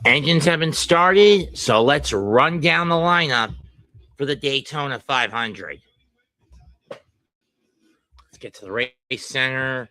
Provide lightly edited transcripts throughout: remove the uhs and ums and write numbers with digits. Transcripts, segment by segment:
Engines have been started, so let's run down the lineup for the Daytona 500. Let's get to the race center.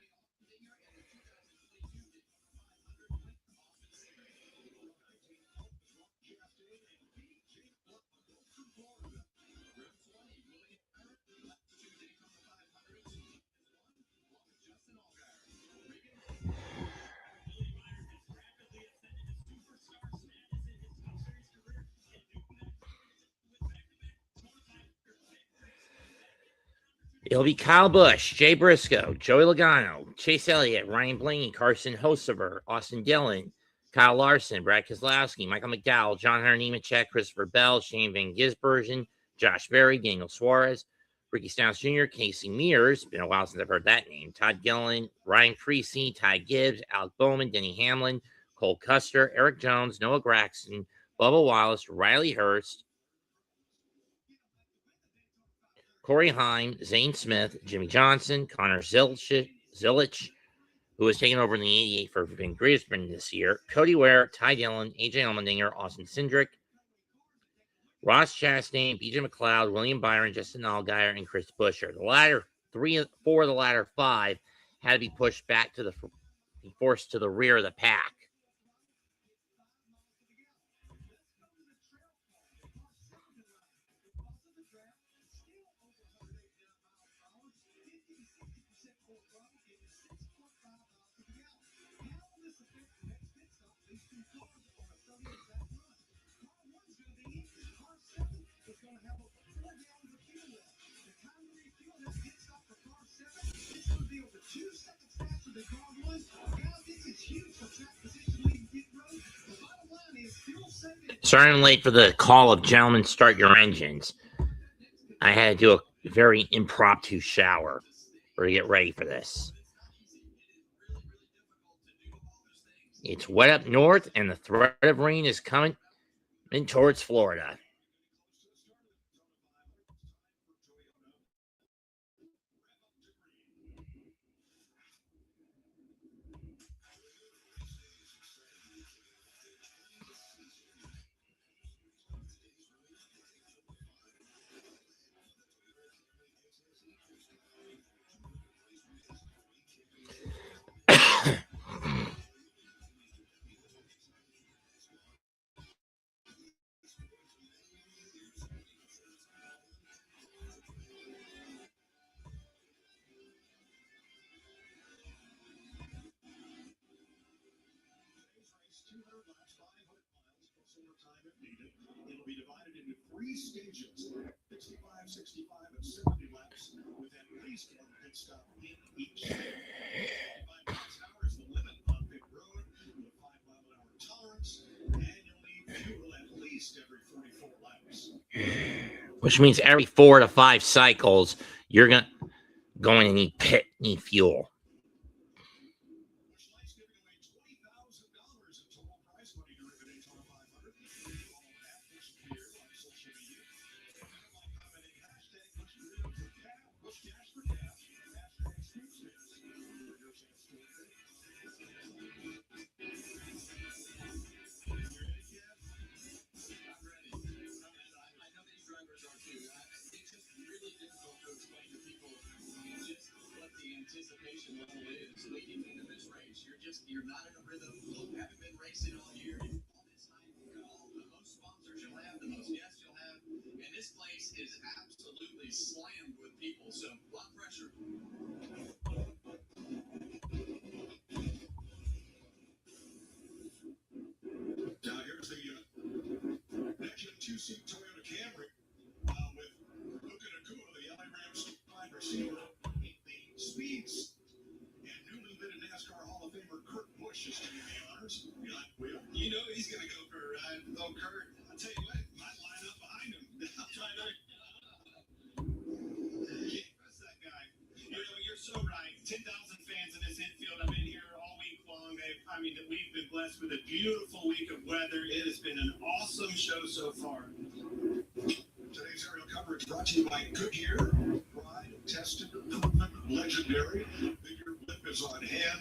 It'll be Kyle Busch, Jay Briscoe, Joey Logano, Chase Elliott, Ryan Blaney, Carson Hocevar, Austin Dillon, Kyle Larson, Brad Keselowski, Michael McDowell, John Hunter Nemechek, Christopher Bell, Shane Van Gisbergen, Josh Berry, Daniel Suarez, Ricky Stenhouse Jr., Casey Mears, been a while since I've heard that name, Todd Gilliland, Ryan Creasy, Ty Gibbs, Alec Bowman, Denny Hamlin, Cole Custer, Eric Jones, Noah Gragson, Bubba Wallace, Riley Hurst, Corey Heim, Zane Smith, Jimmy Johnson, Connor Zilich, who was taken over in the 88 for Van Griezmann this year, Cody Ware, Ty Dillon, AJ Allmendinger, Austin Cindric, Ross Chastain, BJ McLeod, William Byron, Justin Allgaier, and Chris Buescher. The latter four of the latter five had to be pushed back to forced to the rear of the pack. Sorry I'm late for the call of gentlemen, start your engines. I had to do a very impromptu shower to get ready for this. It's wet up north, and the threat of rain is coming in towards Florida. It'll be divided into 3 stages, 65, 65, and 70 laps, with at least one pit stop in each stage. 55 miles an hour is the limit on pit road, with a 5-mile-an-hour tolerance, and you'll need fuel at least every 44 laps. Which means every 4 to 5 cycles, you're going to need fuel. You're not in a rhythm. You haven't been racing all year. All this time, the most sponsors you'll have, the most guests you'll have, and this place is absolutely slammed with people. So, a lot of pressure. Now here's the next-gen 2-seat Toyota Camry with Puka Nakua, the LA Rams wide receiver, the speeds. And newly minted NASCAR Hall of Famer Kurt Busch is doing the honors. You know he's going to go for a ride. Oh, Kurt, I'll tell you what, might line up behind him. I'll try that. Yeah, that's that guy. You know, you're so right. 10,000 fans in this infield. I've been here all week long. We've been blessed with a beautiful week of weather. It has been an awesome show so far. Today's aerial coverage brought to you by Goodyear. Pride, tested, proven, legendary. Goodyear is on hand.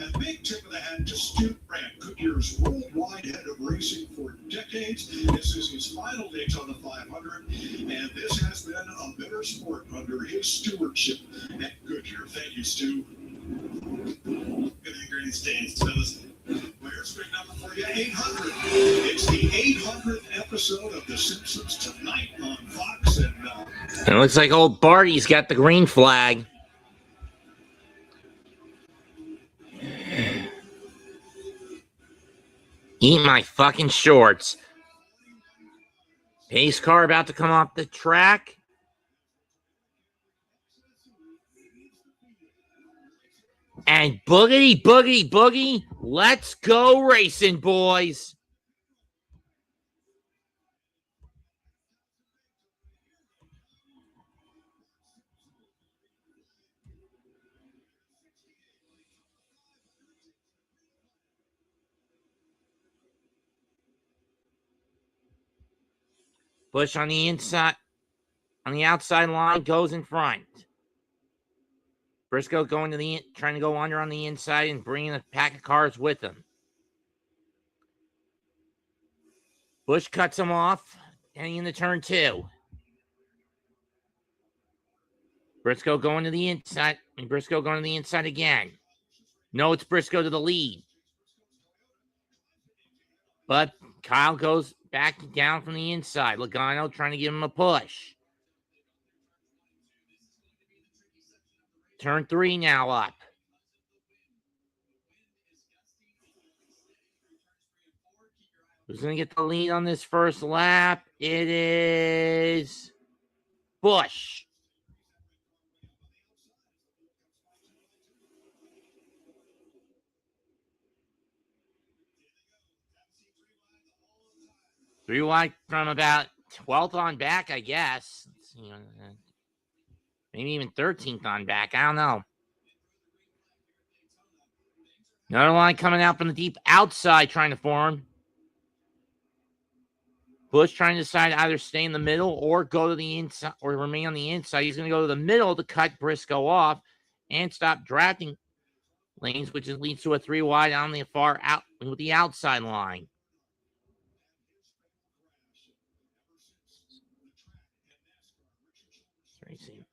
And big tip of the hat to Stu Brandt, Goodyear's worldwide head of racing for decades. This is his final Daytona 500, and this has been a better sport under his stewardship at Goodyear. Thank you, Stu. Good and great days, fellas. Here's big number for you, 800. It's the 800th episode of The Simpsons tonight on Fox. And it looks like old Barty's got the green flag. Eat my fucking shorts. Pace car about to come off the track. And boogity, boogity, boogie. Let's go racing, boys. Busch on the inside, on the outside line, goes in front. Briscoe trying to go under on the inside and bringing a pack of cars with him. Busch cuts him off, heading into turn 2. Briscoe going to the inside, and Briscoe going to the inside again. No, it's Briscoe to the lead. But Kyle goes back down from the inside. Logano trying to give him a push. Turn 3 now up. Who's going to get the lead on this first lap? It is Busch. Three wide from about 12th on back, I guess. Maybe even 13th on back. I don't know. Another line coming out from the deep outside trying to form. Busch trying to decide either stay in the middle or go to the inside or remain on the inside. He's going to go to the middle to cut Briscoe off and stop drafting lanes, which leads to a 3 wide on the far out with the outside line. Racing.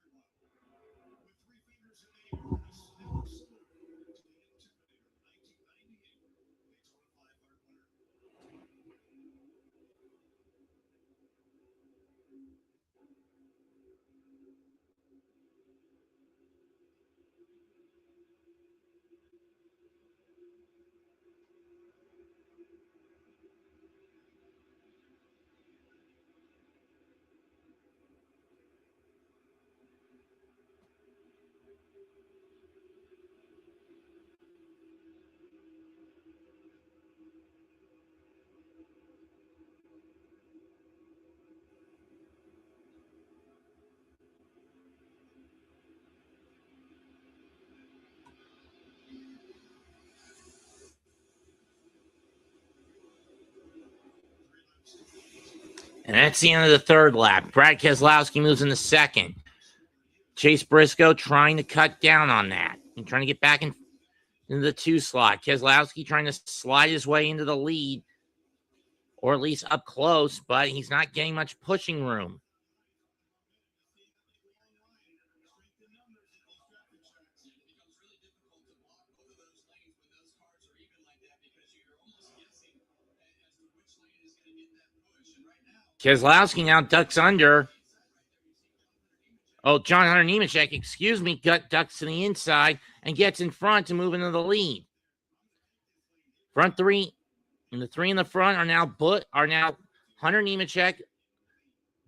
And that's the end of the third lap. Brad Keselowski moves in the second. Chase Briscoe trying to cut down on that and trying to get back into the 2 slot. Keselowski trying to slide his way into the lead, or at least up close, but he's not getting much pushing room. Keselowski now ducks under. Oh, John Hunter Nemechek, excuse me, ducks to the inside and gets in front to move into the lead. Front 3, and the 3 in the front are now Hunter Nemechek,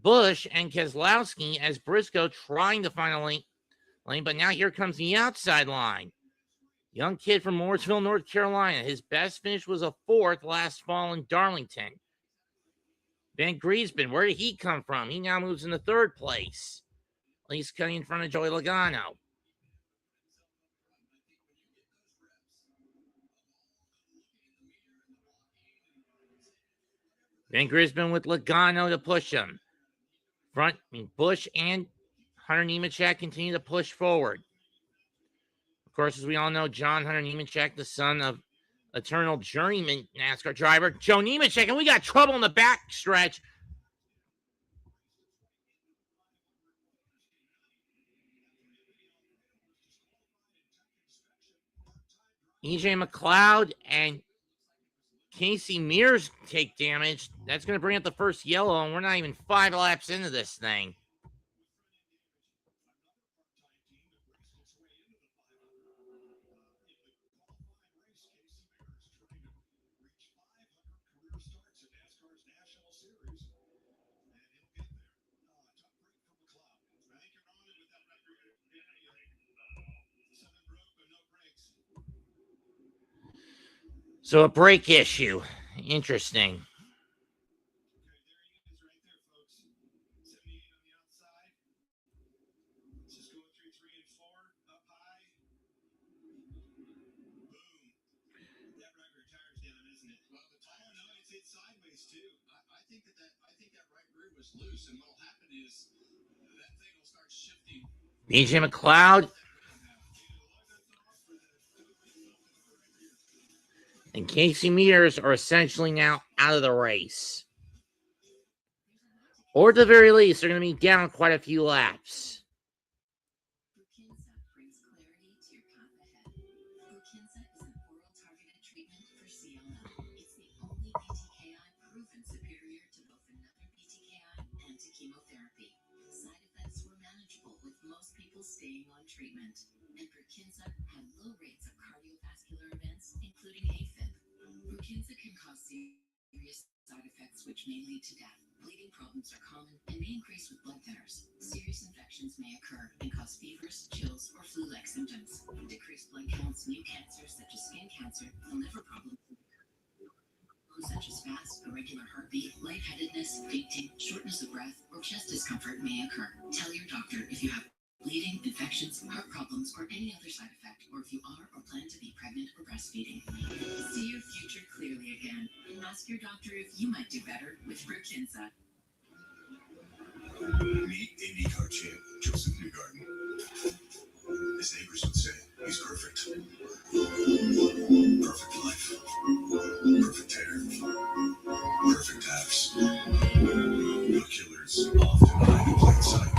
Busch, and Keselowski as Briscoe trying to find a lane, but now here comes the outside line. Young kid from Mooresville, North Carolina. His best finish was a 4th last fall in Darlington. Van Griesben, where did he come from? He now moves into 3rd place. At least cutting in front of Joey Logano. Van Griesben with Logano to push him. Busch and Hunter Nemechek continue to push forward. Of course, as we all know, John Hunter Nemechek, the son of eternal journeyman NASCAR driver Joe Nemechek, and we got trouble in the back stretch. EJ McLeod and Casey Mears take damage. That's going to bring up the first yellow, and we're not even 5 laps into this thing. So a brake issue. Interesting. EJ McLeod and Casey Mears are essentially now out of the race. Or at the very least, they're going to be down quite a few laps. Staying on treatment, and Brukinsa had low rates of cardiovascular events, including AFib. Brukinsa can cause serious side effects, which may lead to death. Bleeding problems are common and may increase with blood thinners. Serious infections may occur and cause fevers, chills, or flu-like symptoms. Decreased blood counts, new cancers such as skin cancer, and liver problems such as fast, irregular heartbeat, lightheadedness, fainting, shortness of breath, or chest discomfort may occur. Tell your doctor if you have bleeding, infections, heart problems, or any other side effect, or if you are or plan to be pregnant or breastfeeding. See your future clearly again, and ask your doctor if you might do better with Brukinsa. Meet IndyCar champ Joseph Newgarden. His neighbors would say he's perfect. Perfect life. Perfect hair. Perfect abs. The killers often hide in plain sight.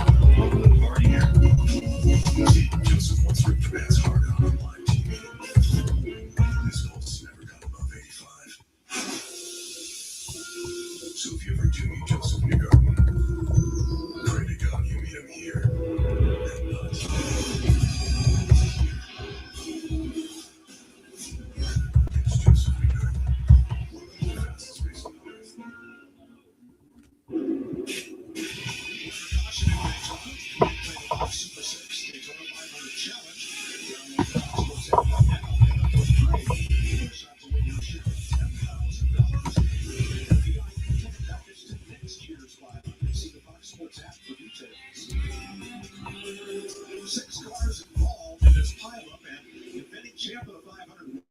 Already here. See, Joseph once ripped a man's heart out on live TV. His pulse never got above 85. So if you ever do meet Joseph Newgarden, pray to God you meet him here and not. It's Joseph Newgarden, one of the fastest racers on earth. Super 6 Daytona 500 Challenge. Download the Fox Sports app now and up for free. Your shot to win your share of $10,000. VIP ticket package to next year's 500. See the Fox Sports app for details. 6 cars involved in this pileup, and defending champ of the 500,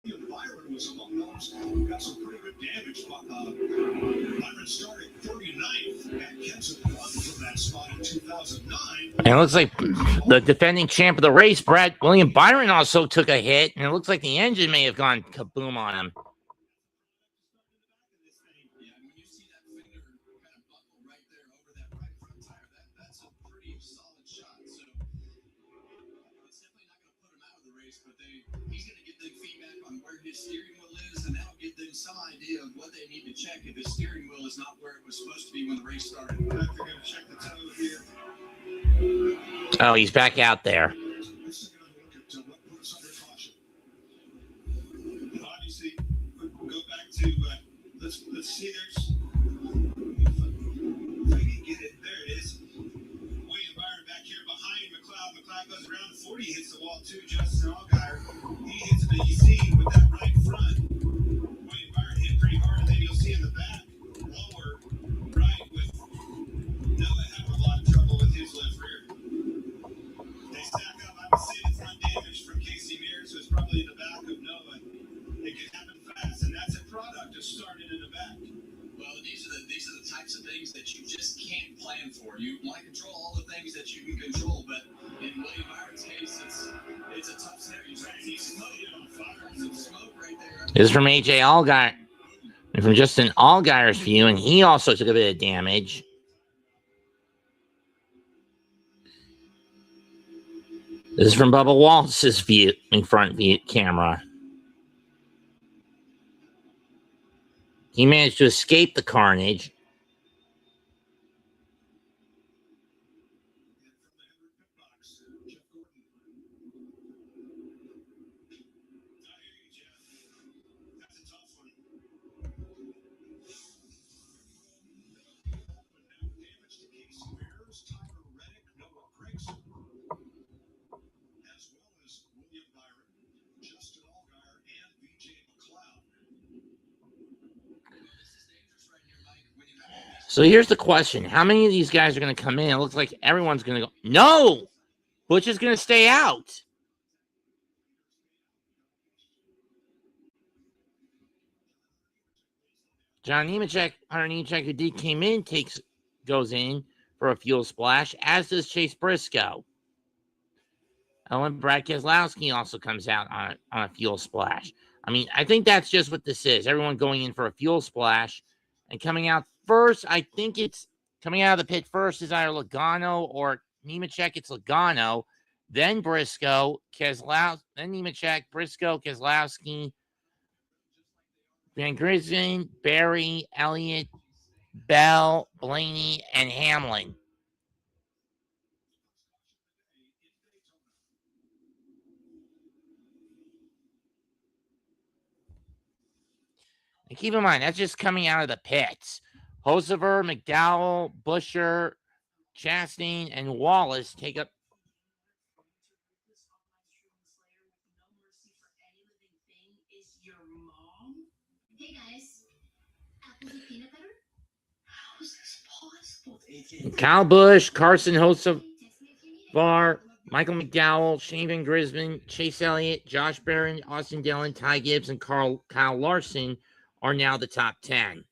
William Byron, was among those who got some pretty good damage. Byron started 39th at Kensington, won from that spot in 2009. And it looks like the defending champ of the race, Brad William Byron, also took a hit, and it looks like the engine may have gone kaboom on him. Yeah, when you see that finger kind of buckle right there over that right front tire, that's a pretty solid shot. So it's definitely not going to put him out of the race, but he's going to get them feedback on where his steering wheel is, and that'll give them some idea of what they need to check if his steering wheel is not where it was supposed to be when the race started. They're going to check the toe here. Oh, he's back out there. Let's take another look at what put us under caution. Obviously, go back to let's see. There's if I can get it. There it is. William Byron back here behind McLeod. McLeod goes around the 40, hits the wall too. Justin Allgaier, he hits it. You see with that right front. William Byron hit pretty hard, and then you'll see in the back lower right with Noah having a lot of trouble with his left rear. They stack up. I would say it's not damage from Casey Mears, who's probably in the back of Noah. It can happen fast, and that's a product of starting in the back. Well, these are the types of things that you just can't plan for. You want to control all the things that you can control, but in William Byron's case, it's a tough This is from AJ Allgaier, and from Justin Allgaier's view, and he also took a bit of damage. This is from Bubba Wallace's view, in front view camera. He managed to escape the carnage. So here's the question. How many of these guys are going to come in? It looks like everyone's going to go. No! Butch is going to stay out. John Nemechek, Hunter Nemechek, who came in, goes in for a fuel splash, as does Chase Briscoe. And Brad Keselowski also comes out on a fuel splash. I mean, I think that's just what this is. Everyone going in for a fuel splash and coming out first. I think it's coming out of the pit first is either Logano or Nemechek. It's Logano, then Briscoe, Keselowski, then Nemechek, Briscoe, Keselowski, Van Grisden, Barry, Elliott, Bell, Blaney, and Hamlin. And keep in mind, that's just coming out of the pits. Hosever, McDowell, Busher, Chastain, and Wallace take up. Hey guys, apples with peanut butter? How is this possible? Kyle Busch, Carson Hocevar, Michael McDowell, Shane Van Gisbergen, Chase Elliott, Josh Barron, Austin Dillon, Ty Gibbs, and Kyle Larson are now the top 10.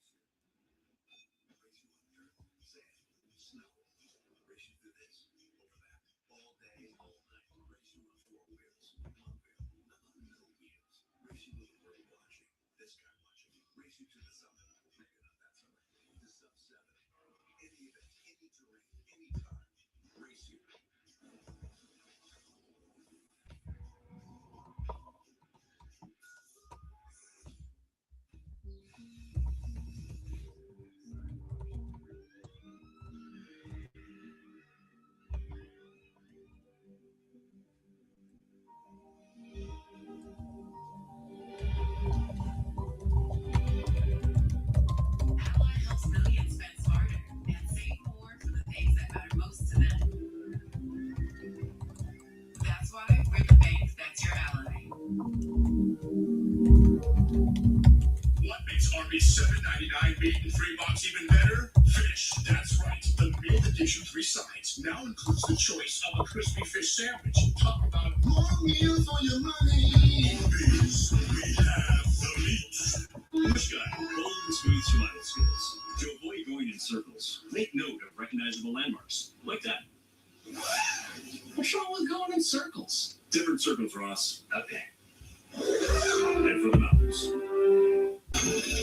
$7.99 meat and $3 even better? Fish. That's right. The meal edition 3 sides now includes the choice of a crispy fish sandwich. Talk about more meals for your money. Arby's. We have the meat. Push guy. Bold and smooth survival skills. To avoid going in circles, make note of recognizable landmarks. Like that. What's wrong with going in circles? Different circles, Ross. Okay. And for the mountains.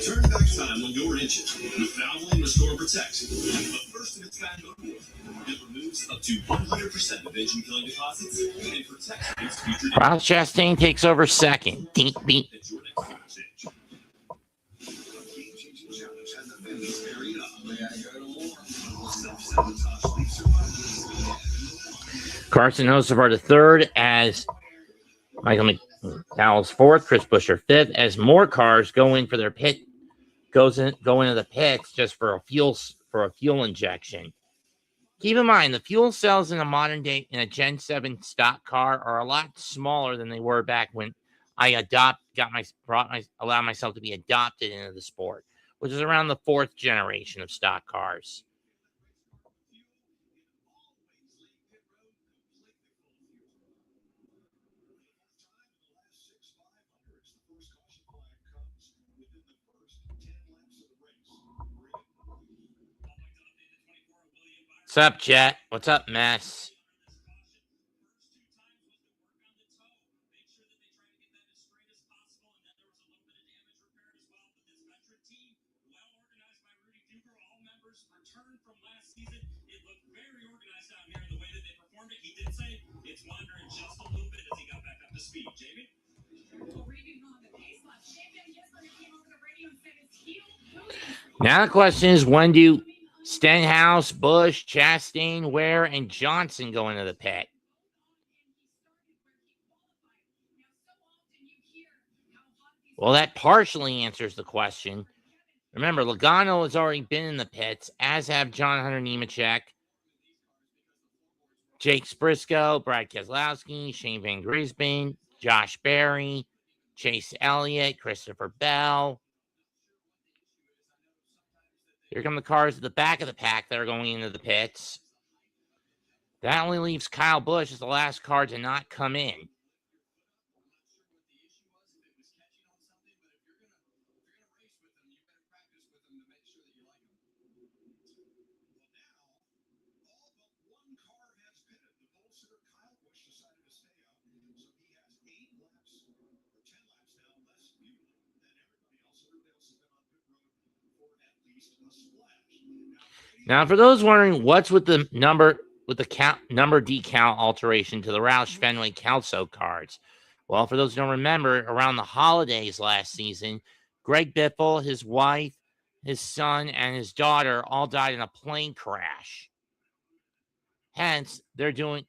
Turn back time on your engine with Valvoline Restore Protect. The first of its kind on board. It removes up to 100% of engine killing deposits and protects against future damage. Ross Chastain takes over second. Dink, beat. Carson Hocevar the third, as Michael McDowell's fourth, Chris Buescher fifth, as more cars go in for their pit, go into the pits just for a fuel injection. Keep in mind, the fuel cells in a modern day in a Gen 7 stock car are a lot smaller than they were back when I allowed myself to be adopted into the sport, which is around the 4th generation of stock cars. What's up, Jet? What's up, Mess? numbers returned from last season. It looked very organized out here in the way that they performed it. He did say it's wandering just a little bit as he got back up to speed. Jamie? Now the question is, when do Stenhouse, Bush, Chastain, Ware, and Johnson go into the pit? Well, that partially answers the question. Remember, Logano has already been in the pits, as have John Hunter Nemechek, Jake Briscoe, Brad Keselowski, Shane Van Gisbergen, Josh Berry, Chase Elliott, Christopher Bell. Here come the cars at the back of the pack that are going into the pits. That only leaves Kyle Busch as the last car to not come in. Now, for those wondering what's with the number decal alteration to the Roush Fenway Kelso cards, well, for those who don't remember, around the holidays last season, Greg Biffle, his wife, his son, and his daughter all died in a plane crash. Hence, they're doing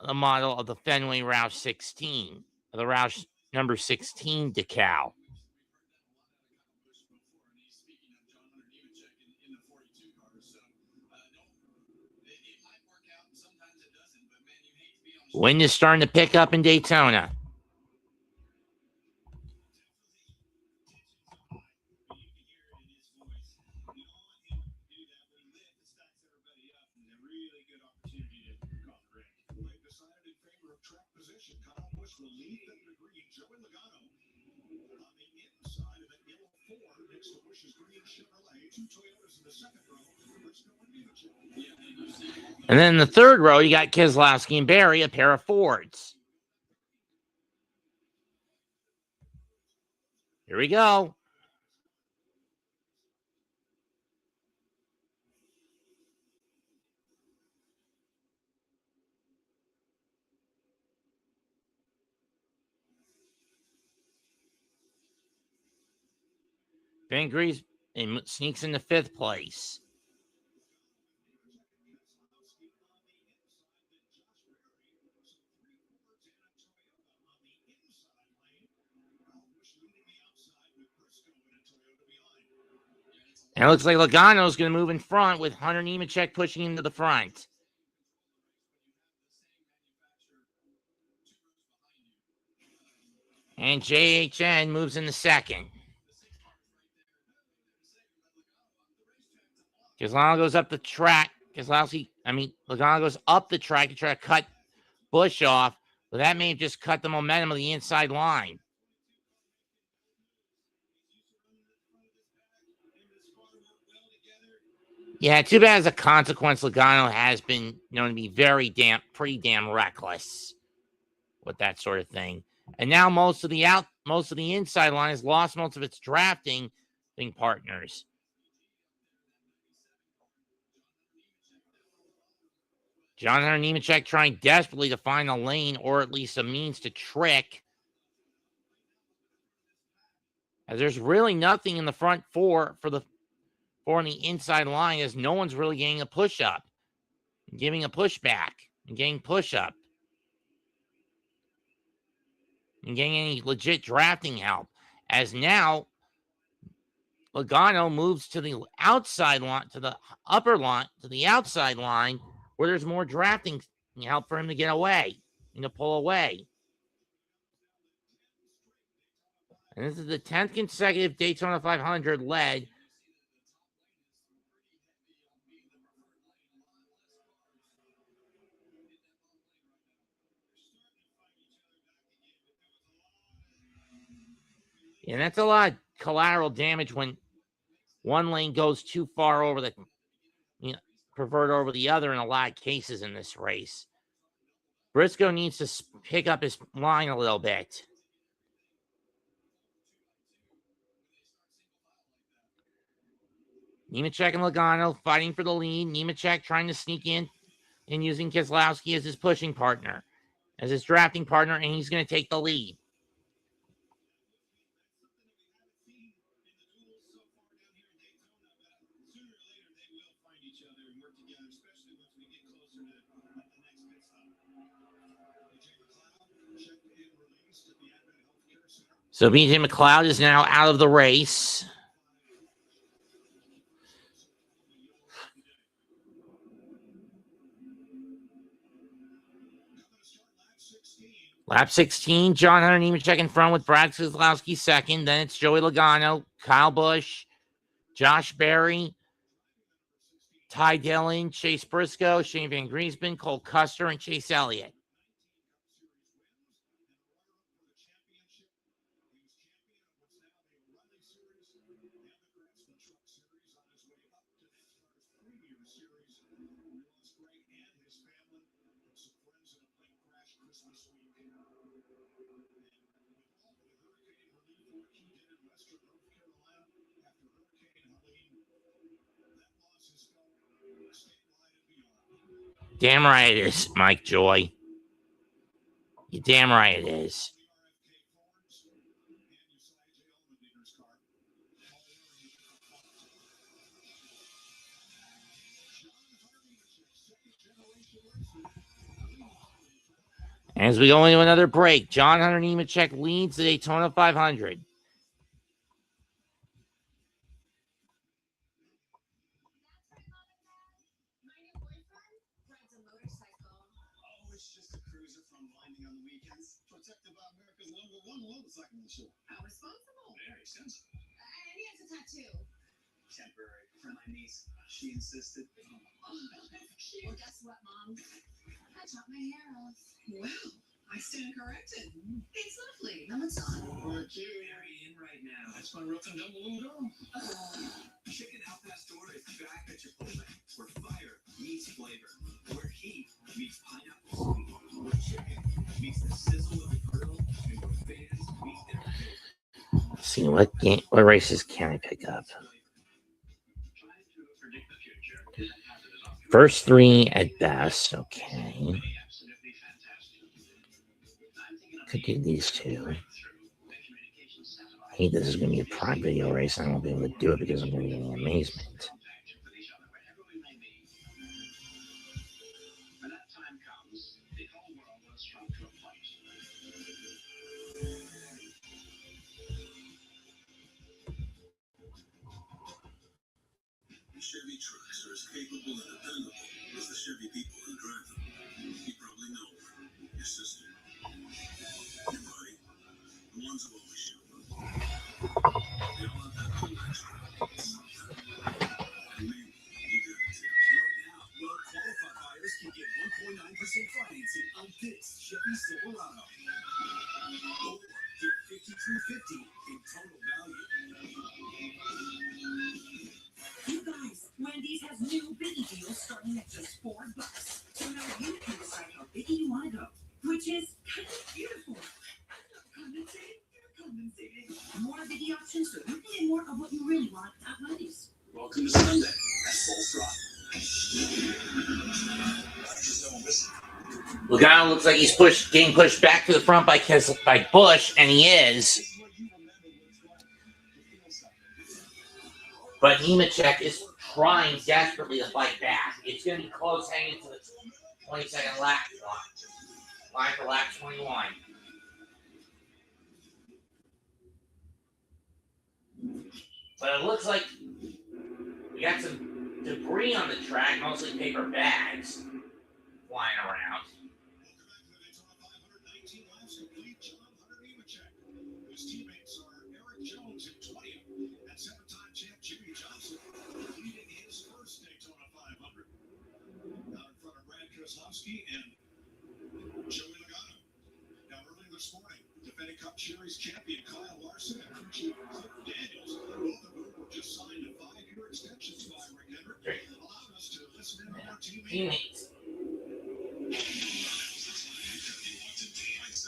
a model of the Fenway Roush 16, the Roush number 16 decal. Wind is starting to pick up in Daytona. And then in the third row, you got Keselowski and Berry, a pair of Fords. Here we go. Van Gisbergen sneaks into fifth place. And it looks like Logano's going to move in front with Hunter Nemechek pushing into the front. And JHN moves into second. Logano goes up the track. Logano goes up the track to try to cut Busch off, but that may have just cut the momentum of the inside line. Yeah, too bad as a consequence, Logano has been known to be pretty damn reckless with that sort of thing. And now most of the inside line has lost most of its drafting partners. John Hunter Nemechek trying desperately to find a lane or at least a means to trick. As there's really nothing in the front four on the inside line, as no one's really getting a push up, giving a push back, and getting push up, and getting any legit drafting help. As now, Logano moves to the outside line, to the upper line, to the outside line, where there's more drafting help for him to get away and to pull away. And this is the 10th consecutive Daytona 500 led. And that's a lot of collateral damage when one lane goes too far over pervert over the other in a lot of cases in this race. Briscoe needs to pick up his line a little bit. Nemechek and Logano fighting for the lead. Nemechek trying to sneak in and using Keselowski as his pushing partner, as his drafting partner, and he's going to take the lead. So BJ McLeod is now out of the race. Lap 16, John Hunter Nemechek in front with Brad Keselowski second. Then it's Joey Logano, Kyle Busch, Josh Berry, Ty Dillon, Chase Briscoe, Shane Van Griesman, Cole Custer, and Chase Elliott. Damn right it is, Mike Joy. You damn right it is. As we go into another break, John Hunter Nemechek leads the Daytona 500. Protected by America's #1 motorcycle show. How responsible. Very sensible. And he has a tattoo. Temporary. For my niece. She insisted. Oh, well, guess what, Mom? I chopped my hair off. Wow. I stand corrected. It's lovely. No, it's not. We're very in right now. That's my rough and double noodle. Chicken out that door is back at Chipotle. Where fire meets flavor. Where heat meets pineapple. Where chicken meets the sizzle of the grill. And where fans meet their favorite. Let's see, what races can I pick up? First three at best. Okay. Could do these two. I hate this is going to be a Prime Video race. I won't be able to do it because I'm going to be getting amazement. Chevy trucks are as capable and dependable as the Chevy people who drive them. You probably know your sister, your buddy, the ones who always show up. They all have that little extra. And maybe you got it too. Right now, well-qualified buyers can get 1.9% financing on this Chevy Silverado. Or get $5,350 in total value. You guys, Wendy's has new biggie deals starting at just $4. So now you can decide how biggie you want to go, which is kind of beautiful. Compensating. More biggie options so you can get more of what you really want at Wendy's. Welcome to Sunday at Full Throttle. Logano looks like he's getting pushed back to the front by Busch, and he is. But Nemechek is trying desperately to fight back. It's going to be close hanging to the 22nd lap line for lap 21. But it looks like we got some debris on the track, mostly paper bags flying around. His teammates are Eric Jones in 20th and 7-time champ Jimmy Johnson leading his first Daytona 500. Now in front of Brad Keselowski and Joey Logano. Now early this morning, defending Cup Series champion Kyle Larson and crew chief Cliff Daniels, both of whom were just signed to 5-year extensions by Rick Hendrick, allowed us to listen in on their teammates.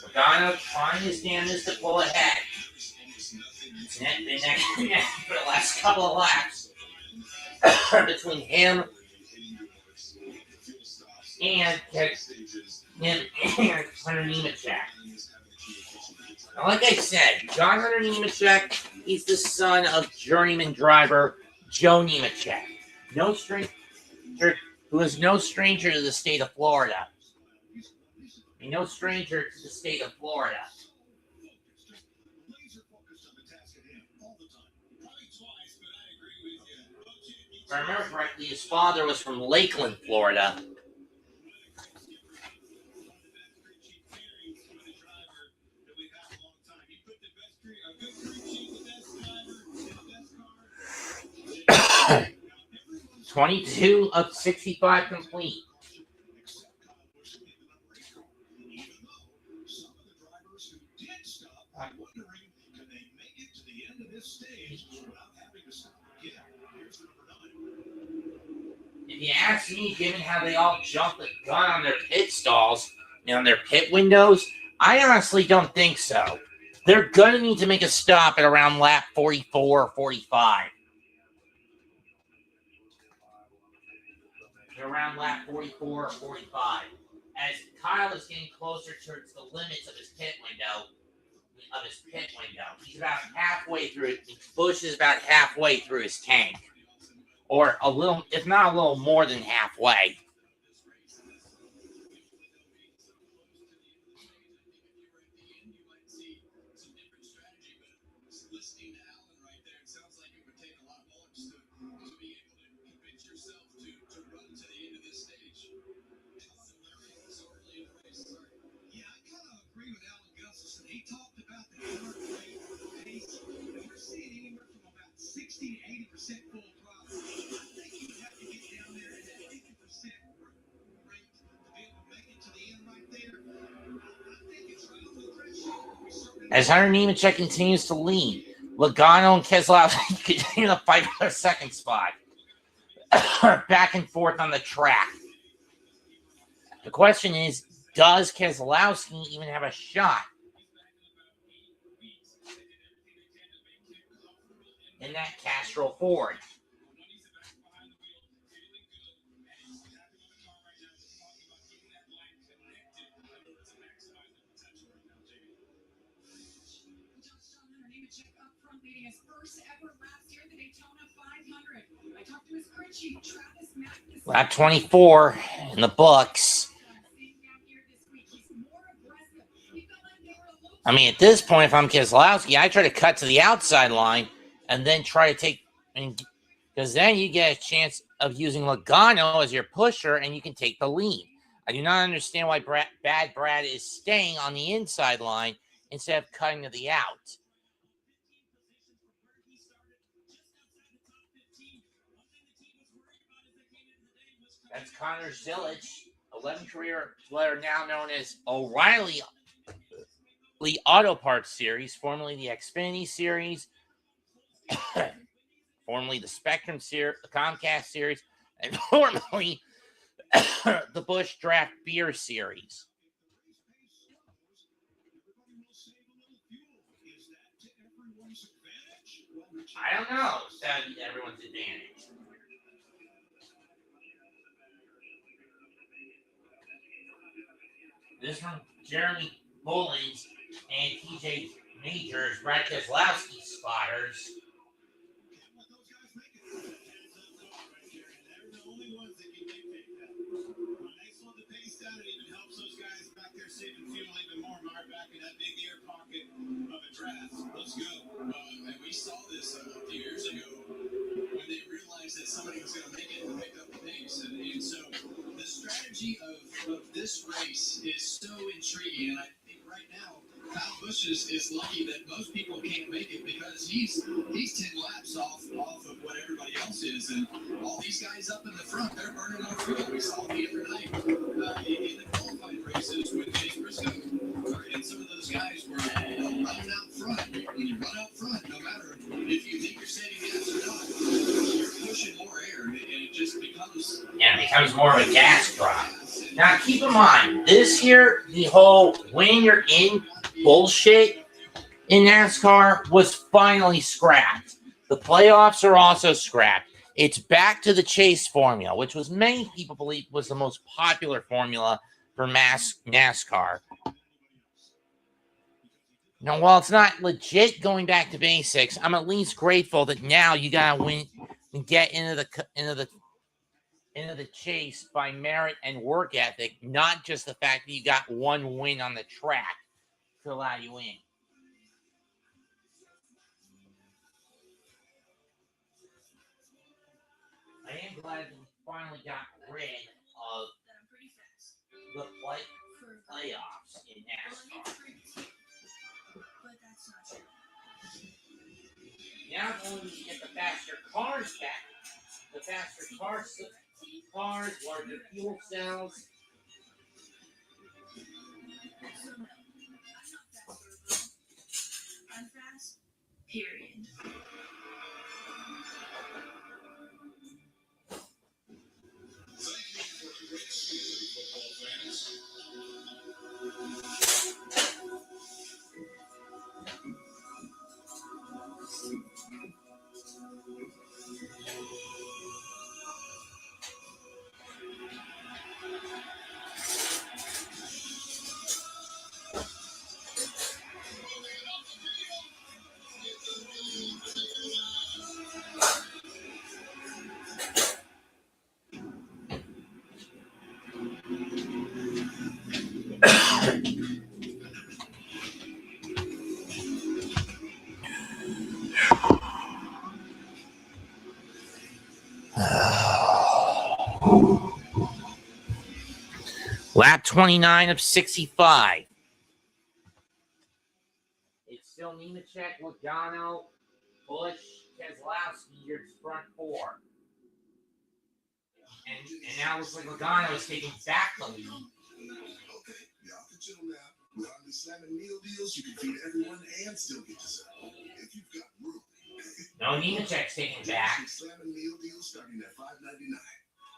Logano trying his damnedest to pull ahead. It's been for the last couple of laps. between him and Hunter Nemechek. Now, like I said, John Hunter Nemechek, he's the son of journeyman driver Joe Nemechek. No stranger, who is no stranger to the state of Florida. And no stranger to the state of Florida. If I remember correctly, his father was from Lakeland, Florida. $22 of 65 complete. If you ask me, given how they all jumped the gun on their pit stalls and on their pit windows, I honestly don't think so. They're going to need to make a stop at around lap 44 or 45. Around lap 44 or 45. As Kyle is getting closer towards the limits of his pit window, he's about halfway through it. Busch is about halfway through his tank. Or a little, if not a little more than halfway. As Hunter Nemechek continues to lead, Logano and Keselowski continue to fight for their second spot. Back and forth on the track. The question is, does Keselowski even have a shot in that Castrol Ford? Leading his first ever laps here at the Daytona 500. I talked to his crew chief, Travis Mack. Lap 24 in the books. I mean, at this point, if I'm Keselowski, I try to cut to the outside line and then try to take, because then you get a chance of using Logano as your pusher and you can take the lead. I do not understand why Bad Brad is staying on the inside line instead of cutting to the out. That's Connor Zilic, 11 career player now known as O'Reilly Auto Parts Series, formerly the Xfinity Series, formerly the Spectrum Series, the Comcast Series, and formerly the Busch Draft Beer Series. I don't know if that would be everyone's advantage. This from Jeremy Mullins and TJ Majors, Brad Keselowski spotters. Let's go. And we saw this a few years ago when they realized that somebody was going to make it and pick up the pace. And so the strategy of this race is so intriguing. And I think right now, Kyle Busch is lucky that most people can't make it because he's 10 laps off of what everybody else is. And all these guys up in the front, they're burning more fuel. We saw the other night in the qualifying races with Chase Briscoe. And some of those guys were running out front. When you run out front, no matter if you think you're saving gas or not, you're pushing more air, and it just becomes... Yeah, it becomes more of a gas drop. Now, keep in mind, this year, the whole when you're in bullshit in NASCAR was finally scrapped. The playoffs are also scrapped. It's back to the chase formula, which was many people believe was the most popular formula for NASCAR. Now, while it's not legit going back to basics, I'm at least grateful that now you gotta win and get into the chase by merit and work ethic, not just the fact that you got one win on the track to allow you in. I am glad that we finally got rid of the playoffs in NASCAR. Now only to get the faster cars back. The faster cars, larger fuel cells. I'm fast. Period. Thank you for a great season, football fans. Lap 29 of 65. It's still Nemechek, Logano, Bush, Keselowski, your front four. And now it looks like Logano is taking back the lead. Okay, y'all can chill now. With all these slamming meal deals, you can feed everyone and still get dessert. If you've got room. No, Nemechek's taking back. Slamming meal deals starting at $5.99.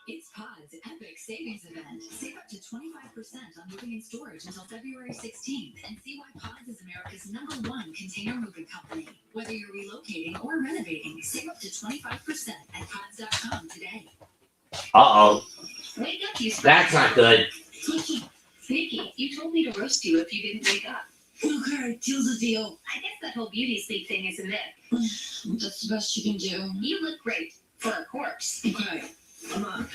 It's Pod's Epic Savings Event. Save up to 25% on moving and storage until February 16th. And see why Pods is America's #1 container moving company. Whether you're relocating or renovating, save up to 25% at pods.com today. Uh-oh. Wake up, you That's not good. Sneaky, you told me to roast you if you didn't wake up. Okay, deal's a deal. I guess that whole beauty sleep thing is a myth. That's the best you can do. You look great for a corpse. Okay, I'm up.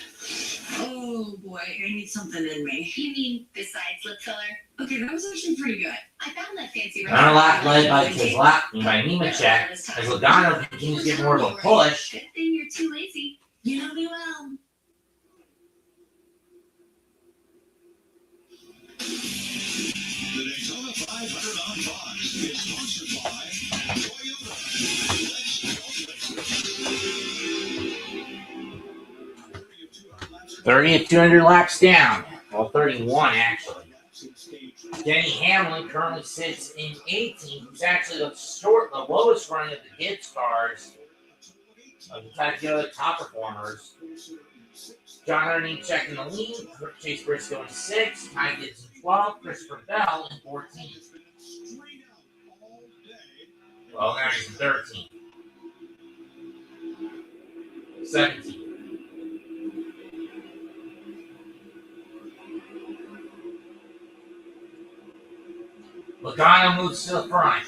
Oh boy, I need something in me. You mean besides lip filler? Okay, that was actually pretty good. I found that fancy Not a lot led by Keselowski by Nemechek as Logano continues to get more of a push. Good thing you're too lazy. You know me well. The Daytona 500 on Fox is sponsored by Toyota. Let's go. 30 of 200 laps down. Well, 31 actually. Denny Hamlin currently sits in 18th. He's actually the lowest running of the Gibbs cars. Besides the other top performers. John Hunter checking the lead. Chase Briscoe in 6th. Ty Gibbs in 12th. Christopher Bell in 14th. Well, now he's in 13th. 17th. Logano moves to the front.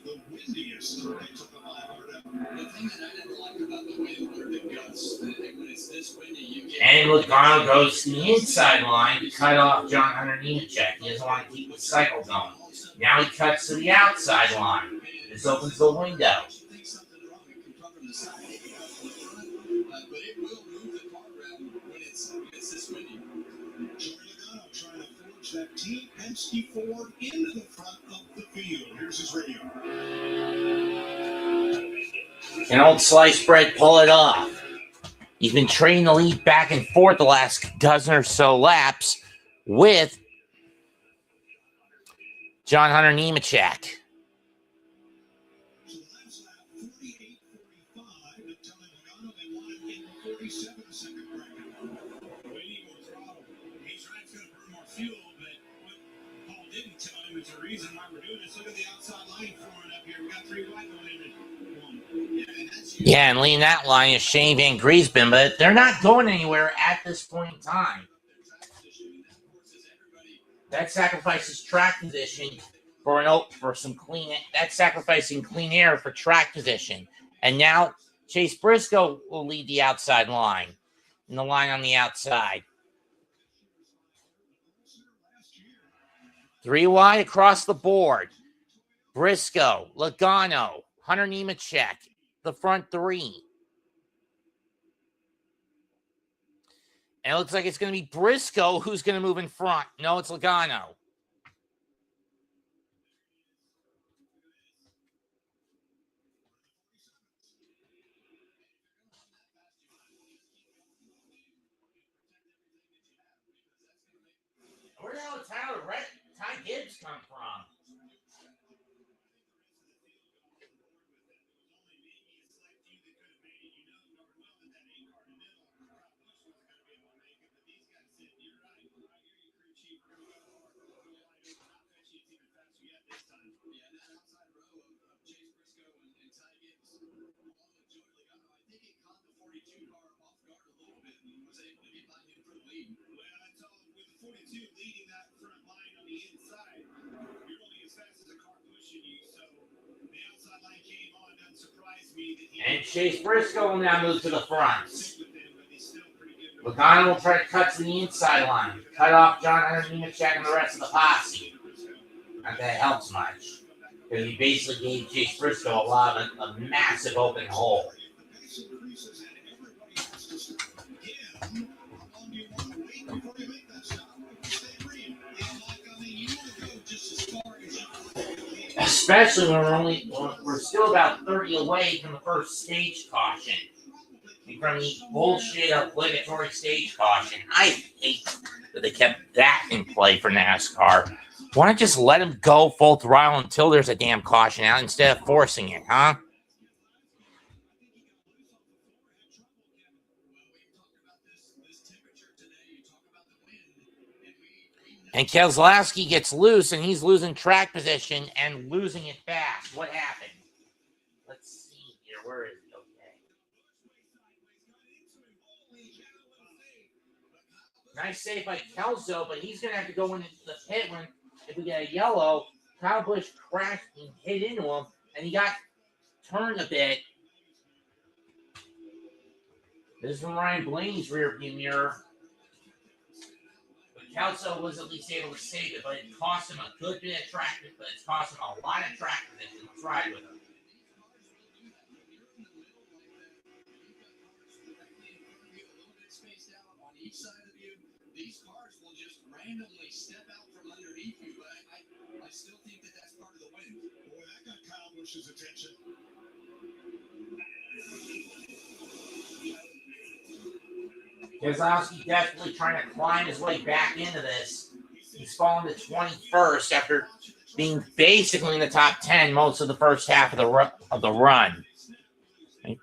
The windiest Daytona 500 ever. The thing that I never liked about the wind were the gusts. When it's this windy, you get. And Logano goes to the inside line to cut off John Hunter Nemechek. He doesn't want to keep the cycle going. Now he cuts to the outside line. This opens the window. Think something wrong, it can come from the side, it can come from the front, but it will move the car around when it's this windy. Joey Logano trying to forge that Team Penske Ford into the front of the field. Here's his radio. Can old sliced bread pull it off? He's been trading the lead back and forth the last dozen or so laps with John Hunter Nemechek. So last lap, 48:45. They're telling Logano they want him in the 47-second bracket. We need more throttle. He's right, it's going to burn more fuel, but what Paul didn't tell him is the reason why we're doing this. Look at the outside line forming up here. We got 3 wide going into 1. Yeah, and that's Yeah, and leading that line is Shane Van Griesben, but they're not going anywhere at this point in time. That sacrifices track position for some clean. That's sacrificing clean air for track position. And now Chase Briscoe will lead the outside line, and the line on the outside. 3 wide across the board. Briscoe, Logano, Hunter Nemechek, the front 3. And it looks like it's going to be Briscoe who's going to move in front. No, it's Logano. Where the hell did Ty Gibbs come from? Leading that front line on the inside, you're only as fast as the car pushing you. So the outside line came on. Doesn't surprise me that he And Chase Briscoe will now move to the front. Logano will try to cut to the inside line, cut off John Hunter Nemechek and the rest of the posse. Not that helps much, because he basically gave Chase Briscoe a massive open hole. Especially when we're still about 30 away from the first stage caution. And from the bullshit obligatory stage caution. I hate that they kept that in play for NASCAR. Why not just let them go full throttle until there's a damn caution out instead of forcing it, huh? And Keselowski gets loose, and he's losing track position and losing it fast. What happened? Let's see here. Where is he? Okay. Nice save by Kelso, but he's going to have to go into the pit when if we get a yellow. Kyle Busch crashed and hit into him, and he got turned a bit. This is from Ryan Blaney's rearview mirror. Kelso was at least able to save it, but it cost him a good bit of track, but it's cost him a lot of track position. Let's ride with him. These cars will just randomly step out from underneath you, but I still think that that's part of the win. Boy, that got Kyle Busch's attention. Keselowski definitely trying to climb his way back into this. He's fallen to 21st after being basically in the top 10 most of the first half of the run. Okay.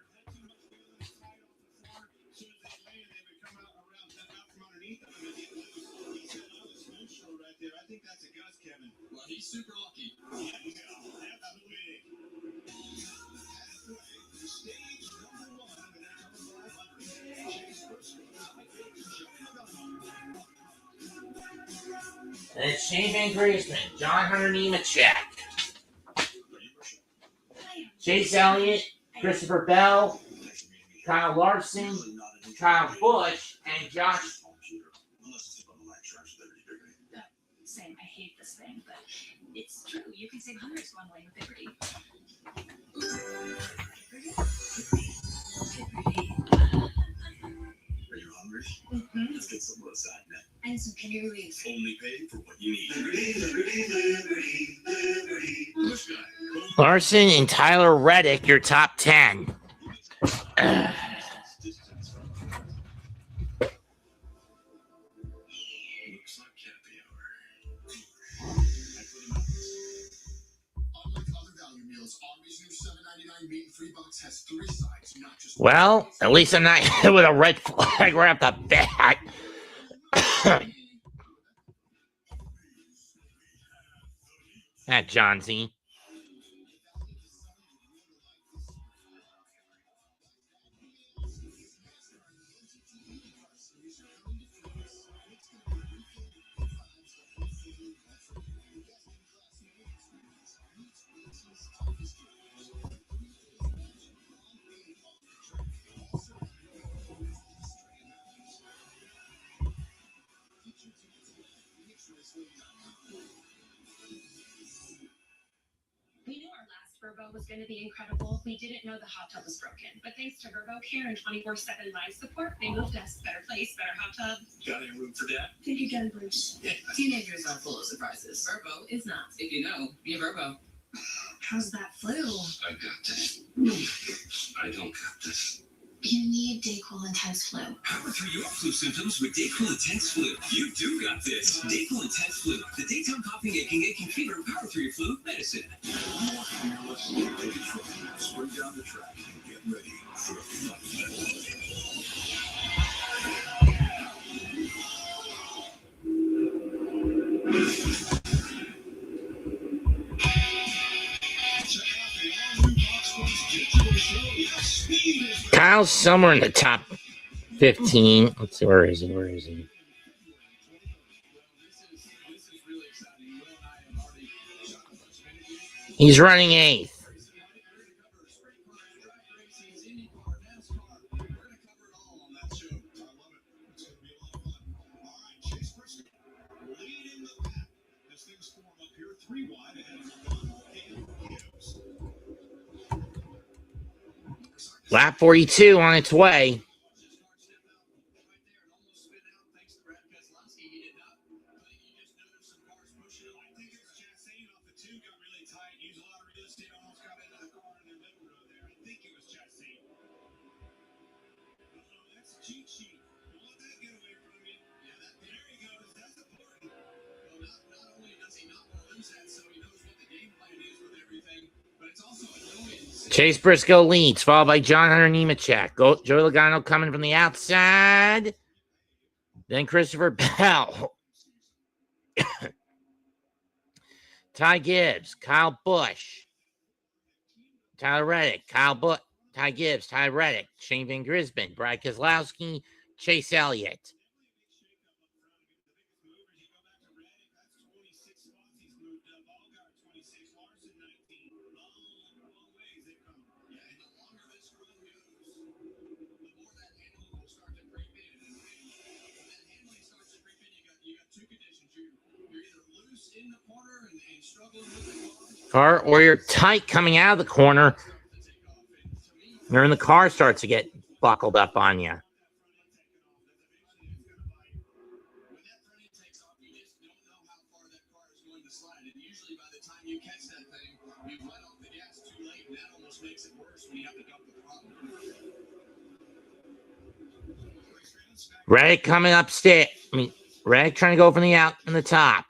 I think that's a Gus, Kevin. Well, he's super lucky. And it's Shane Van Griesben, John Hunter Nemechek, Chase Elliott, Christopher Bell, Kyle Larson, Kyle Busch, and Josh. Same, I hate this thing, but it's true. You can save hundreds one way with Liberty. Are you hungry? Mm-hmm. Let's get some aside now. And some penny relief. Only pay for what you need. Push guy. Larson and Tyler Reddick, your top 10. Looks like Kevin. $7.99 meat and free box has 3 sides, not just Well, at least I'm not hit with a red flag right off the bat. That John Z. We knew our last Verbo was going to be incredible. We didn't know the hot tub was broken. But thanks to Verbo Care and 24/7 live support, they moved us. Better place, better hot tub. Got any room for that? Think again, Bruce. Teenagers are full of surprises. Verbo is not. If you know, be Verbo. How's that flu? I got this. I don't got this. You need Dayquil Intense Flu. Power through your flu symptoms with Dayquil Intense Flu. You do got this. Dayquil Intense Flu. The daytime coughing, aching fever, power through your flu medicine. More fearless, spring down the track and get ready for a fight. Kyle's somewhere in the top 15. Let's see, where is he? Where is he? He's running 8th. Lap 42 on its way. Chase Briscoe leads, followed by John Hunter Nemechek. Joey Logano coming from the outside. Then Christopher Bell. Ty Gibbs, Kyle Busch, Tyler Reddick, Ty Gibbs, Ty Reddick, Shane Van Gisbergen, Brad Keselowski, Chase Elliott. Car, or you're tight coming out of the corner, and then the car starts to get buckled up on you. Reddick coming upstairs. Reddick trying to go from the out and the top.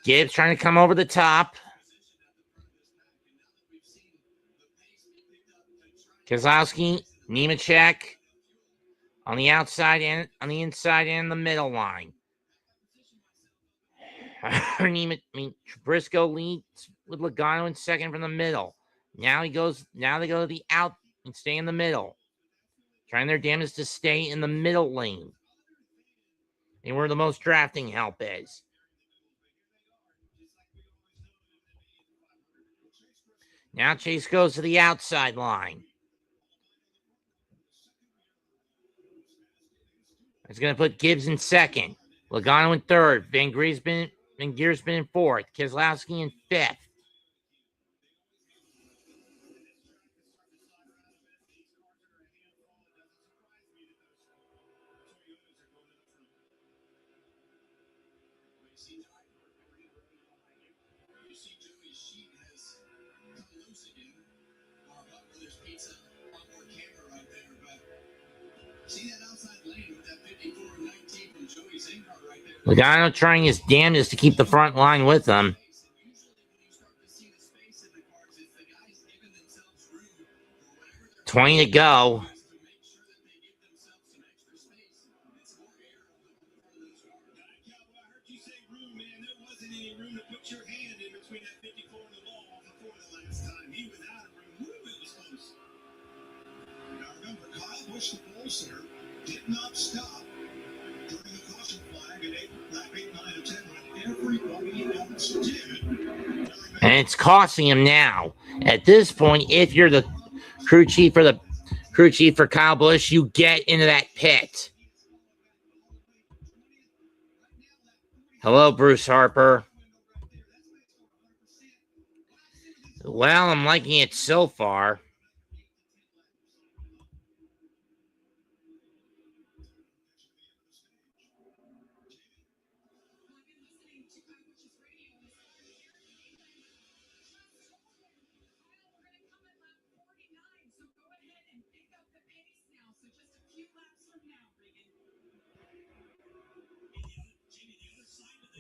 Gibbs trying to come over the top. Keselowski, Nemechek on the outside and on the inside and the middle line. Briscoe leads with Logano in second from the middle. Now they go to the out and stay in the middle. Trying their damnedest to stay in the middle lane. And where the most drafting help is. Now Chase goes to the outside line. It's going to put Gibbs in second. Logano in third. Van Gisbergen in fourth. Keselowski in fifth. Our Hot Brothers Pizza, a lot more camera right there, but see that outside lane with that 54-19 from Joey Zinkar right there. Logano trying his damnedest to keep the front line with them. Usually when you start to see the space in the cars, it's the guys giving themselves room for whatever they're 20 to go. to make sure that they give themselves some extra space. It's more air on the front of those cars. Cowboy, I heard you say room, man. There wasn't any room to put your hand in between that 54 and the ball before the last time. He was out of room. Woo, it was close. Now remember, Kyle Busch, the pole sitter, did not stop during the caution flag at lap 8, 9, and 10 when everybody else did. And it's costing him now. At this point, if you're the crew chief for Kyle Busch, you get into that pit. Hello, Bruce Harper. Well, I'm liking it so far.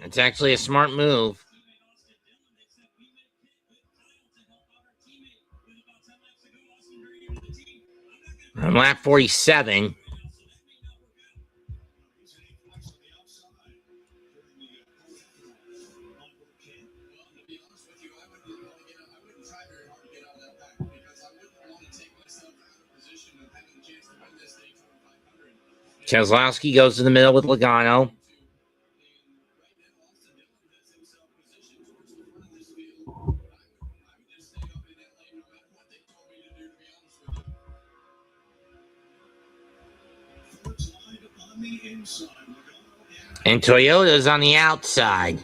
It's actually a smart move. On lap 47. Keselowski goes to the middle with Logano. And Toyota's on the outside.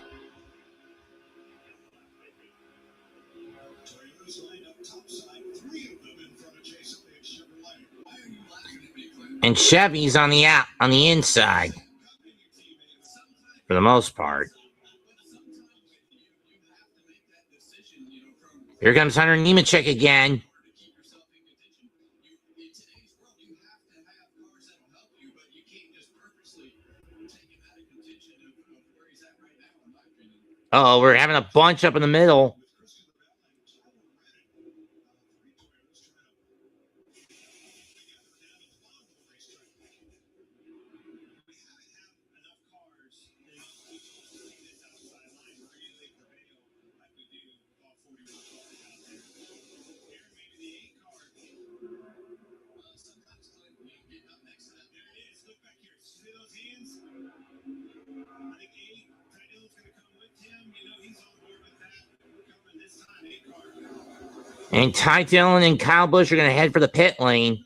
And Chevy's on the inside. For the most part. Here comes Hunter Nemechek again. Oh, we're having a bunch up in the middle. And Ty Dillon and Kyle Busch are going to head for the pit lane.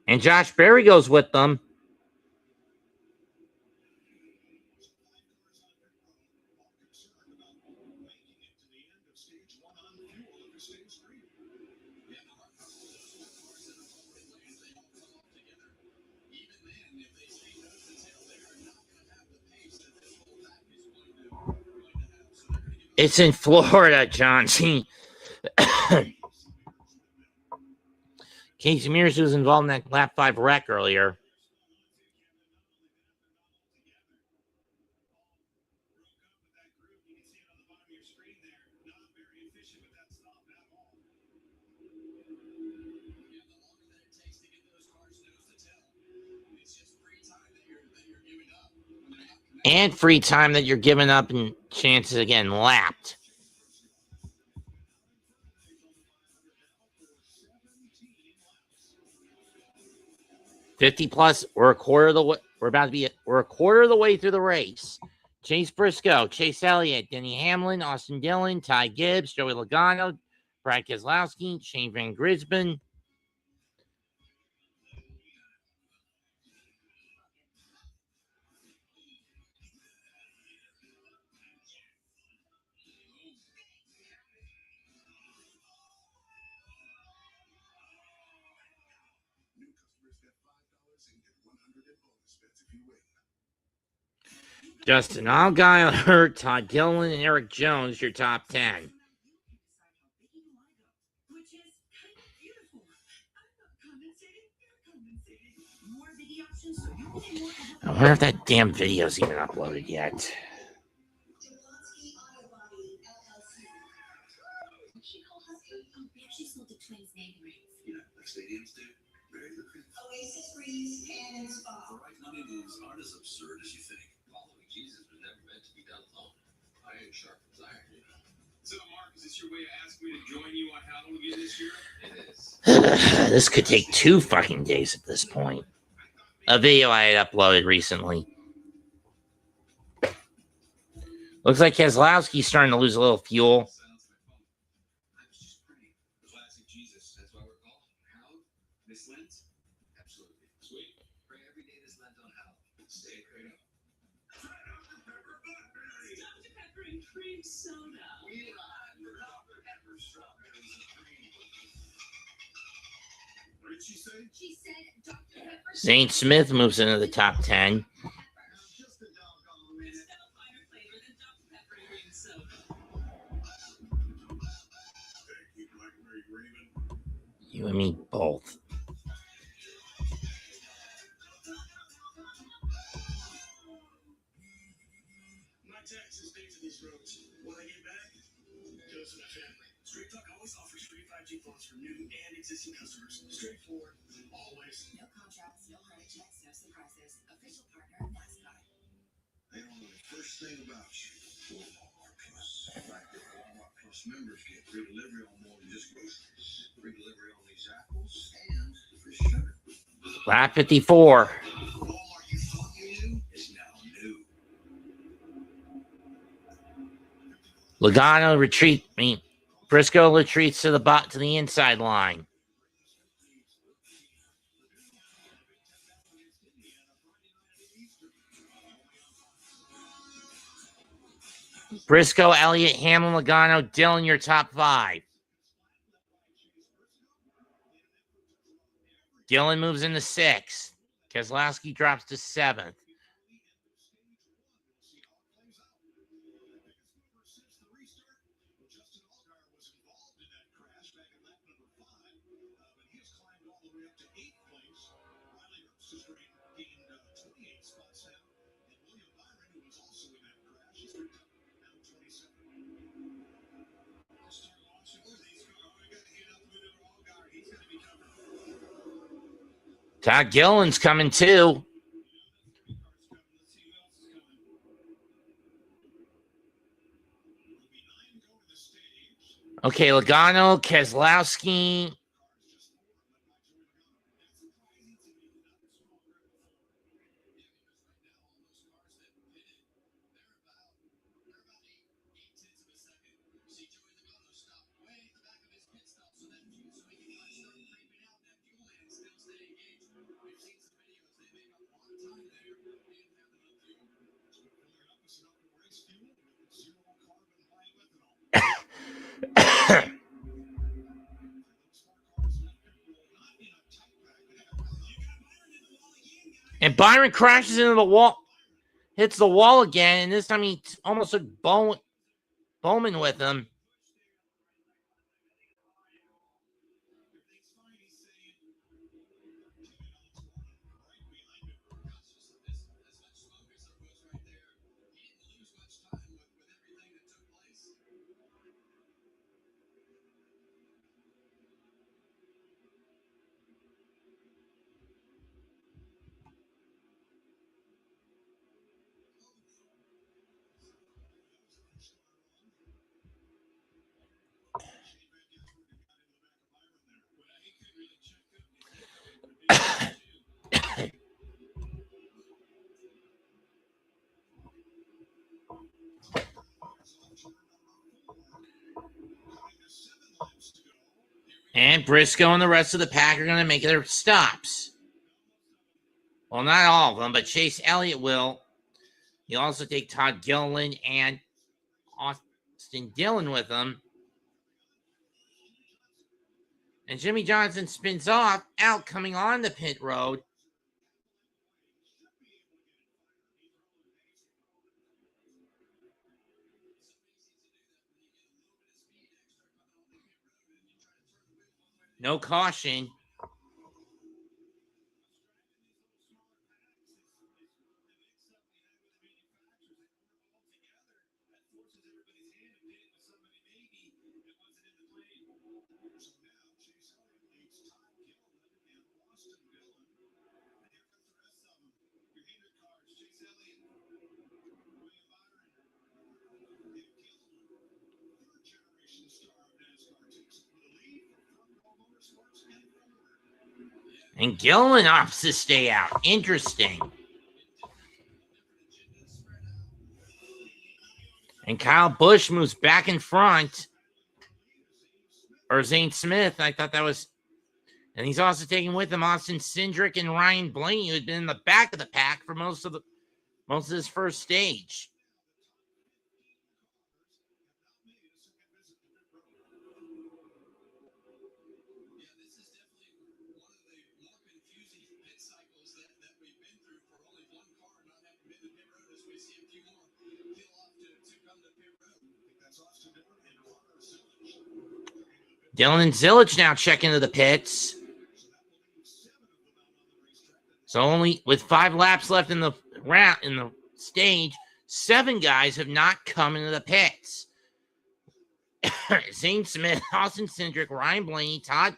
And Josh Berry goes with them. It's in Florida, John. Casey Mears was involved in that lap 5 wreck earlier. And free time that you're giving up and chances again lapped. 50 plus. We're a quarter of the way. We're a quarter of the way through the race. Chase Briscoe, Chase Elliott, Denny Hamlin, Austin Dillon, Ty Gibbs, Joey Logano, Brad Keselowski, Shane Van Gisbergen. Justin Allgaier, Hurt, Todd Gilliland, and Eric Jones, your top 10. Which is kind of beautiful. I'm not compensating, you're compensating. More video options so you can do more. I wonder if that damn video's even uploaded yet. She called husband. Oh, bet she sold the twins' naming rights. Yeah, the stadiums do. Very lucrative. Oasis Breeze and Spa. The right money moves aren't as absurd as you think. Following Jesus was never meant to be done alone. Iron sharpens iron. So, Mark, is this your way of asking me to join you on Halloween again this year? It is. This could take 2 fucking days at this point. A video I had uploaded recently. Looks like Keselowski's starting to lose a little fuel. I was just praying. Classic Jesus. That's why we're called Hallowed. This Lent? Absolutely. Sweet. Pray every day this Lent on Hallowed. Stay prayed up. Dr. Pepper and cream soda. We live for Dr. Pepper strawberries and cream. What did she say? She said Dr. Pepper. Zane Smith moves into the top 10. Just a doggone minute. It's got a finer flavor than Dr. Pepper and cream soda. Thank you, Blackberry Raven. You and me both. My taxes pay for these roads. When I get back, goes to my family. Straight Talk always offers free 5G phones for new and existing customers. Straightforward, always. No contracts, no credit checks, no surprises. Official partner, NASCAR. They don't know the first thing about you. Walmart Plus. In fact, Walmart Plus members get free delivery on more than just groceries. Free delivery on these apples and free sugar. Lap 54. Walmart you thought you knew is now new. Briscoe retreats to the inside line. Briscoe, Elliott, Hamlin, Logano, Dillon, your top 5. Dillon moves into 6th. Keselowski drops to 7th. Todd Gilliland's coming too. Okay, Logano, Keselowski. And Byron crashes into the wall, hits the wall again, and this time he almost took Bowman with him. And Briscoe and the rest of the pack are going to make their stops. Well, not all of them, but Chase Elliott will. He'll also take Todd Gilliland and Austin Dillon with him. And Jimmy Johnson spins off, out coming on the pit road. No caution. And Gillen opts to stay out. Interesting. And Kyle Busch moves back in front. Or Zane Smith. I thought that was... And he's also taking with him Austin Cindric and Ryan Blaney, who had been in the back of the pack for most of his first stage. Dillon and Zilich now check into the pits. So only with 5 laps left in the round, in the stage, 7 guys have not come into the pits. Zane Smith, Austin Cindric, Ryan Blaney, Todd.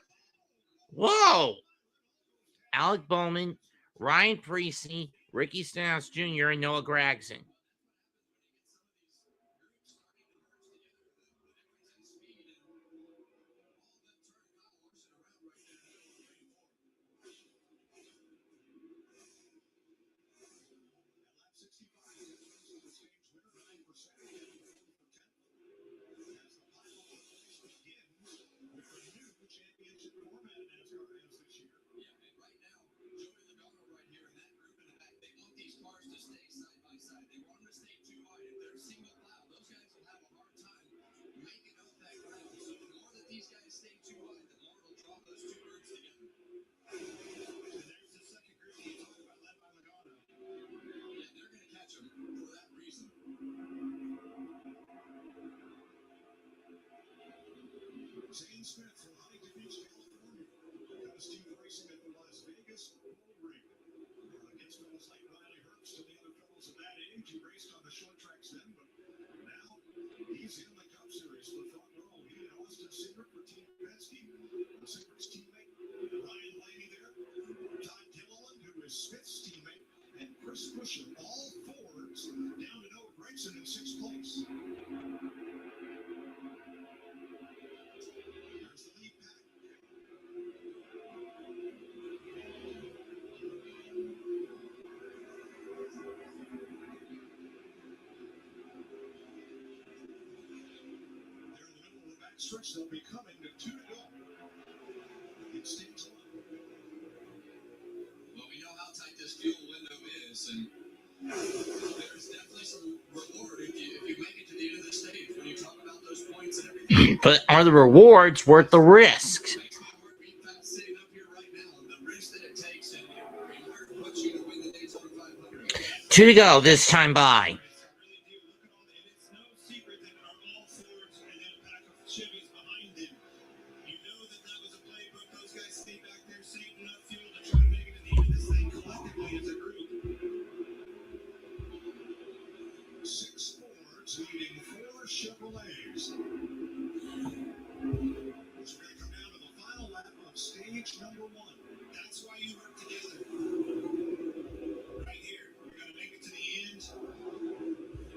Whoa! Alec Bowman, Ryan Preece, Ricky Stenhouse Jr., and Noah Gragson. Zane Smith from Huntington Beach, California. Got his team racing at the Las Vegas Road Ring. Against fellows like Riley Herbst and the other fellows of that age. He raced on the short tracks then, but now he's in the Cup Series for front row. He and Austin Cindric for Team Penske. Cindric's teammate, Ryan Blaney there. Todd Gilliland, who is Smith's teammate, and Chris Buescher, all Fords, down to Noah Gragson in 6th place. Stretch they'll be coming to 2 to go. It stays on. Well, we know how tight this fuel window is, and there's definitely some reward if you make it to the end of the stage when you talk about those points and everything. But are the rewards worth the risk? It makes me work sitting up here right now. The risk that it takes and where it puts you to win the Daytona 500. 2 to go this time by. Chevrolets. We're going to come down to the final lap of stage number 1. That's why you work together. Right here. We're going to make it to the end.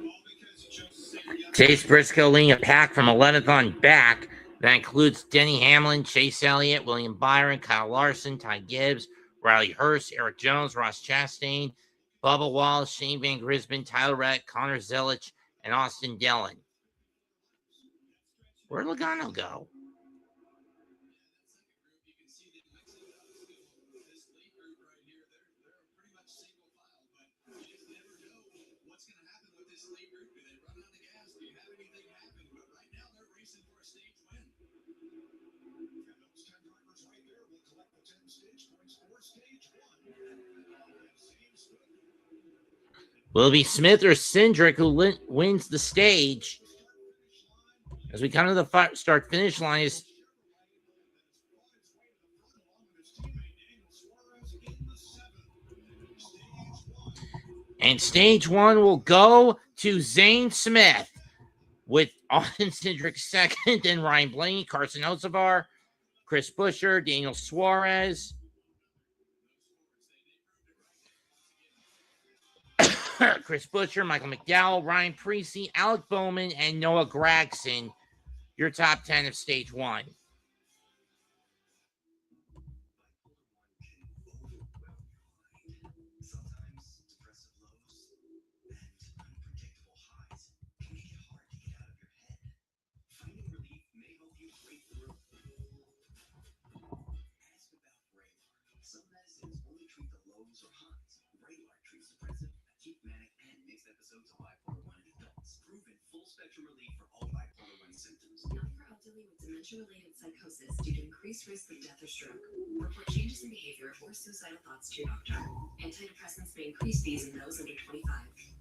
All because you chose to say Chase Briscoe leading a pack from 11th on back. That includes Denny Hamlin, Chase Elliott, William Byron, Kyle Larson, Ty Gibbs, Riley Hurst, Eric Jones, Ross Chastain, Bubba Wallace, Shane Van Gisbergen, Tyler Reddick, Connor Zilich, and Austin Dillon. Where'd Logano go? Will it be Smith or Cindric who wins the stage? As we come to the start-finish line, and stage one will go to Zane Smith with Austin Cindric second, then Ryan Blaney, Carson Hocevar, Chris Buescher, Daniel Suarez. Chris Buescher, Michael McDowell, Ryan Preece, Alec Bowman, and Noah Gragson. Your top 10 of stage one. Dementia-related psychosis due to increased risk of death or stroke. Report changes in behavior or suicidal thoughts to your doctor. Antidepressants may increase these in those under 25.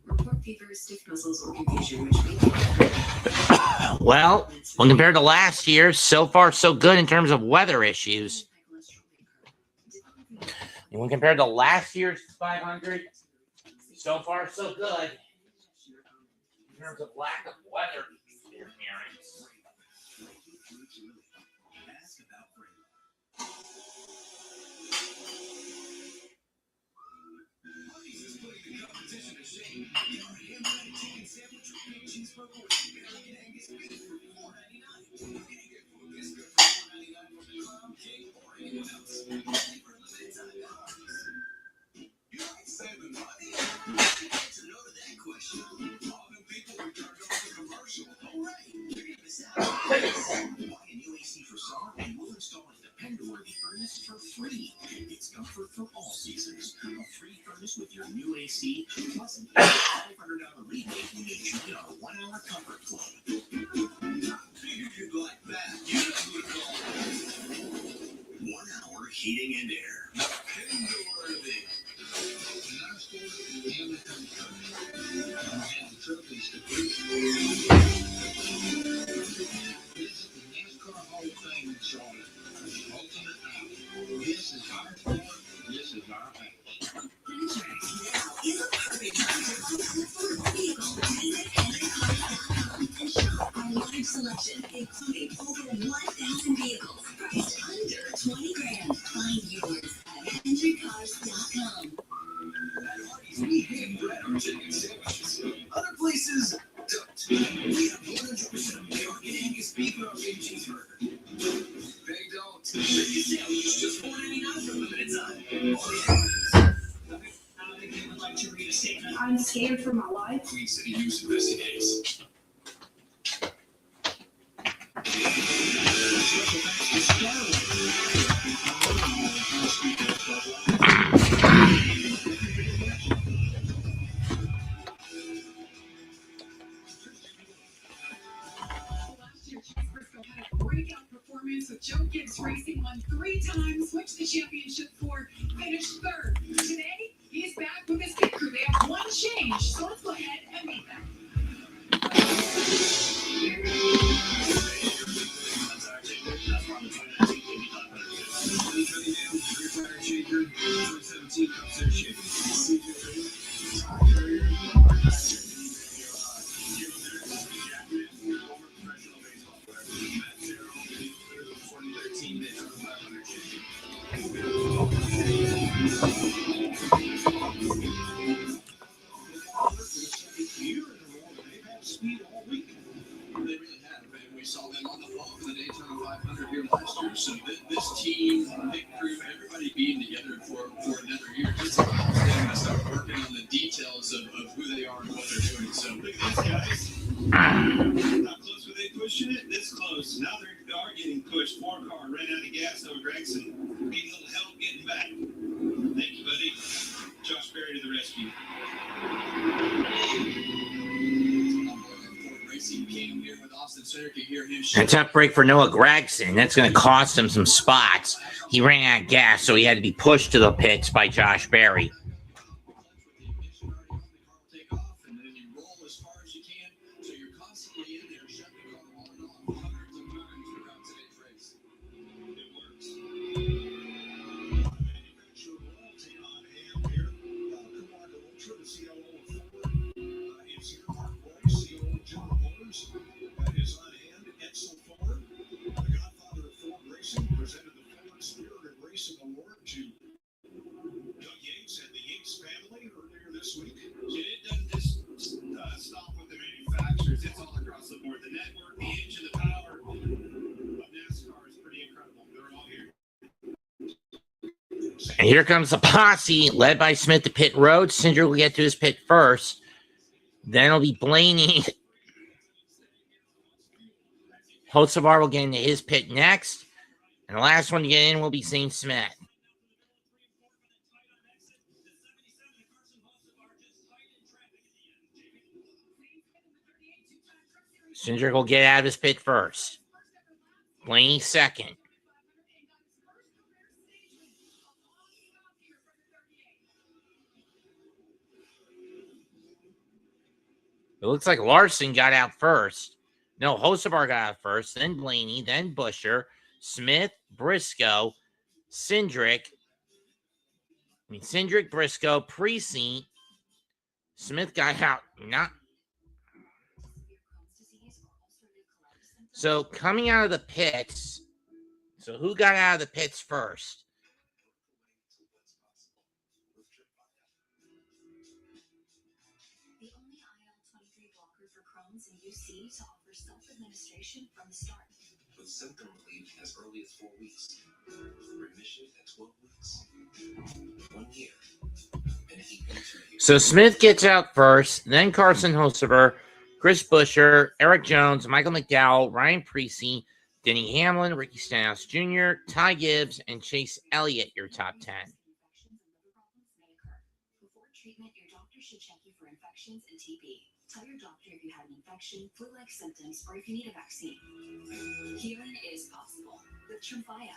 Report fever, stiff muscles, or confusion, which may be... Well, when compared to last year, so far so good in terms of weather issues. And when compared to last year's 500, so far so good in terms of lack of weather interference. For free. It's comfort for all seasons. A free furnace with your new AC, plus an $500 rebate when you join our 1 hour comfort club. Figured you'd like that. You know who to call. 1 hour heating and air. Dependability. This is the NASCAR Hall of Fame, Charlotte. This is our sport. This is our house. Now is a perfect time to look for a vehicle and shop our large selection, including over 1,000 vehicles priced under 20 grand. Find yours at HendryCars.com. At Hardee's, we hand bread our chicken sandwiches. Other places don't. We have 100% American Angus beef and our big cheeseburger. They don't. Chicken sandwich just $4.99 for limited time. I think they would like to read a statement. I'm scared for my life. Queen City News investigates. Breakout performance with Joe Gibbs Racing, won 3 times, switched the championship for, finished 3rd. Today, he's back with his pit crew. They have one change, so let's go ahead and meet them. We saw them on the fall for the Daytona 500 here last year. So this team, big crew, everybody being together for another year, just allows them to start working on the details of who they are and what they're doing. So Look at these guys. How close were they pushing it? This close. Now they are getting pushed. 4 car ran out of gas over Gregson. Need a little help getting back. Thank you, buddy. Josh Berry to the rescue. Racing came here with Austin Center. You hear him And a tough break for Noah Gragson. That's going to cost him some spots. he ran out of gas, so he had to be pushed to the pits by Josh Berry. Take off, and then you roll as far as you can, so you're constantly in there shutting the car on and off hundreds of times throughout today's race. It works. Manufacturer royalty on hand here. Kumar Ultra, the COO of Ford, is here. Mark Royce, COO of General Motors, is on hand. Edsel Ford, the godfather of Ford Racing, presented the Ford Spirit of Racing Award to Doug Yates and the Yates family earlier this week. It doesn't just stop with the manufacturers. It's all across the board. The network, the engine, the power of NASCAR is pretty incredible. They're all here. And here comes the posse, led by Smith to pit road. Cindric will get to his pit first. Then it'll be Blaney. Hocevar will get into his pit next. And the last one to get in will be St. Smith. Cindric will get out of his pit first. Blaney second. It looks like Larson got out first. No, Hocevar got out first, then Blaney, then Busher, Smith, Briscoe, Cindric, Briscoe, Precinct. Smith got out. So coming out of the pits. So who got out of the pits first? The only IL-23 blocker for Crohn's and UC to offer self-administration from the start. With symptom relief as early as 4 weeks. Remission at 12 weeks. 1 year. And even 2 years. So Smith gets out first, then Carson Hocevar, Chris Busher, Eric Jones, Michael McDowell, Ryan Precy, Denny Hamlin, Ricky Stenhouse Jr., Ty Gibbs, and Chase Elliott, your top 10. Before treatment, your doctor should check you for infections and TB. Tell your doctor if you had an infection, flu-like symptoms, or if you need a vaccine. Healing is possible with Tremfya.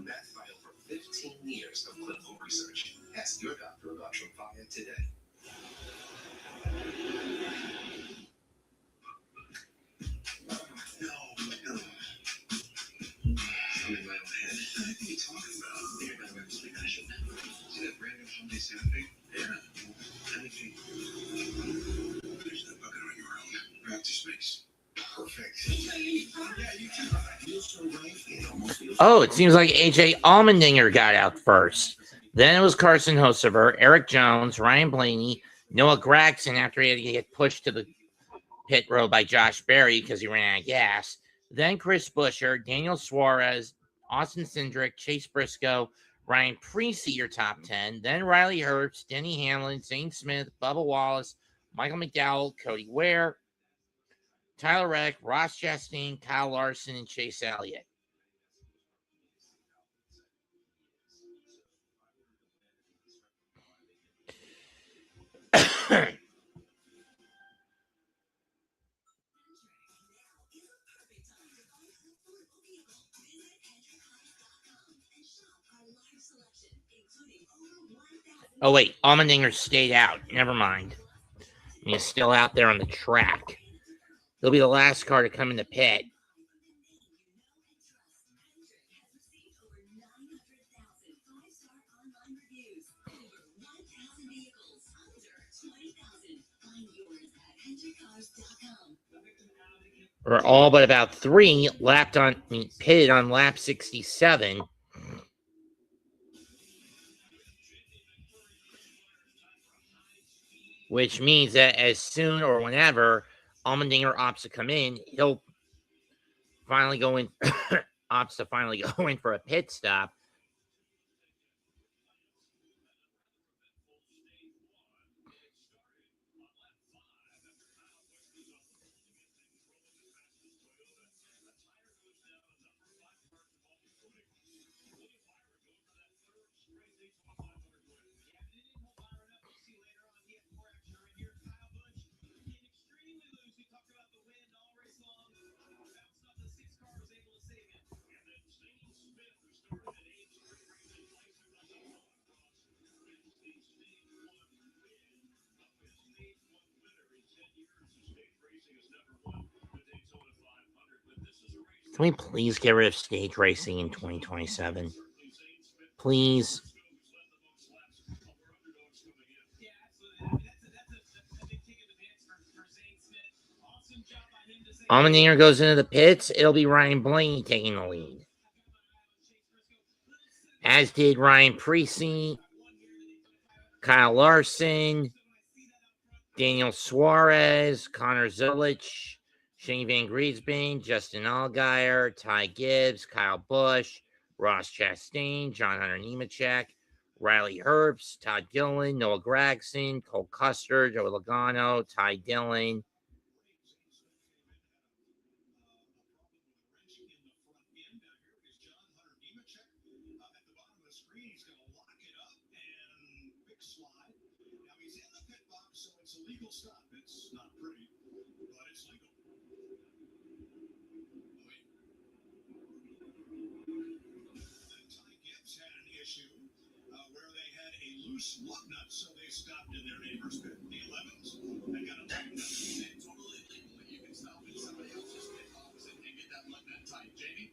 Backed by over 15 years of clinical research. Ask your doctor about Tremfya today. I'm in my own head. What are you talking about? You're not actually passion. See that brand new Hyundai Santa Fe? Yeah. Anything. There's no bucket on your own. Back to space. Perfect. Yeah, you too. Feels so right. It almost feels. Oh, it seems like AJ Allmendinger got out first. Then it was Carson Hocevar, Eric Jones, Ryan Blaney, Noah Gragson after he had to get pushed to the pit road by Josh Berry because he ran out of gas. Then Chris Busher, Daniel Suarez, Austin Cindric, Chase Briscoe, Ryan Precy, your top 10. Then Riley Herbst, Denny Hamlin, Zane Smith, Bubba Wallace, Michael McDowell, Cody Ware, Tyler Reddick, Ross Chastain, Kyle Larson, and Chase Elliott. Oh, wait. Allmendinger stayed out. Never mind. He's still out there on the track. He'll be the last car to come in the pit. Or all but about 3 pitted on lap 67. Which means that as soon or whenever Allmendinger opts to come in, he'll finally go in, opts to finally go in for a pit stop. Can we please get rid of stage racing in 2027? Please. Allmendinger goes into the pits. It'll be Ryan Blaney taking the lead. As did Ryan Preece, Kyle Larson, Daniel Suarez, Connor Zulich, Shane Van Griesbein, Justin Allgaier, Ty Gibbs, Kyle Busch, Ross Chastain, John Hunter Nemechek, Riley Herbst, Todd Gilliland, Noah Gragson, Cole Custer, Joey Logano, Ty Dillon. Loose lug nut, so they stopped in their neighbor's pit. The 11s, they got a lug nut. It's totally legal. You can stop in somebody else's pit opposite and get that lug nut tight. Jamie?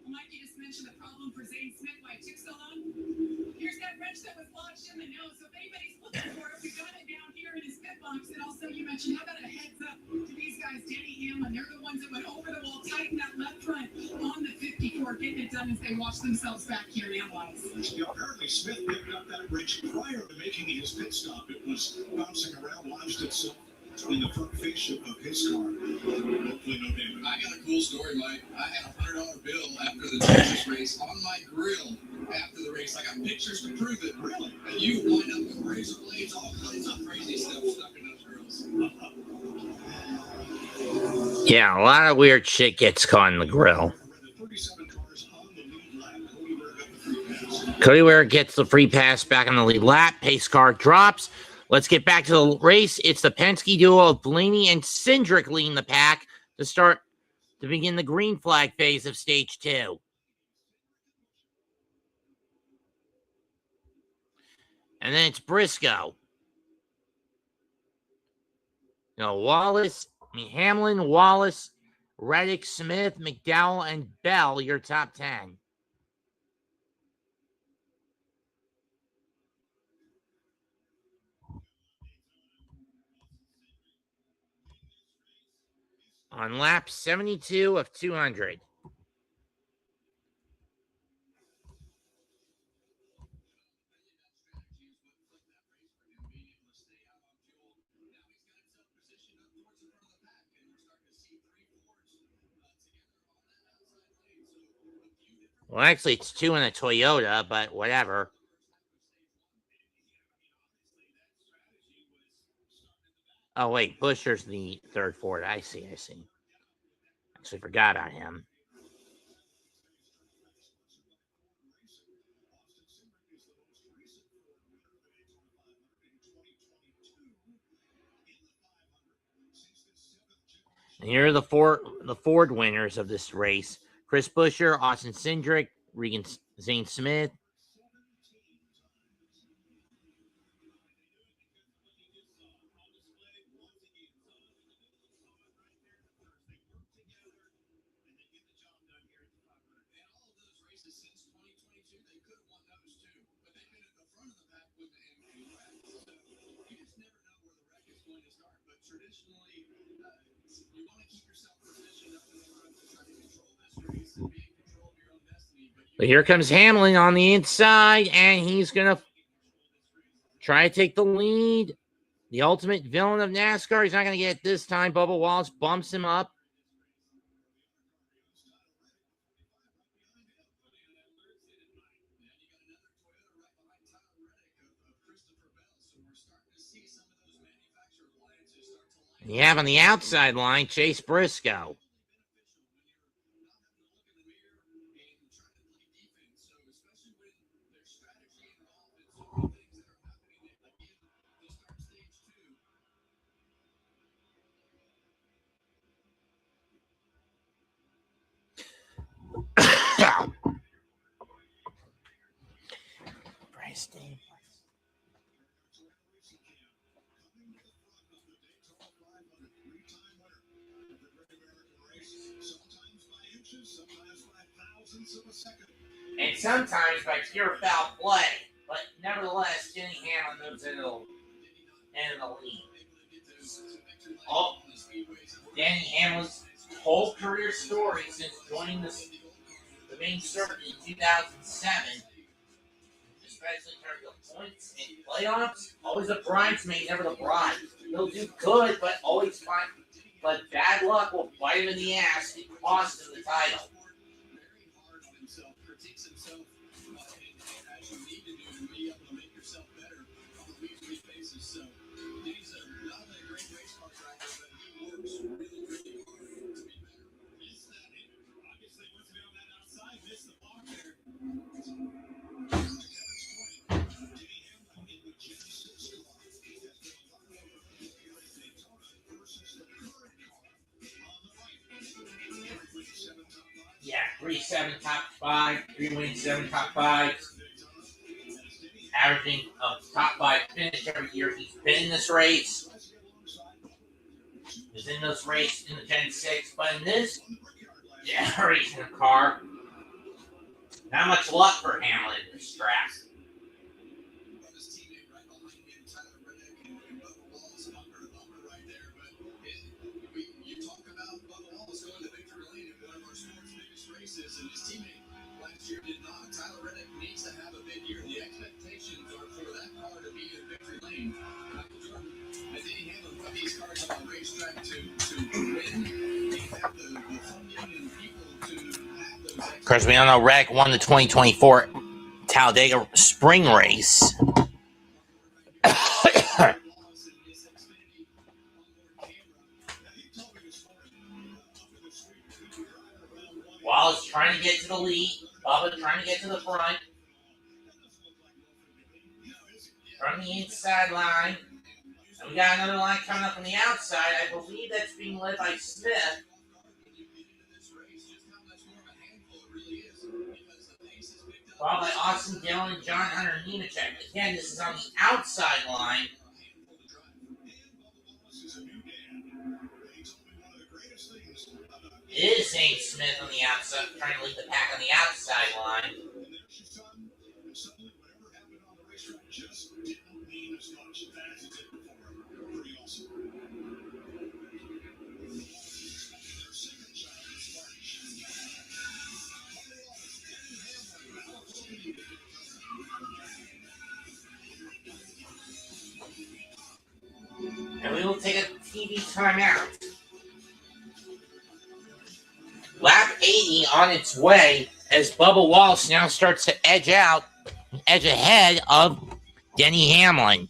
Mike, you just mentioned the problem for Zane Smith, why it took so long. Here's that wrench that was lodged in the nose. So if anybody's looking for it, we got it down here in his pit box. And also, you mentioned, how about a heads up to these guys, Denny Hamlin? They're the ones that went over the wall, tighten that left front on the 54, getting it done as they wash themselves back here and analyze. Apparently, Smith picked up that wrench prior to making his pit stop. It was bouncing around, lodged itself in the front fascia of his car. Hopefully, no damage. I got a cool story, Mike. I had a $100 bill after the Texas race on my grill after the race. I got pictures to prove it. Really? And you wind up with razor blades, all kinds of crazy stuff stuck in those grills. Yeah, a lot of weird shit gets caught in the grill. Cody Ware gets the free pass back on the lead lap. Pace car drops. Let's get back to the race. It's the Penske duo of Blaney and Cindric leading the pack to begin the green flag phase of stage 2. And then it's Briscoe. Hamlin, Wallace, Reddick, Smith, McDowell, and Bell, your top 10. On lap 72 of 200. Well, actually, it's 2 in a Toyota, but whatever. Oh, wait, Buescher's the third Ford. I see. Actually forgot on him. And here are the Ford winners of this race. Chris Buescher, Austin Cindric, Regan Zane Smith. But here comes Hamlin on the inside, and he's going to try to take the lead. The ultimate villain of NASCAR. He's not going to get it this time. Bubba Wallace bumps him up. And you have on the outside line, Chase Briscoe. Bryce Davis. sometimes by thousandths of a second. And sometimes by pure foul play. But nevertheless, Denny Hamlin moves into the lead. Oh, Danny Hamlin's whole career story since joining the main circuit in 2007, especially in terms of points and playoffs, always a bridesmaid, never the bride. He'll do good, but always fine. But bad luck will bite him in the ass and cost him the title. Very hard on himself, critiques himself, as you need to do to be able to make yourself better on a week-to-week basis. So he's not only a great race car driver, but he works really, really hard to be better. Missed that. Obviously, wants to be on that outside. Missed the block there. Yeah, 3-7 top 5, 3 wins, 7 top 5s. Averaging a top 5 finish every year. He's been in this race. He's in this race in the Gen 6, but in this generation of car, not much luck for Hamlin in this track. His teammate right behind him, Tyler Reddick, and Bubba Wallace, bumper right there. But you talk about Bubba Wallace going to victory lane in one of our sport's biggest races, and his teammate last year did not. Tyler Reddick needs to have a big year. The expectations are for that car to be in victory lane. Michael Jordan, as Danny Hamlin put these cars on the racetrack to win, they have the funding and people to have those. Of course, we all know Reddick won the 2024 Talladega Spring Race. Wallace trying to get to the lead. Bubba trying to get to the front. From the inside line. And we got another line coming up on the outside. I believe that's being led by Smith. Followed by Austin Dillon and John Hunter Nemechek. Again, this is on the outside line. It is Zane Smith on the outside, trying to lead the pack on the outside line. And we will take a TV timeout. Lap 80 on its way as Bubba Wallace now starts to edge ahead of Denny Hamlin.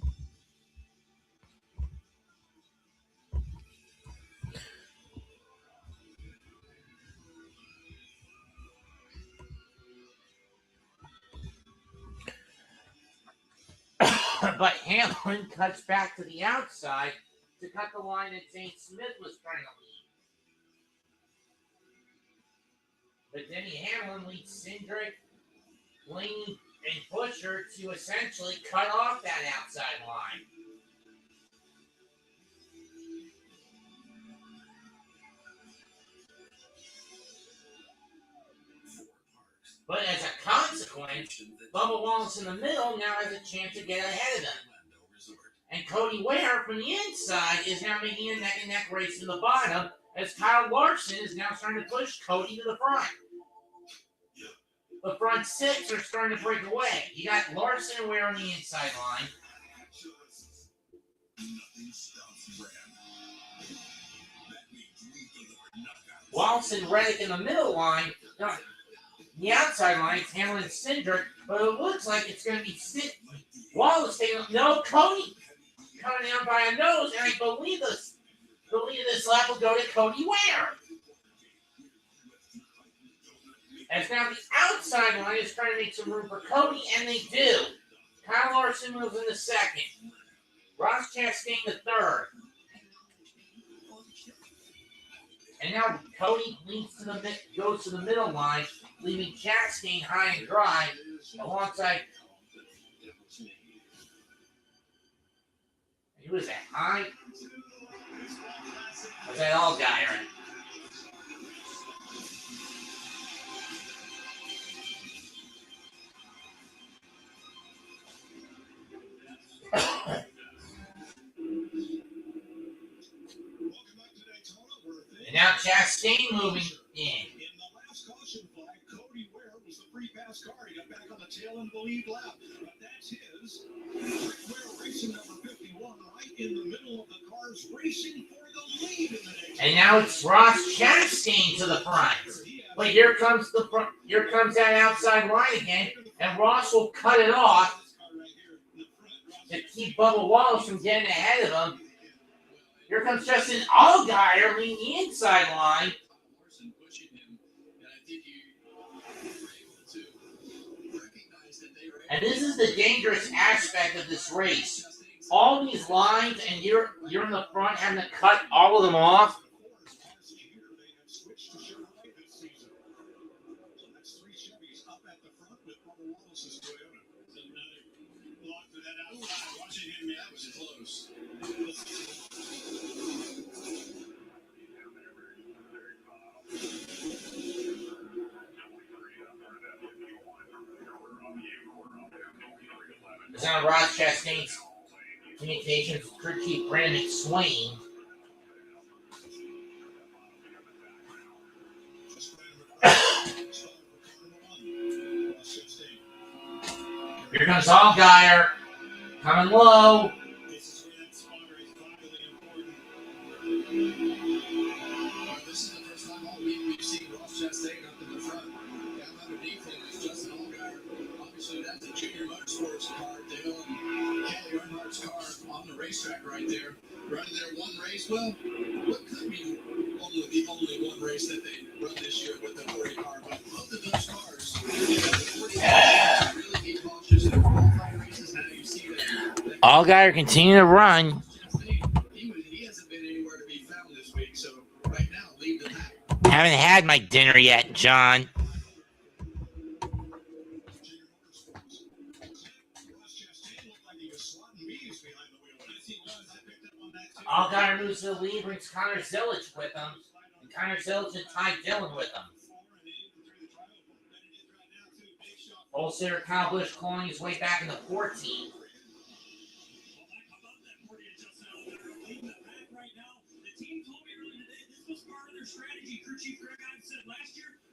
But Hamlin cuts back to the outside to cut the line that Zane Smith was trying to lead. But Denny Hamlin leads Cindric, Blaney, and Busher to essentially cut off that outside line. But as a consequence, Bubba Wallace in the middle now has a chance to get ahead of them. And Cody Ware from the inside is now making a neck-and-neck race in the bottom as Kyle Larson is now starting to push Cody to the front. The front six are starting to break away. You got Larson and Ware on the inside line. Wallace and Reddick in the middle line. The outside line, it's Hamlin and Cindric, but it looks like it's going to be Wallace taking. No, Cody coming down by a nose, and I believe the lead of this lap will go to Cody Ware. As now the outside line is trying to make some room for Cody, and they do. Kyle Larson moves in the second. Ross Chastain the third. And now Cody goes to the middle line, leaving Chastain high and dry alongside. Who is that? High? Was that all guy, right? Chastain moving in. In the last caution flag, Cody Ware was the free pass car. He got back on the tail end of the lead lap. But that's his. Rick Ware racing number 51 right in the middle of the cars, racing for the lead in the Daytona. And now it's Ross Chastain to the front. But here comes the front. Here comes that outside line again, and Ross will cut it off to keep Bubba Wallace from getting ahead of him. Here comes Justin Allgaier leading the inside line. And this is the dangerous aspect of this race. All these lines, and you're in the front having to cut all of them off. It's on Ross Chastain's communications crew chief Brandon McSwain. Here comes Allgaier, coming low. This is the first time all week we've seen Ross Chastain up in the front. Down underneath him is Justin Allgaier. Obviously, that's a junior motorsports car. Dale and Kelly Earnhardt's car on the racetrack right there. Running their one race. Well, what could be the only one race that they run this year with the 40 car. But both of those cars, really be cautious in qualifying races. Now you see that. Allgaier continue to run. He hasn't been anywhere to be found this week. So right now, leave the pack. Haven't had my dinner yet, John. Allgaier moves to the lead, brings Connor Zilic with him. And Connor Zilic and Ty Dillon with him. Wholesaler Kyle Busch clawing his way back in the 14th.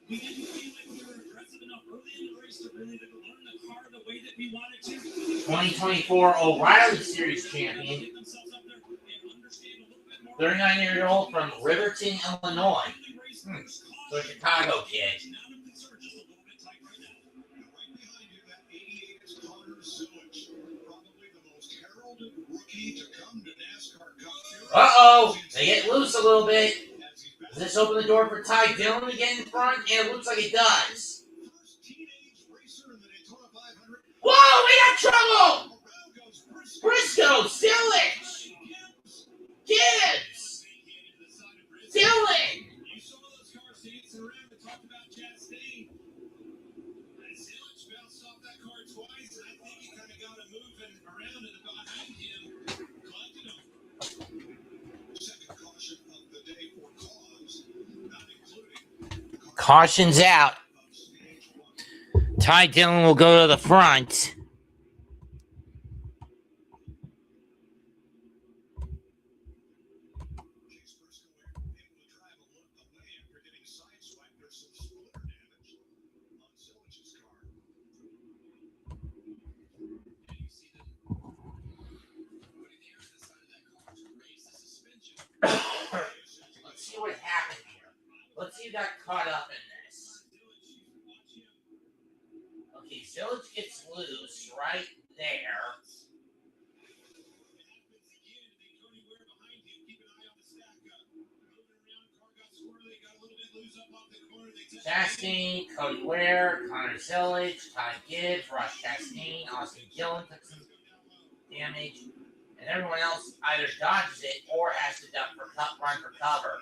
We didn't feel like we were aggressive enough early in the race to really learn the car the way that we wanted to. 2024 O'Reilly Series champion, 39-year-old from Riverton, Illinois. So a Chicago kid. Uh-oh, they get loose a little bit. Does this open the door for Ty Dillon to get in front? And it looks like it does. Whoa, we got trouble! Briscoe, Zilic, Gibbs, Dillon. Caution's out. Ty Dillon will go to the front. Let's see what happened here. Let's see who got caught up in this. Okay, Zilic gets loose right there. Chastain, Cody Ware, Connor Zilic, Ty Gibbs, Ross Chastain, Austin Dillon took some damage, and everyone else either dodges it or has to run for cover.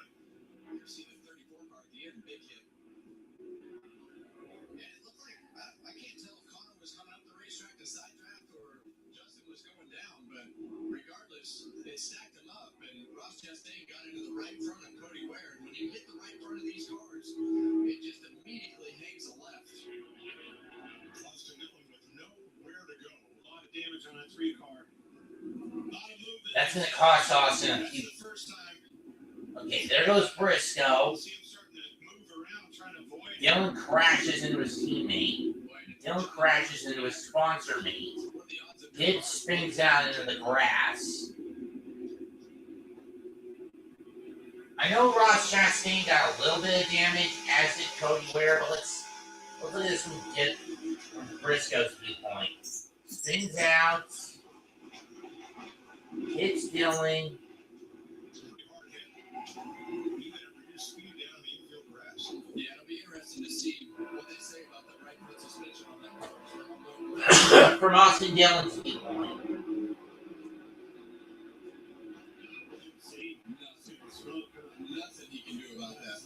It stacked them up, and Ross Chastain got into the right front of Cody Ware. And when you hit the right front of these cars, it just immediately hangs a left. Austin Dillon with nowhere to go. A lot of damage on that 3 car. That's going to cost Austin a few. Okay, there goes Briscoe. Dylan crashes into his teammate. Dylan crashes into his sponsor mate. Gibbs spins out into the grass. I know Ross Chastain got a little bit of damage, as did Cody Ware, but let's look at this from Briscoe's viewpoint. Spins out. Hits Dylan. Yeah, it'll be interesting to see what they say about that right foot suspension on that car. From Austin Dillon's viewpoint. Nothing he can do about that.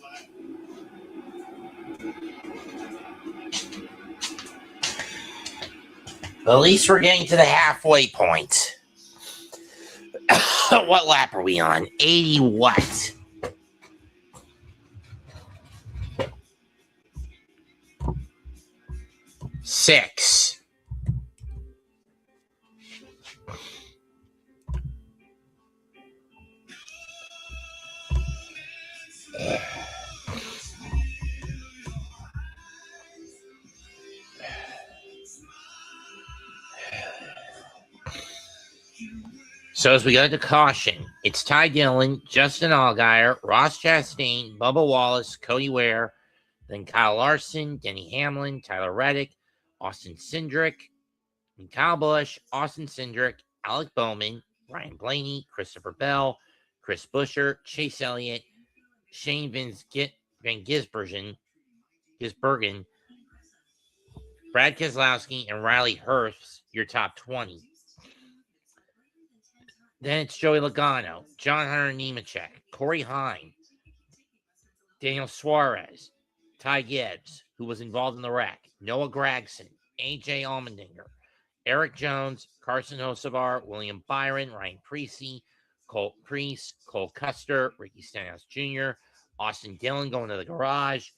But at least we're getting to the halfway point. What lap are we on? 80 what? Six. So as we go to caution, it's Ty Dillon, Justin Allgaier, Ross Chastain, Bubba Wallace, Cody Ware, then Kyle Larson, Denny Hamlin, Tyler Reddick, Austin Cindric, and Kyle Busch, Austin Cindric, Alec Bowman, Ryan Blaney, Christopher Bell, Chris Buescher, Chase Elliott, Shane Van Gisbergen, Brad Keselowski, and Riley Herbst, your top 20. Then it's Joey Logano, John Hunter Nemechek, Corey Heim, Daniel Suarez, Ty Gibbs, who was involved in the wreck, Noah Gragson, AJ Allmendinger, Eric Jones, Carson Hocevar, William Byron, Ryan Preece, Cole Priest, Cole Custer, Ricky Stenhouse Jr., Austin Dillon going to the garage,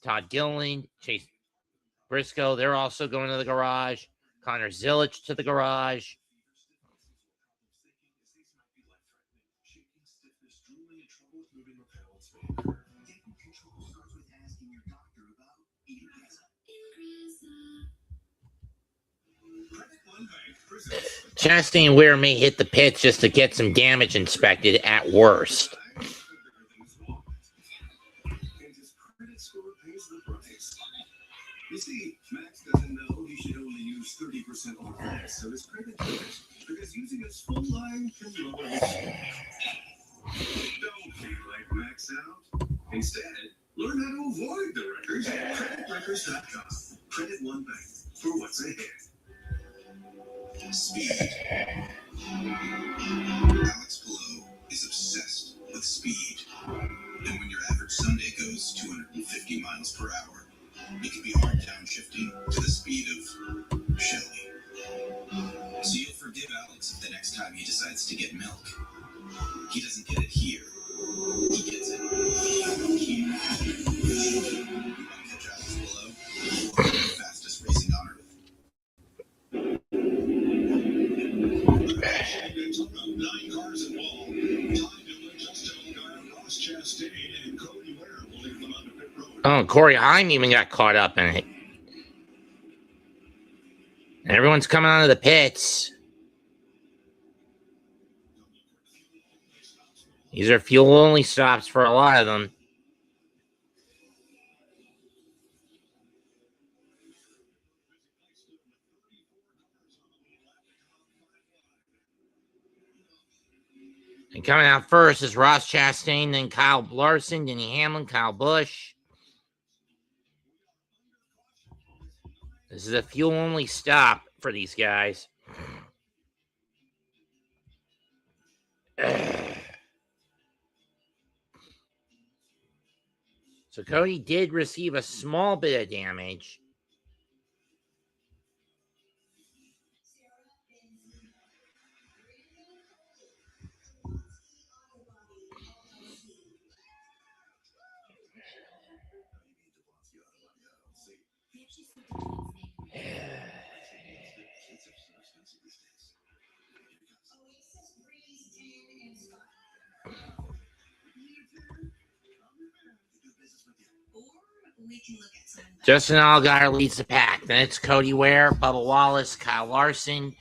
Todd Gilliland, Chase Briscoe, they're also going to the garage, Connor Zillich to the garage. Chastain Ware may hit the pits just to get some damage inspected at worst. You see, Max doesn't know he should only use 30% of the gas, so his credit goes, because using his full line can lower his Don't be like Max out. Instead, learn how to avoid the wreckers at creditwreckers.com. Credit One Bank for what's ahead. Speed. Alex Palou is obsessed with speed. And when your average Sunday goes 250 miles per hour, it can be hard downshifting to the speed of Shelly. So you'll forgive Alex if the next time he decides to get milk, he doesn't get it here. He gets it here. You want to catch Alex below? The fastest racing on Earth. Daytona, 9 cars involved. Ty Dillon, Justin Allgaier, Ross Chastain, and Cody Ware will leave them on the pit road. Oh, Corey Heim even got caught up in it. And everyone's coming out of the pits. These are fuel-only stops for a lot of them. And coming out first is Ross Chastain, then Kyle Larson, Denny Hamlin, Kyle Busch. This is a fuel-only stop for these guys. So Cody did receive a small bit of damage. we can look at some. Justin Allgaier leads the pack. Then it's Cody Ware, Bubba Wallace, Kyle Larson.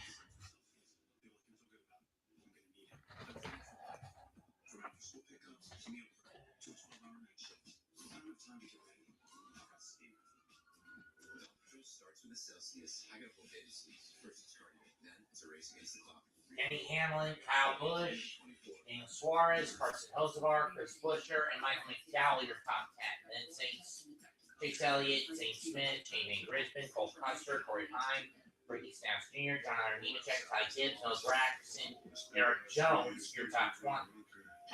Kenny Hamlin, Kyle Busch, Daniel Suarez, Carson Hocevar, Chris Buescher, and Michael McDowell, your top 10. Then Saints, Chase Elliott, Zane Smith, Shane Van Gisbergen, Cole Custer, Corey Heim, Ricky Snapps Jr., John Hunter Nemechek, Ty Gibbs, Noah Gragson, Eric Jones, your top 20.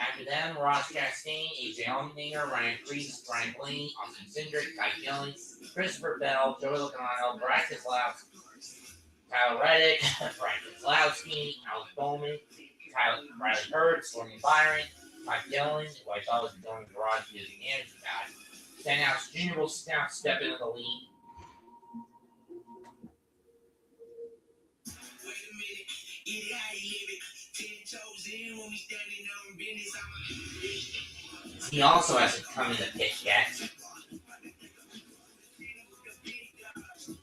After them, Ross Chastain, AJ Allmendinger, Ryan Preece, Brian Blaney, Austin Cindric, Ty Dillon, Christopher Bell, Joey Logano, Brad Keselowski, Kyle Reddick, Brian Keselowski, Alex Bowman, Riley Hurd, Stormy Byron, Mike Dillon, who I thought was going to the garage because the energy guy. Stenhouse Jr. will now step into the lead. He also hasn't come in the pit yet.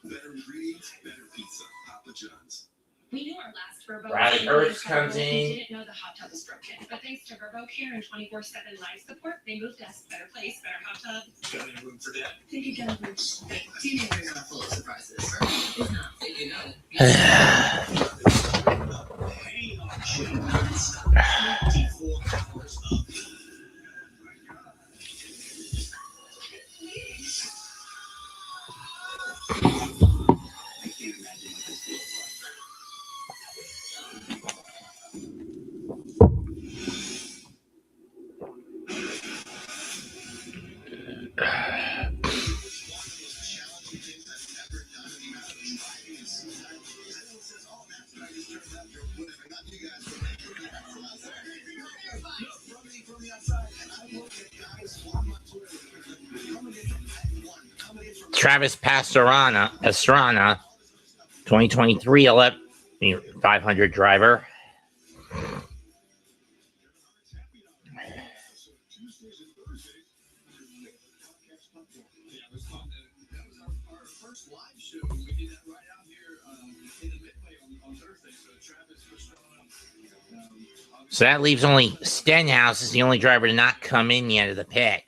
Better ingredients, better pizza. Papa John's. We knew our last Verbo. Riley Hurd comes in. We didn't know the hot tub was broken, but thanks to Verbo Care and 24/7 life support, they moved us. Better place, better hot tub. Got any room for that? Think you can move. Teenagers are full of surprises. It's not. You know. Hang on, shit, non-stop. 24 hours of. I can't imagine what this feels like. Travis Pastrana, 2023 500 driver. So that leaves only Stenhouse is the only driver to not come in yet of the pit.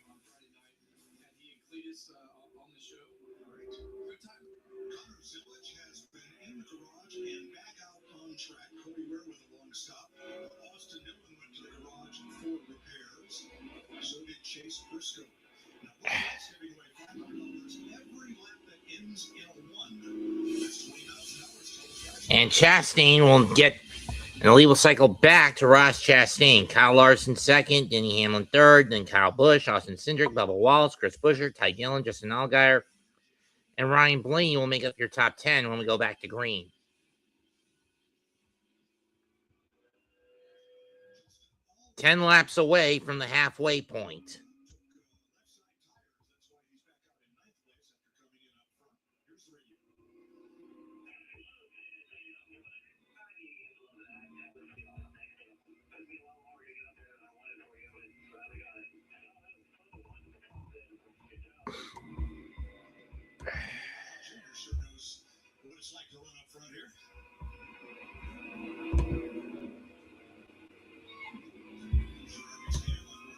And Chastain will get an illegal cycle back to Ross Chastain. Kyle Larson second, Denny Hamlin third, then Kyle Busch, Austin Cindric, Bubba Wallace, Chris Buescher, Ty Dillon, Justin Allgaier, and Ryan Blaney will make up your top 10 when we go back to green. Ten laps away from the halfway point.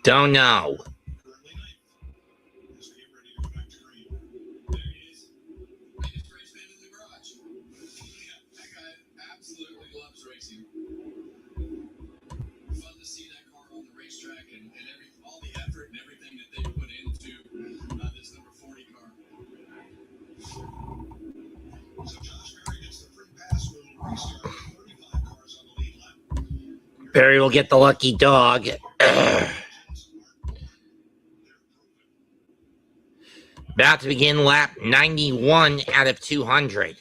Don't know. Absolutely loves racing. Fun to see that car on the racetrack and all the effort and everything that they put into this number 40 car. So Josh Berry gets the free pass. Will restart 35 cars on the lead lap. Barry will get the lucky dog. About to begin lap 91 out of 200.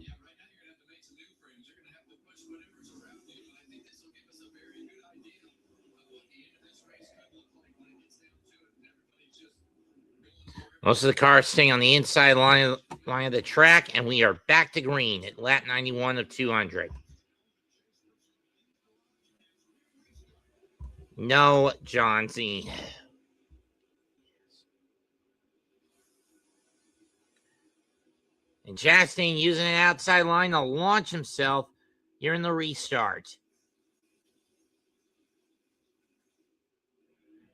Yeah, right now you're going to have to make some new frames. You're going to have to push whatever's around you, and I think this will give us a very good idea Most of the cars staying on the inside line of the track, and we are back to green at lap 91 of 200. No John Z. And Chastain using an outside line to launch himself here in the restart.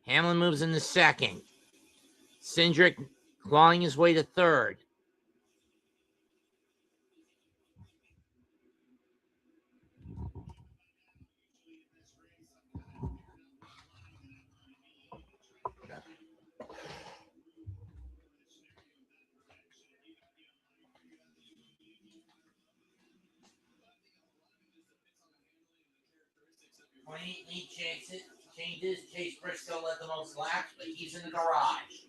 Hamlin moves into second. Cindric clawing his way to third. Lead changes. Chase Briscoe led the most laps, but he's in the garage.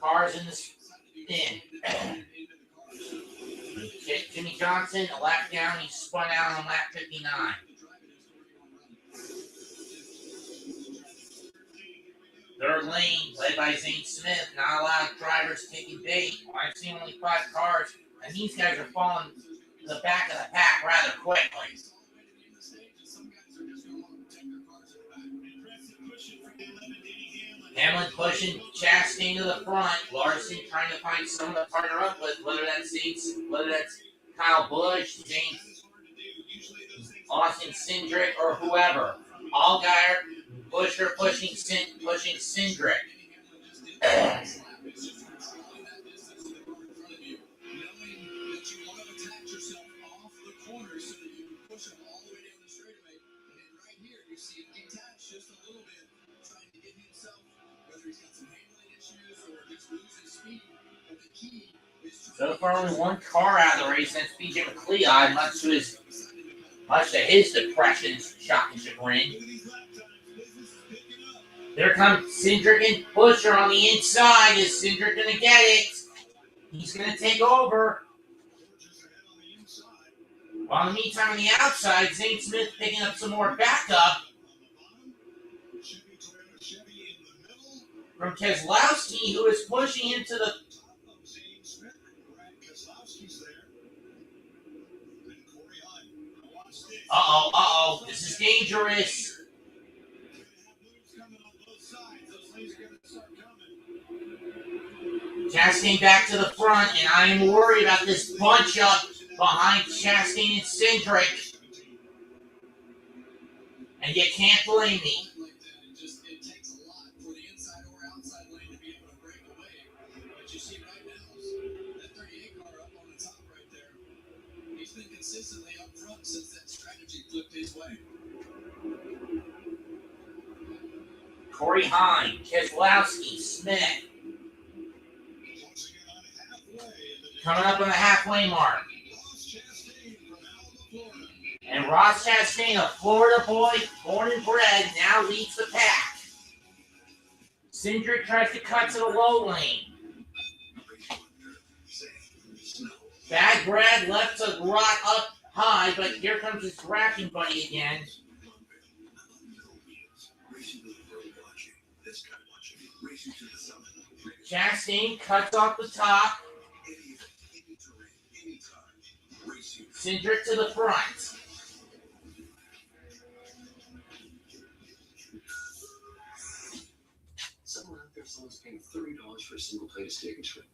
Cars in the spin. Jimmy Johnson, a lap down, he spun out on lap 59. Third lane, led by Zane Smith, not a lot of drivers taking bait. I've seen only 5 cars, and these guys are falling to the back of the pack rather quickly. Hamlin pushing Chastain to the front. Larson trying to find someone to partner up with, whether that's Kyle Busch, James, Austin Cindric, or whoever. Allgaier, Buescher pushing Cindric. So far, only one car out of the race, that's BJ McLeod, much to his depression, shock and chagrin. There comes Cindric and Buescher on the inside. Is Cindric going to get it? He's going to take over. While in the meantime, on the outside, Zane Smith picking up some more backup from Keselowski, who is pushing him to the... Uh-oh, this is dangerous. Chastain back to the front, and I am worried about this bunch up behind Chastain and Cindric. And you can't blame me. Consistently up front since that strategy flipped his way. Corey Hine, Keselowski, Smith. Coming up on the halfway mark. And Ross Chastain, a Florida boy, born and bred, now leads the pack. Cindric tries to cut to the low lane. Bad Brad left to rot up high, but here comes his drafting buddy again. Chastain cuts off the top. Cindric to the front. Someone out there, someone's paying $30 for a single plate of steak and shrimp.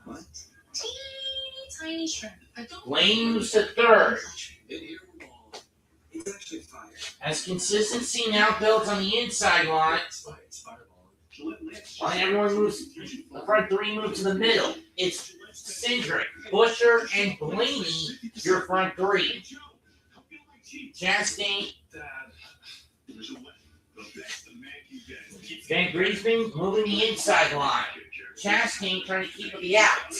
What? Tiny shrimp. Lane moves to third. It's actually fire. As consistency now builds on the inside line, while everyone moves, the front three move to the middle. It's Cindric, Buescher, and Blaney, your front three. Chastain, Van Griezmann moving the inside line. Chastain trying to keep the out.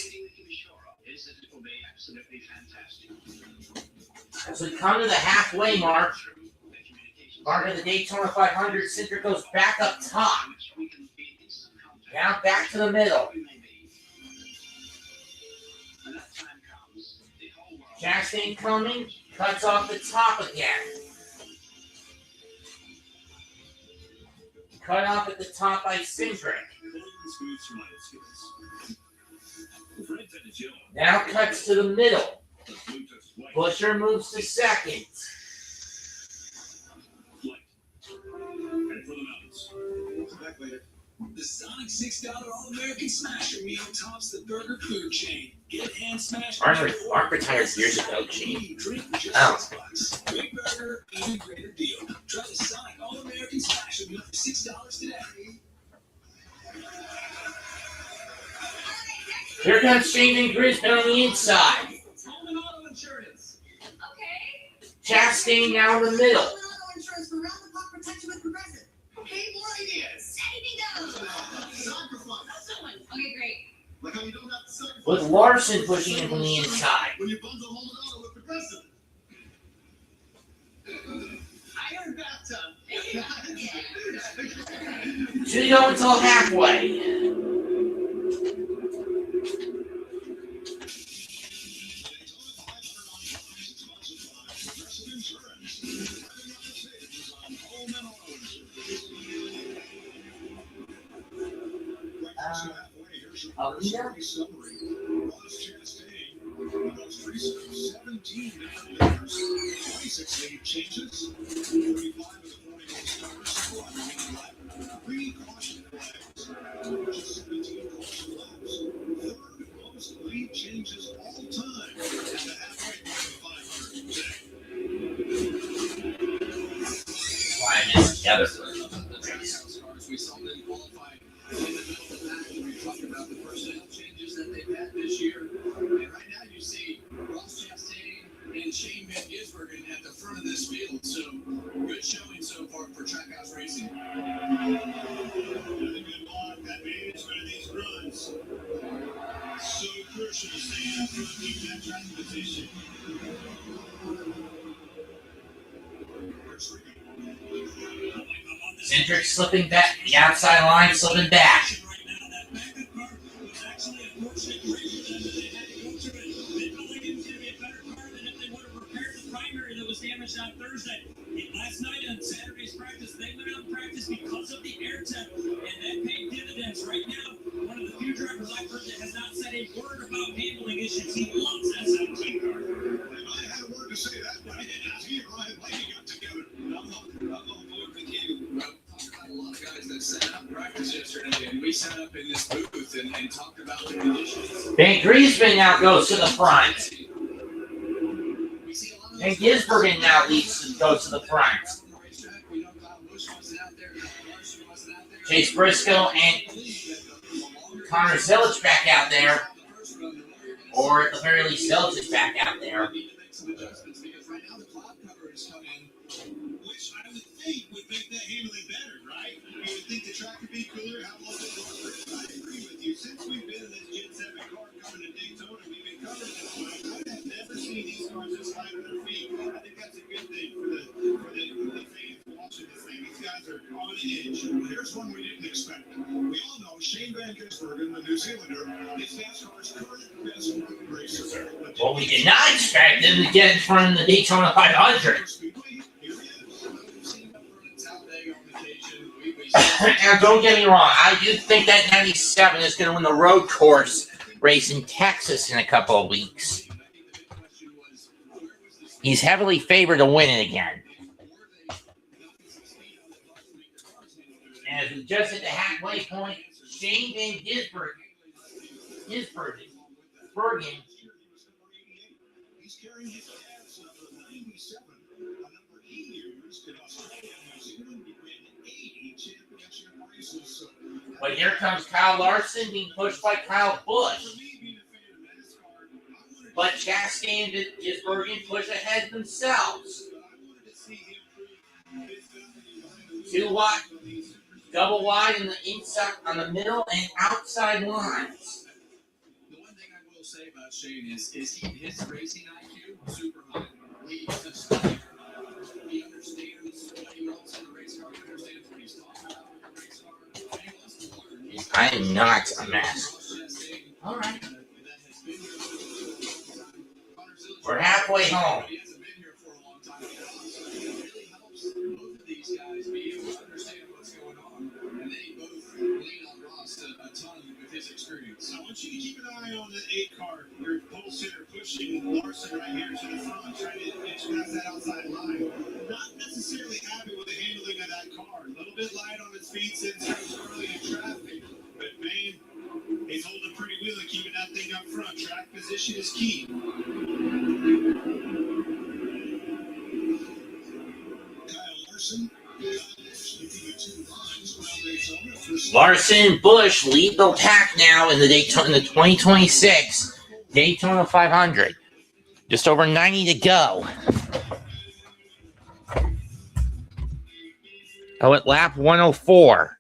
As we come to the halfway mark of the Daytona 500, Cindric goes back up top. Now back to the middle. Chastain coming, cuts off the top again. Cut off at the top by Cindric. Now cuts to the middle. Busher moves to second. The Sonic $6 All-American Smasher Meal tops the burger food chain. Get hand smashed. Mark retired years ago, Gene. Oh. Big burger, even greater deal. Try the Sonic All-American Smasher Meal for $6 today. Here comes Shane Van Gisbergen on the inside. Home and auto insurance. Okay. Chastain now in the middle. Home and auto insurance for round-the-clock protection with Progressive. Okay, more ideas. Anything goes. Someone. Okay, great. Like how you don't have to sacrifice. With Larson pushing him from the inside. When you bundle home and auto with Progressive. Iron bathtub. Should go until halfway. Alita? Ross Chastain, the most recent of 17 different leaders, 26 lead changes, 35 of the 40 most starters, 4 on the winning lap, 3 caution flags, just 17 caution laps, third most lead changes all time at the halfway point of the 500 today. Why I missed the other We saw them qualify in the middle of the pack. We talked about the personnel changes that they've had this year. And right now you see Ross Chastain and Shane Van Gisbergen at the front of this field. So good showing so far for Trackhouse Racing. Another good block. That management of these runs. So crucial to stay after and keep that track position. Cindric slipping back, the outside line slipping back. On Thursday. Last night on Saturday's practice, they went out and practiced because of the air tech, and that paid dividends. Right now, one of the few drivers I've heard that has not said a word about handling issues. He loves that 17 car. If I had a word to say that, but I didn't ask you, Ryan Blaney got together. I'm on board with you. Well, talked about a lot of guys that set up practice yesterday, and we sat up in this booth and talked about the conditions. Van Gisbergen now goes to the front. And Gisbergen now goes to the front. Chase Briscoe and Connor Zilic back out there. Or at the very least, Zilic is back out there. Which I would think would make that handling better, right? You would think the track would be cooler, how long it was. I agree with you. Since we've been in this Gen 7 car coming to Daytona, we've been covering this. I have never seen these cars this light on their feet. I think that's a good thing for the fans watching this thing. These guys are on the edge. Well, here's one we didn't expect. We all know Shane Van Gisbergen, the New Zealander, is NASCAR's current best road racer. Well, we did not expect him to get in front of the Daytona 500. Now, don't get me wrong. I do think that 97 is going to win the road course race in Texas in a couple of weeks. He's heavily favored to win it again. And as we just hit the halfway point, Shane Van Gisbergen. He's carrying his dad's number 97, a number he used in Australia and New Zealand to win 80 championship races. But here comes Kyle Larson being pushed by Kyle Busch. But Chastain and Gisbergen push ahead themselves. 2 wide, double wide in the inside, on the middle and outside lines. The one thing I will say about Shane is his racing IQ super high. He's a study. He understands what he wants in the race car. He understands what he's talking about in the race car. And he wants to learn. I am not a mess. All right. We're halfway home. He hasn't been here for a long time. It really helps both of these guys be able to understand what's going on. And they both lean on Ross a ton. eye on the 8 car. Your pole sitter pushing Larson right here to the front, trying to get past that outside line. Not necessarily happy with the handling of that car. A little bit light on his feet since he was early in traffic. But Maine, he's holding pretty wheel and keeping that thing up front. Track position is key. Kyle Larson. Larson and Busch lead the pack now in the Daytona, in the 2026 Daytona 500. Just over 90 to go. Oh, at lap 104.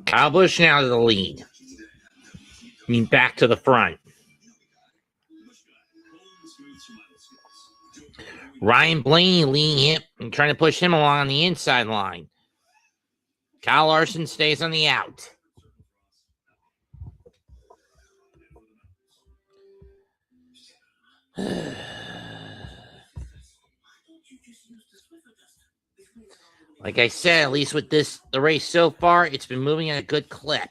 Kyle Busch now to the lead. I mean, back to the front. Ryan Blaney leading him and trying to push him along on the inside line. Kyle Larson stays on the out. Like I said, at least with the race so far, it's been moving at a good clip.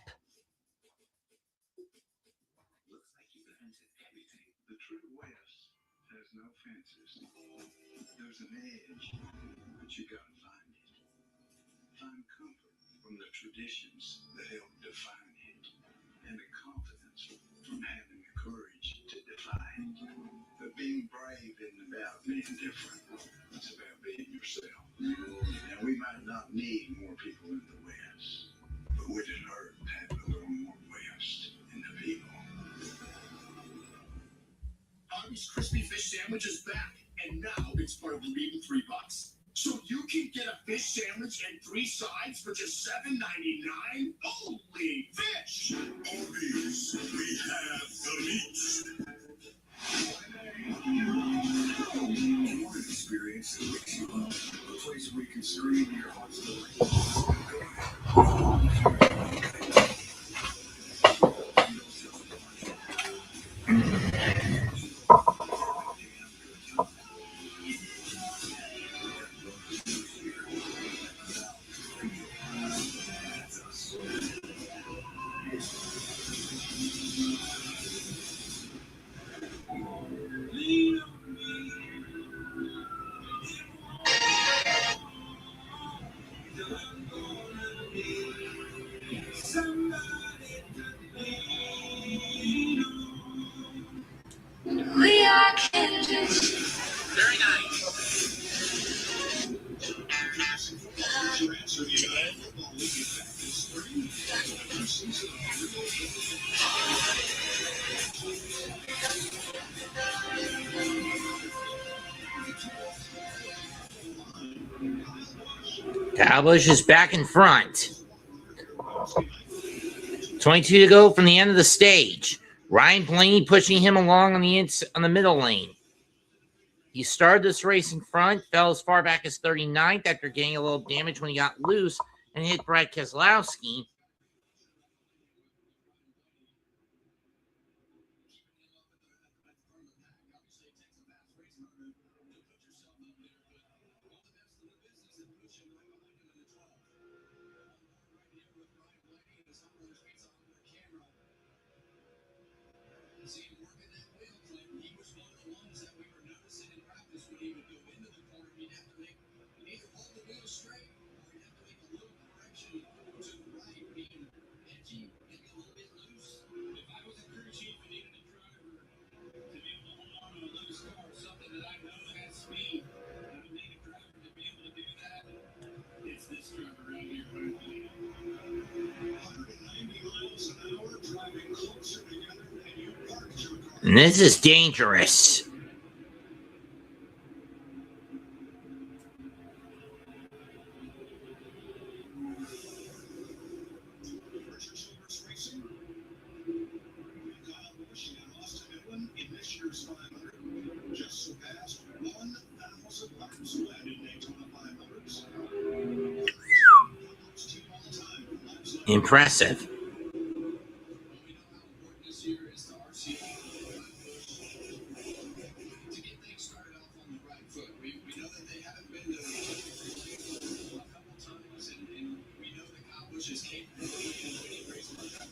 The true West has no fences. There's an edge, but you gotta find it. Find comfort from the traditions that help define it, and the confidence from having the courage to defy it. But being brave isn't about being different. It's about being yourself. And we might not need more people in the West, but we deserve to have a little more West in the people. Arby's crispy fish sandwich is back, and now it's part of the leading $3. So you can get a fish sandwich and 3 sides for just $7.99. Holy fish! Arby's, we have the meat. You want an experience that makes you up. A place where you can scream your heart story. We are Kansas. Very nice. Kyle Busch is back in front. 22 to go from the end of the stage. Ryan Blaney pushing him along on the middle lane. He started this race in front, fell as far back as 39th after getting a little damage when he got loose and hit Brad Keselowski. And this is dangerous. Just surpassed 1,000 laps led in Daytona 500s. Impressive. To get things started off on the right foot. We know that they haven't been to a couple times, and we know that Kyle Busch is capable of winning races like that.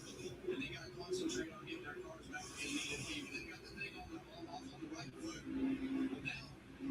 And they got to concentrate on getting their cars back to the team. They've got the thing off on the right foot. Now,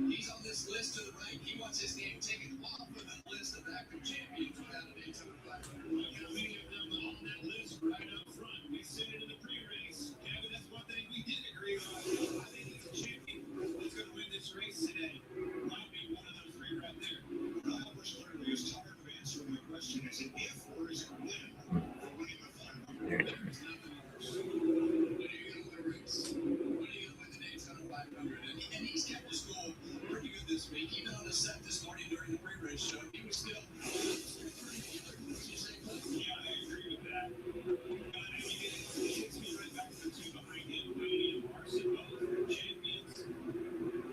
he's on this list to the right. He wants his name taken off of the list of active champions without a Daytona 500. Well, how many of them on that list right up front? We said it in the pre-race. Kevin, that's one thing we did agree on. I think he's a champion. Who's going to win this race today? Might be one of those three right there. Kyle Busch literally is tired of answering the question, is it if or is it when for winning the 500? There's nothing worse. When are you going to win a race? When are you going to win the Daytona 500? And he's kept his goal pretty good this week. Even on the set this morning during the pre-race show, he was still pretty good. Yeah, I agree with that. It takes me right back to the two behind him, Wayne and Larson, both are champions.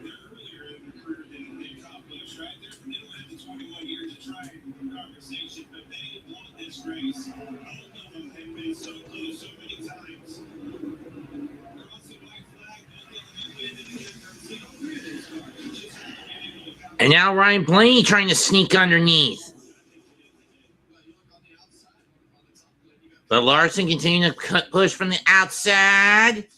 They're earlier in their career than Kyle Busch, right? They don't have the 21 years to try conversation, but they have won this race. Both of them have been so close so many times. Crossing white flag, both of them have been in the three of those cars. Just And now Ryan Blaney trying to sneak underneath. But Larson continuing to push from the outside.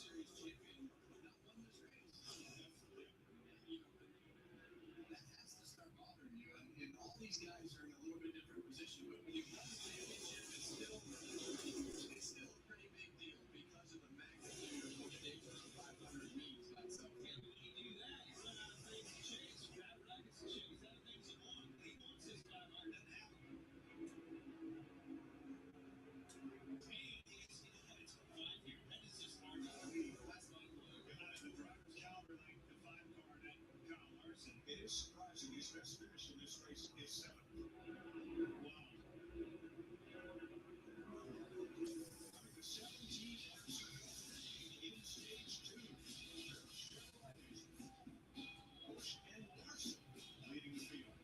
It is surprising his best finish in this race is 7th. The 17 in stage 2. Busch and Larson leading the field.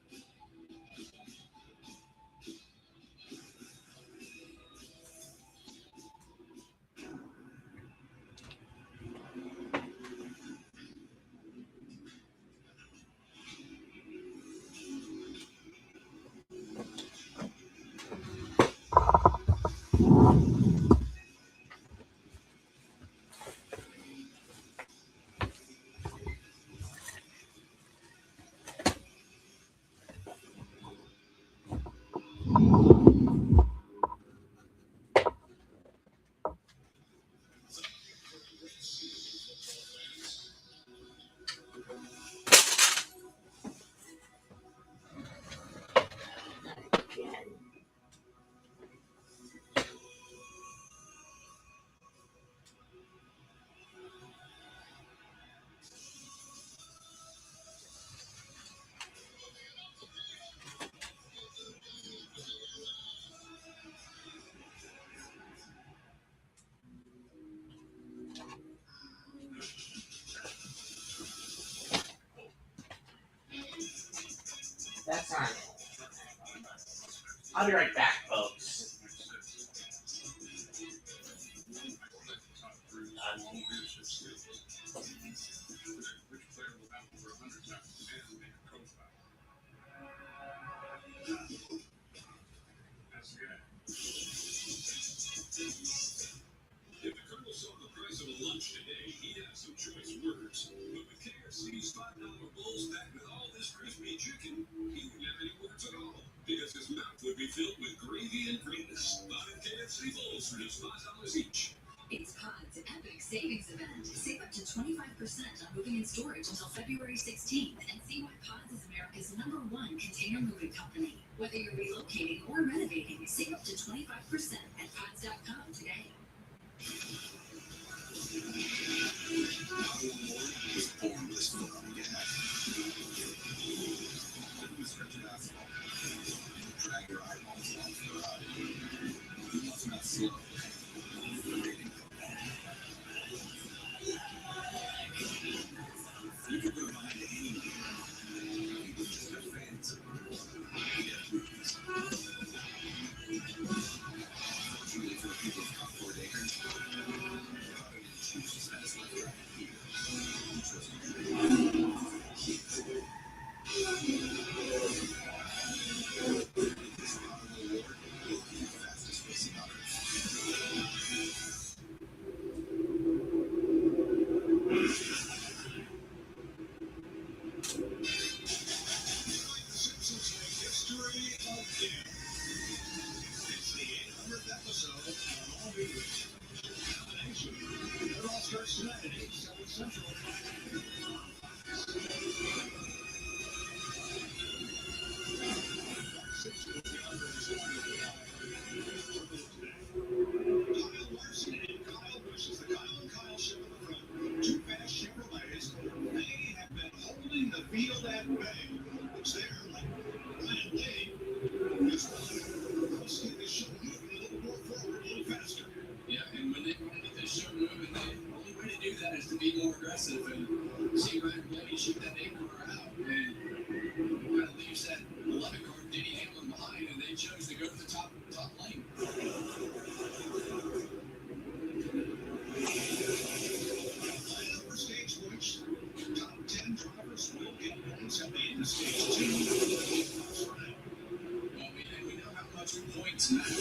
That's on it. I'll be right back, folks. If the Colonel saw the price of a lunch today, he'd have some choice words. But with KFC's $5 bowls packed with all this crispy chicken, he wouldn't have any words at all. Because his mouth would be filled with gravy and greenness. 5 KFC bowls for just $5 each. It's Pod's Epic Savings Event. Save up to 25% on moving and storage until February 16th and see why Pods is America's #1 container moving company. Whether you're relocating or renovating, save up to 25% at pods.com today. Was born with his foot on the gas. He was scripted asphalt. Drag your eyeballs off the ride. He must not slow. You could go behind anyone. He was just a fancy. It's the 800th episode of All News Combination. It all starts tonight at 8, 7 Central. 6 will be on the Kyle Larson and Kyle Busch is the Kyle and Kyle show in the front. Two fast Chevrolets. They have been holding the field at bay. It's there, like Ryan Day. This one, the show moving a little more forward, a little faster. Yeah, and when they want to get this show moving, the only way to do that is to be more aggressive and see Ryan Blaney shoot that 8 car out. And that leaves that 11 car Denny Hamlin behind, and they chose to go to the top lane. Lineup for stage points. Top 10 drivers will get points at the end of stage 2. Well, we know how much points matter.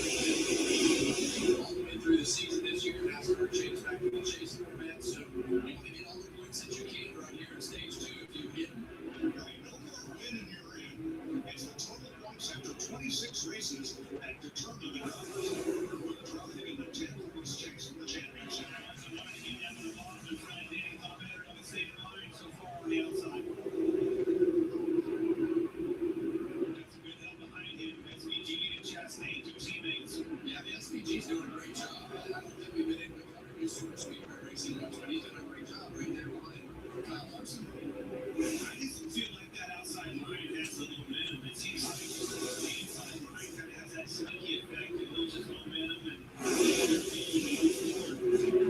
All the way through the season this year, NASCAR changed back to the chase format, so you want to get all the points that you can right here in stage 2 if you get them. Right, no more win and you're in. It's the total points after 26 races that determine the drivers. With the driver in the 10 points chase for the championship. So far on the outside. That's a good help behind him. SVG and Chastain, two teammates. Yeah, the SVG's doing a great job. I don't think we've been able to cover his super speed racing much, but he's doing a great job right there behind Kyle Larson. I just feel like that outside line has a little momentum. It seems like the inside line kind of has that sneaky effect. It loses momentum and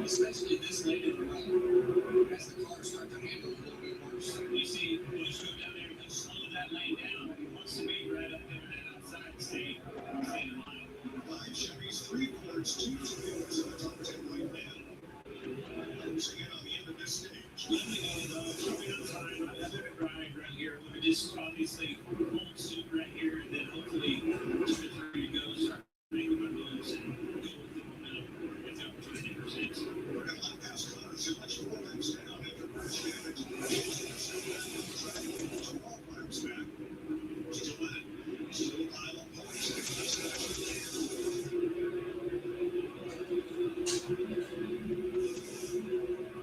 especially this late in the run, as the cars start to handle a little bit worse. you see Busch go down there and slow that lane down. He wants to be right up there and outside and stay in line. 5 Chevys, 3 Fords, 2 Toyotas in the top 10 right now. Let's get on the end of this stage. Let me go, coming on time. Another ride right here. Look at this, obviously, home suit right here. And then hopefully, 2 or 3 to go. Start making my moves and go with the momentum. It's up to 20%. We're going to let pass Connor so much 4 laps down after crash damage. 12 laps back. Still in it. Still a pile of points.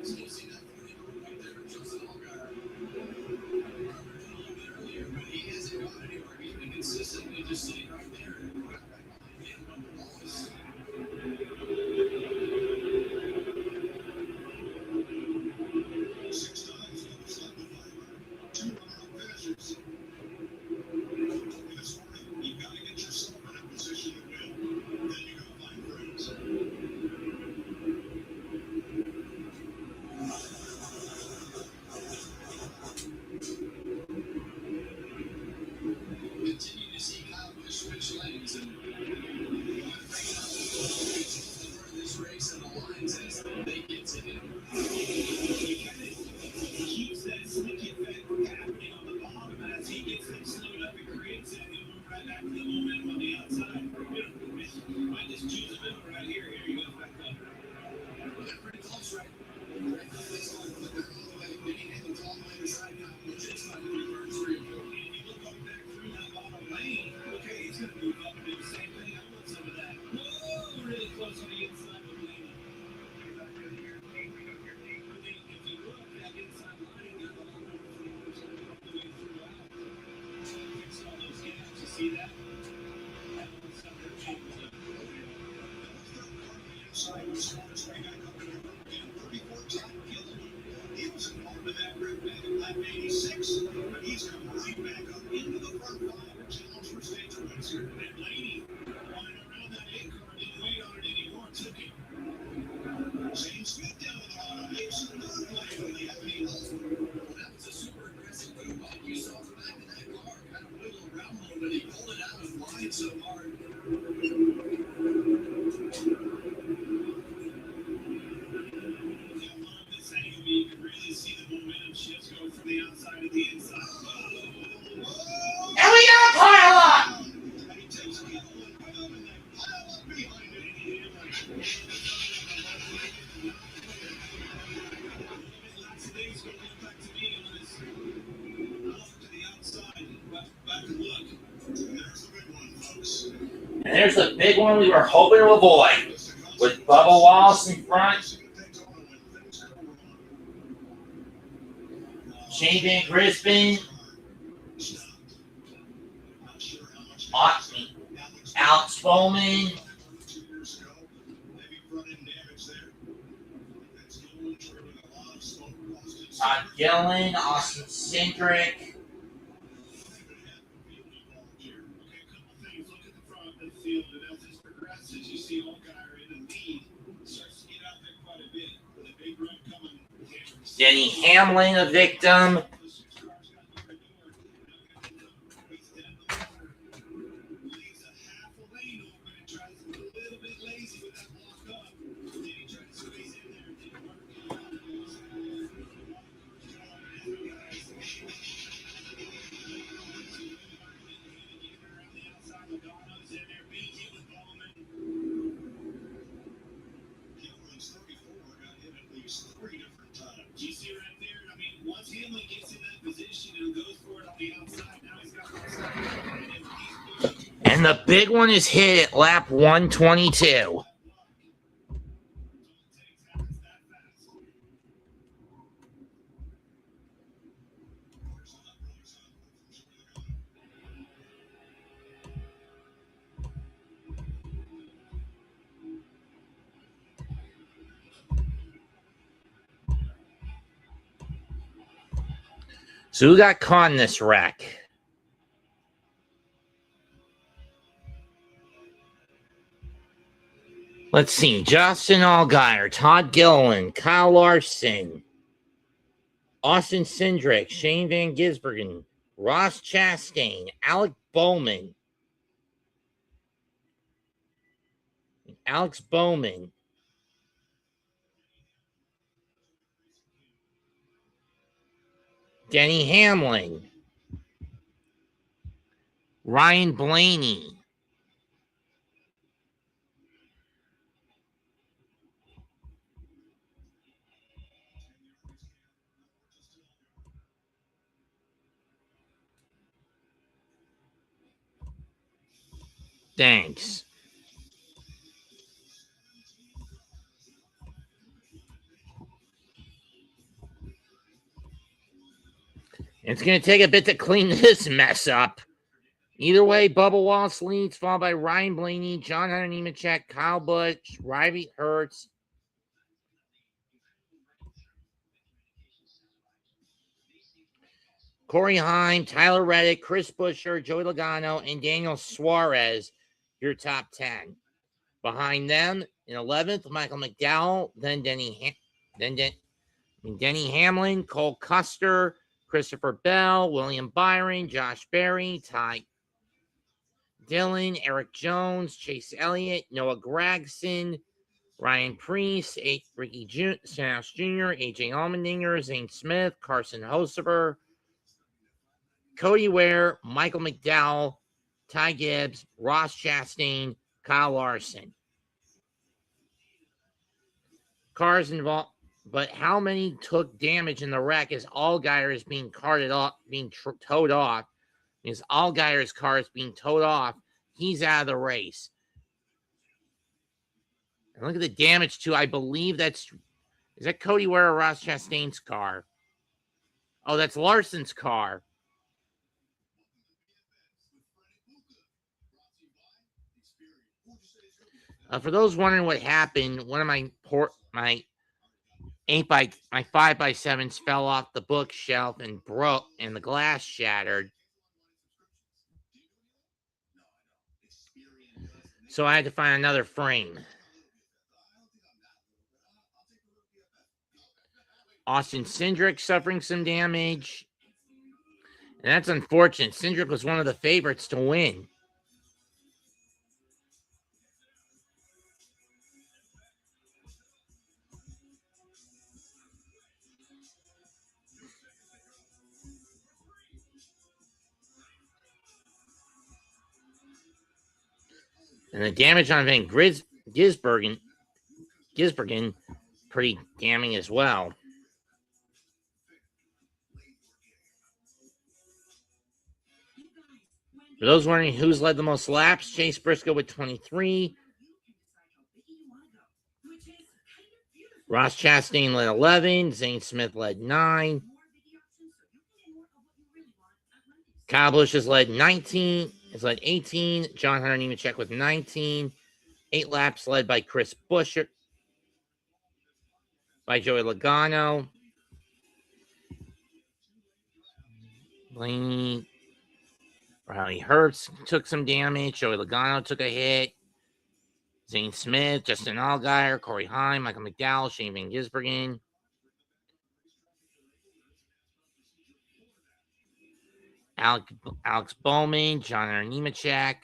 So you see that 40 right there, Justin Allgaier. Covered it a little bit earlier, but he hasn't gone anywhere. He's been consistently just sitting right there and right behind him on the balls. 6 times Phillips led the fiber. 2 runner-up finishes. This morning, you've got to get yourself in a position to win. Then you go find friends. Continue to see Kyle Busch switch lanes and this race and the lines as they get to him. He keeps that sneaky effect happening on the bottom as he gets them slowed up and creates that. He'll move right back to the momentum on the outside. Might just choose a middle right here. Here he goes back up. They're pretty close right now. This one, but they're all the way. Denny Hamlin's all the way to side now. Which is like the reverse three. And if you look up back through that bottom lane, okay, he's going to move up and do the same thing. I want some of that. Whoa, really close on the inside of the lane. If you look, that inside line got a lot more floors all the way throughout. Fix all those gaps. You see that? That was something that was up. Inside was Smart's way back up in the road. 34 top killer. He was involved in that group back in lap 86, but he's come right back up into the front 5 and challenge for stage points. And Blaney running around that 8 car didn't wait on it anymore, took him. Shane Smith down the bottom, makes another play on the heavy hill. Well, that was a super aggressive move. Like you saw the back of that car kind of wiggle around a little bit. He pulled it out and flying so hard. You can really see the momentum shifts go from the outside to the inside. And we got a pile on! And he takes And there's the big one we were hoping to avoid with Bubba Wallace in front. Shane Van Gisbergen. Alex Bowman. Todd Gillen, Austin Cindric. Denny Hamlin, a victim. And the big one is hit at lap 122. So who got caught in this wreck? Let's see. Justin Allgaier, Todd Gilliland, Kyle Larson, Austin Cindric, Shane Van Gisbergen, Ross Chastain, Alex Bowman, Denny Hamlin, Ryan Blaney, thanks. It's going to take a bit to clean this mess up. Either way, Bubba Wallace leads, followed by Ryan Blaney, John Hunter Nemechek, Kyle Busch, Riley Hertz, Corey Heim, Tyler Reddick, Chris Buescher, Joey Logano, and Daniel Suarez, your top 10. Behind them, in 11th, Michael McDowell, then Denny Hamlin, Cole Custer, Christopher Bell, William Byron, Josh Berry, Ty Dillon, Eric Jones, Chase Elliott, Noah Gragson, Ryan Preece, Ricky Stenhouse Jr., AJ Allmendinger, Zane Smith, Carson Hocevar, Cody Ware, Michael McDowell, Ty Gibbs, Ross Chastain, Kyle Larson. Cars involved, but how many took damage in the wreck as Allgaier is being carted off, towed off? Because Allgaier's car is being towed off. He's out of the race. And look at the damage too. I believe is that Cody Ware or Ross Chastain's car? Oh, that's Larson's car. For those wondering what happened, one of my 5x7s fell off the bookshelf and broke, and the glass shattered. So I had to find another frame. Austin Cindric suffering some damage. And that's unfortunate. Cindric was one of the favorites to win. And the damage on Van Gisbergen, pretty damning as well. For those wondering who's led the most laps, Chase Briscoe with 23. Ross Chastain led 11. Zane Smith led 9. Kyle Busch has led 19. Has led 18. John Hunter Nemechek with 19. 8 laps led by Chris Buescher. By Joey Logano. Blaney. Riley Hurts took some damage. Joey Logano took a hit. Zane Smith, Justin Allgaier, Corey Heim, Michael McDowell, Shane Van Gisbergen. Alex Bowman, John Hunter Nemechek.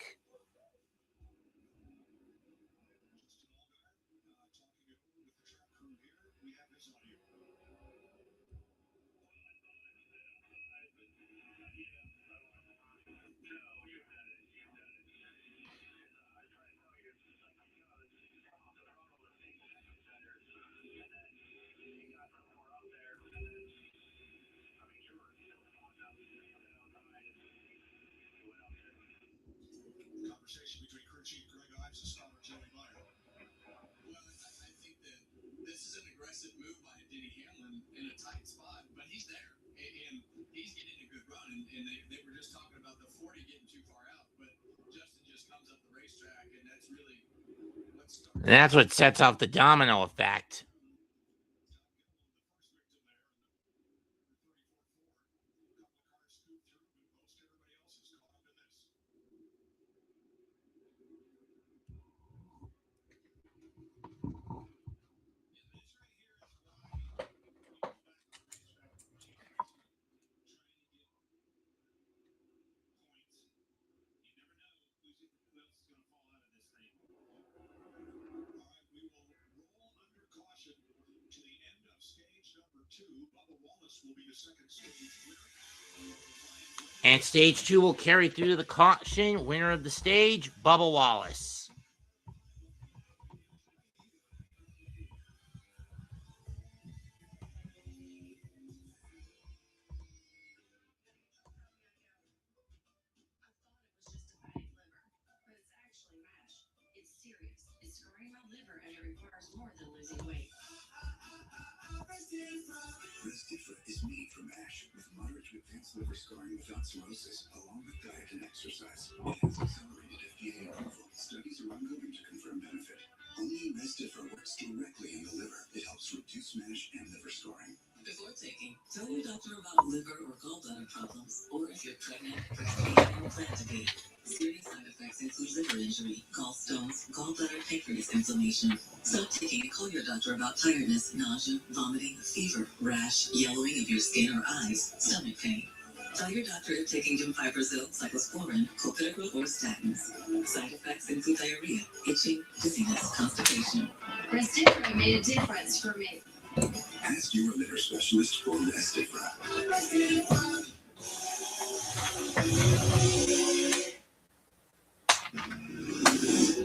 Conversation between Richie and Greg Ives and Scott Joey Meyer. Well, I think that this is an aggressive move by Denny Hamlin in a tight spot, but he's there, and he's getting a good run, and they were just talking about the 40 getting too far out, but Justin just comes up the racetrack, and that's really what starts. And that's what sets off the domino effect. And stage 2 will carry through to the caution. Winner of the stage, Bubba Wallace. Restifra is made from ash with moderate to advanced liver scarring without cirrhosis, along with diet and exercise. It has accelerated FDA approval. Studies are ongoing to confirm benefit. Only Restifra works directly in the liver. It helps reduce MASH and liver scarring. Before taking, tell your doctor about liver or gallbladder problems, or if you're pregnant, breastfeeding, or plan to be. Serious side effects include liver injury, gallstones, gallbladder pancreas inflammation. Stop taking and call your doctor about tiredness, nausea, vomiting, fever, rash, yellowing of your skin or eyes, stomach pain. Tell your doctor if taking gemfibrozil, cyclosporin, clopidogrel, or statins. Side effects include diarrhea, itching, dizziness, constipation. Restifra made a difference for me. Ask your liver specialist for Restifra.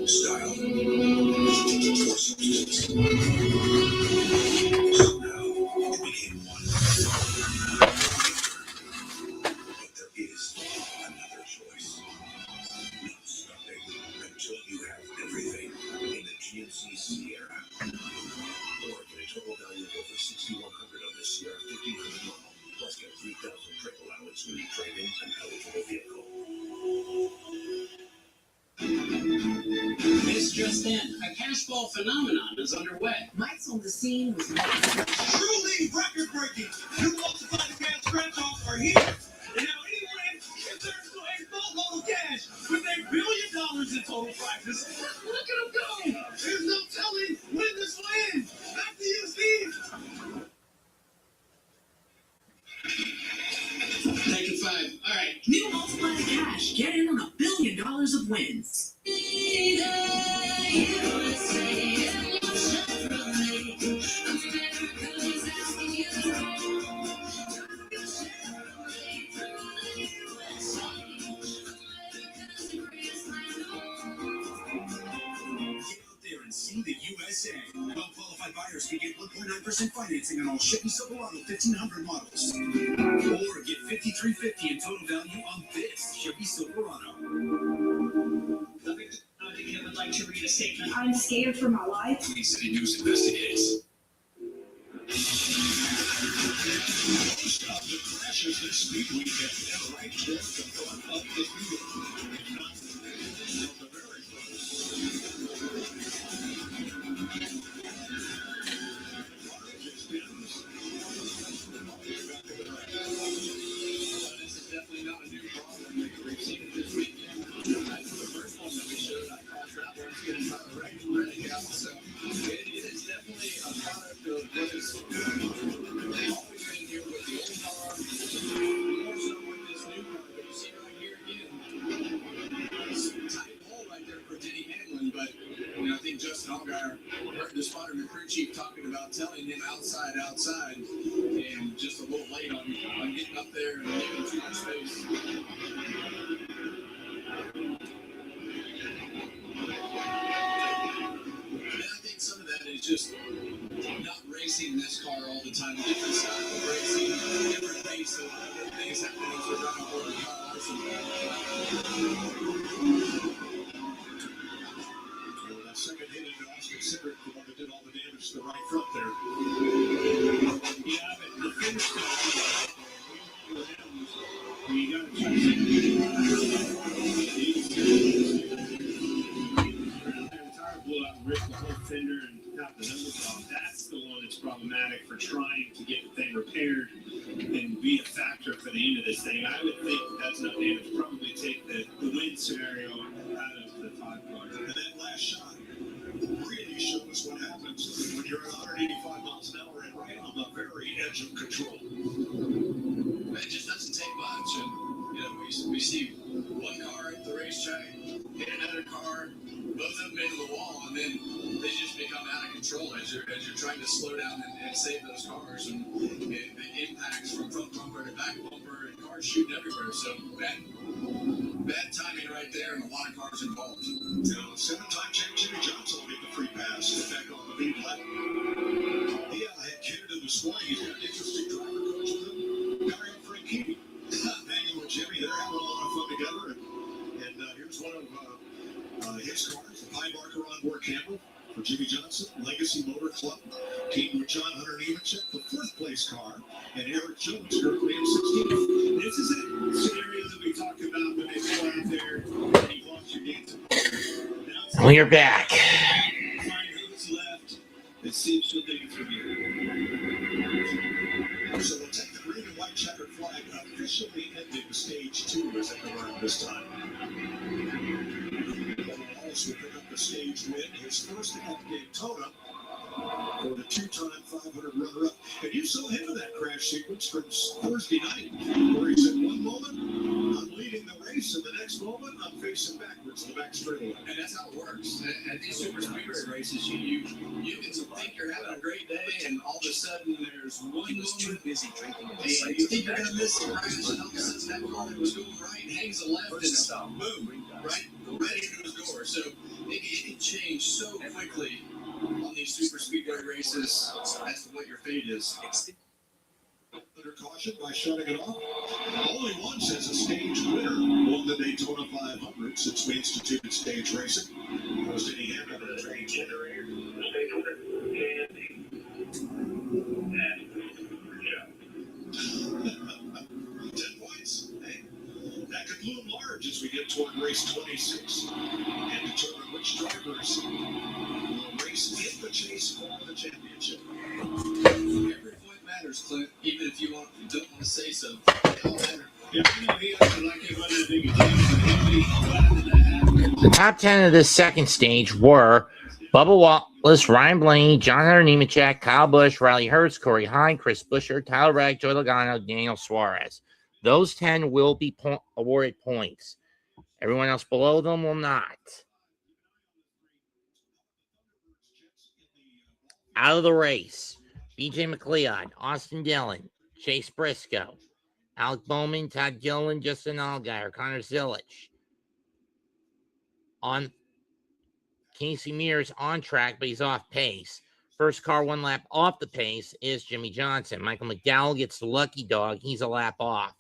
Style. For substance. Somehow, it became one. But there is another choice. No stopping until you have everything in the GMC Sierra. Or get a total value of over $6,100 on the Sierra 1500 model. Plus get 3,000 trade allowance when you trade in an eligible vehicle. It's just in. A cash ball phenomenon is underway. Mike's on the scene with Truly record-breaking. New multiplied cash scratch-offs are here. And now anyone can turn to a boatload of cash with $1 billion in total prizes. Look at him go! There's no telling when this will end. Back to you, Steve. Take it 5. All right. New Multiply the Cash. Get in on $1 billion of wins. Get out there and see Racing, the USA. Well-qualified buyers can get 1.9% financing on all Chevy Silverado 1500 models. Or get $5,350 in total value on this Chevy Silverado. I would like to read a statement. I'm scared for my life. Queen City News investigates. Most of the crashes this speed weekend have right toward the front of the field. If not from the very front. Just ends. Back to the right. This is definitely not a new problem. We've seen it this weekend. That's the first one that we showed. I caused that one to get into the running out. So it is definitely a product of what is always been here with the old car, more so with this new car. But you see right here again, it's a tight hole right there for Denny Hamlin. But I think Justin Allgaier heard the spotter and crew chief talking about telling him outside, and just a little late on getting up there and giving too much space. And I think some of that is just not racing this car all the time. Different style of racing, different pace of things happening as we're running for the car. That second hit into Austin Cindric, the one that did all the damage to the right front there. Yeah, but the finish you got to try tire blew out and ripped the whole fender and got the numbers off. That's the one that's problematic for trying to get the thing repaired and be a factor for the end of this thing. I would think that's enough damage. Probably take the win scenario out of the 5 car. And that last shot really shows what happens when you're at 185 miles an hour and right on the very edge of control. It just doesn't take much. And, we see one car at the racetrack hit another car, both of them into the wall, and then they just become out of control as you're trying to slow down and save those cars. And the impacts from front bumper to back bumper and cars shooting everywhere. So bad timing right there, and a lot of cars involved. Seven-time champ Jimmy Johnson will get the free pass to back on the lead lap. Yeah, I had Canada this morning. He's got an interesting driver coach with him, Mario Franchitti. Hanging with Jimmy, they're having a lot of fun together. And here's one of his cars, the pie marker on board camera for Jimmy Johnson, Legacy Motor Club, team with John Hunter Nemechek, the 4th place car, and Eric Jones currently in 16th. This is a scenario that we talked about when they go out there and you watch your dancing. We are back. Find who's left and see if she'll take it from here. So we'll take the green and white checkered flag, officially ending stage 2 as they go around this time. Wallace will pick up the stage win, his first at Daytona for the 2-time 500 runner-up. And you saw him in that crash sequence from Thursday night, where he said, one moment, I'm leading the race, and the next moment, I'm facing backwards to the back straightaway. And that's how it works. At these super speedway races, you can think you're having a great day, and all of a sudden there's one moment too busy drinking. And you think you're gonna miss the crash, and all of a sudden that moment was going right, hangs a left, and boom, right into his door. So it can change so quickly on these super speedway races as to what your fate is. Under caution by shutting it off. Only once has a stage winner won the Daytona 500 since we instituted stage racing. That was Denny Hamlin in the train generator. Stage winner, 10 points. Hey, that could loom large as we get toward race 26 and determine which drivers will race in the chase for the championship. Every point matters, Clint, even if you don't want to say so. They all matter. The top 10 of this second stage were Bubba Wallace, Ryan Blaney, John Hunter Nemechek, Kyle Busch, Riley Hurts, Corey Hine, Chris Buescher, Tyler Reddick, Joey Logano, Daniel Suarez. Those 10 will be awarded points. Everyone else below them will not. Out of the race, BJ McLeod, Austin Dillon, Chase Briscoe, Alec Bowman, Todd Gilliland, Justin Allgaier, Connor Zilich. On Casey Mears on track, but he's off pace. First car 1 lap off the pace is Jimmy Johnson. Michael McDowell gets the lucky dog. He's a lap off.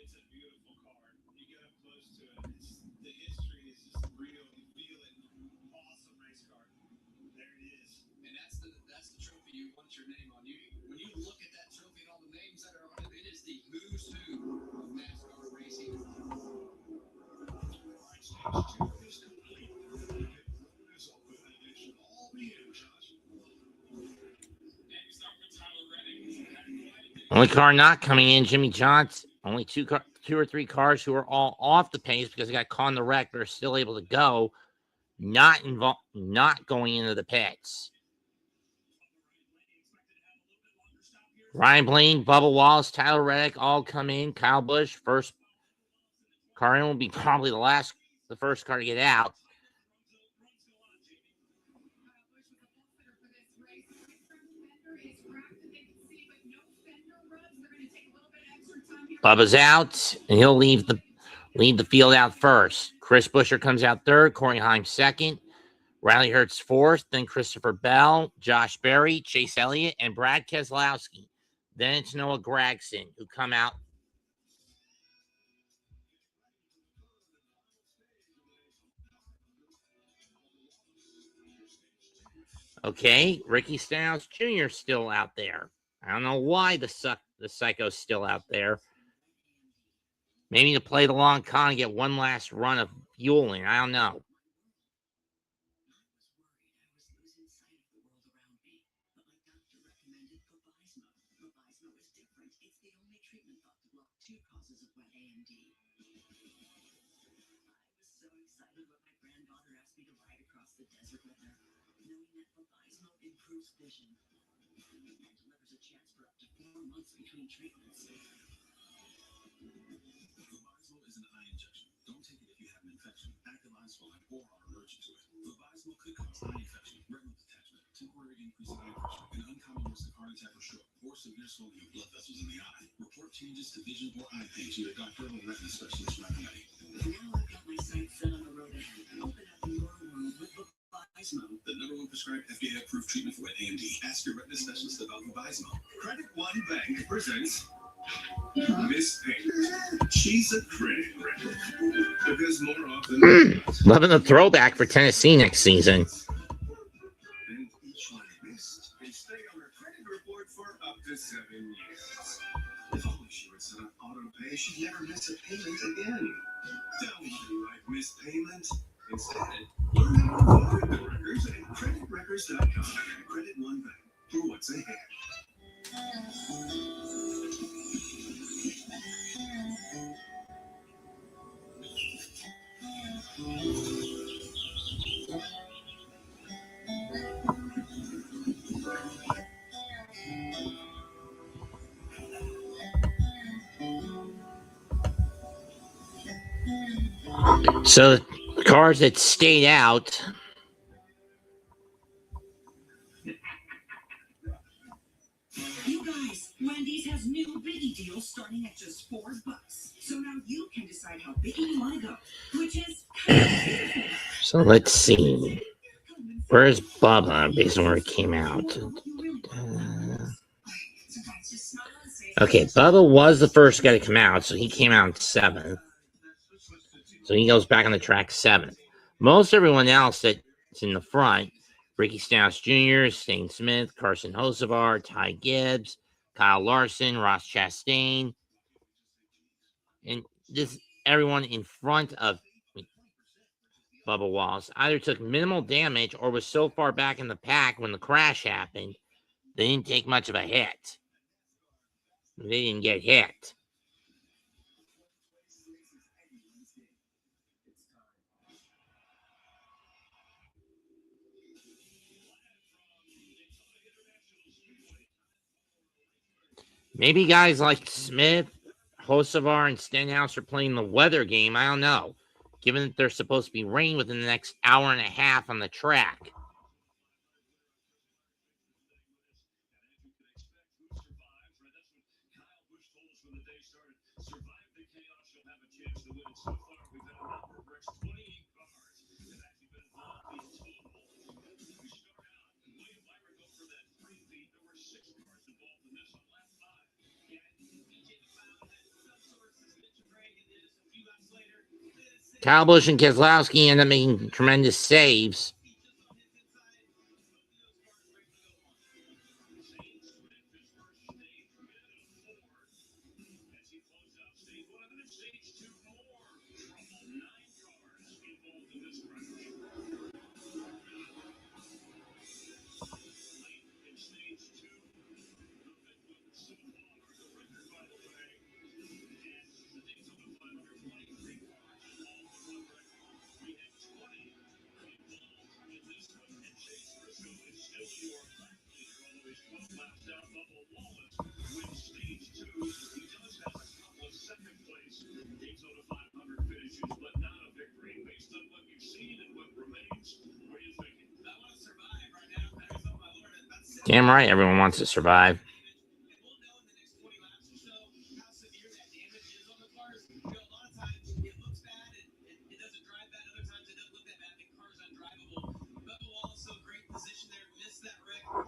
It's a beautiful car. You get up close to it. The history is just real. You feel it. Awesome race car. There it is. And that's the trophy you want your name on. When you look at that trophy and all the names that are on it, it is the who's who of NASCAR racing. Only car not coming in, Jimmy Johnson. Only two or three cars who are all off the pace because they got caught in the wreck, but are still able to go. Not going into the pits. Ryan Blaney, Bubba Wallace, Tyler Reddick all come in. Kyle Busch, first car in, will be probably the first car to get out. Bubba's out, and he'll leave the field out first. Chris Buescher comes out third, Corey Heim second, Riley Hurts fourth, then Christopher Bell, Josh Berry, Chase Elliott, and Brad Keselowski. Then it's Noah Gragson who come out. Okay, Ricky Stenhouse Jr. still out there. I don't know why the psycho's still out there. Maybe to play the long con and get one last run of fueling. I don't know. Vision and delivers a chance for up to 4 months between treatments. Vabysmo is an eye injection. Don't take it if you have an infection, active eye swelling, or are allergic to it. Vabysmo could cause eye infection, retinal detachment, temporary increase in eye pressure, an uncommon risk of heart attack or stroke, or severe swelling of blood vessels in the eye. Report changes to vision or eye pain to your doctor or retina specialist right away. Now I've got my sights set on the road ahead. Open up your world with Vabysmo. The #1 prescribed FDA-approved treatment for wet AMD. Ask your retina specialist about Vabysmo. Credit One Bank presents Miss Payment. She's a credit record. Because more often than not, Loving the throwback for Tennessee next season. and each one missed, and stay on her credit report for up to 7 years. If only she would set up auto pay, she'd never miss a payment again. Don't you like missed payment? Instead, learn how to avoid the records at creditrecords.com. Credit One Bank for what's ahead. So the cars that stayed out. You guys, Wendy's has new biggie deals starting at just $4. So now you can decide how biggie you want to go, which is kind of beautiful. So let's see. Where's Bubba based on where it came out? Okay, Bubba was the first guy to come out, so he came out 7th. So he goes back on the track 7th. Most everyone else that's in the front, Ricky Stenhouse Jr., Stain Smith, Carson Hocevar, Ty Gibbs, Kyle Larson, Ross Chastain, and this everyone in front of Bubba Wallace either took minimal damage or was so far back in the pack when the crash happened, they didn't take much of a hit. They didn't get hit. Maybe guys like Smith, Hocevar, and Stenhouse are playing the weather game. I don't know. Given that there's supposed to be rain within the next hour and a half on the track. Kyle Busch and Keselowski end up making tremendous saves. Damn right, everyone wants to survive.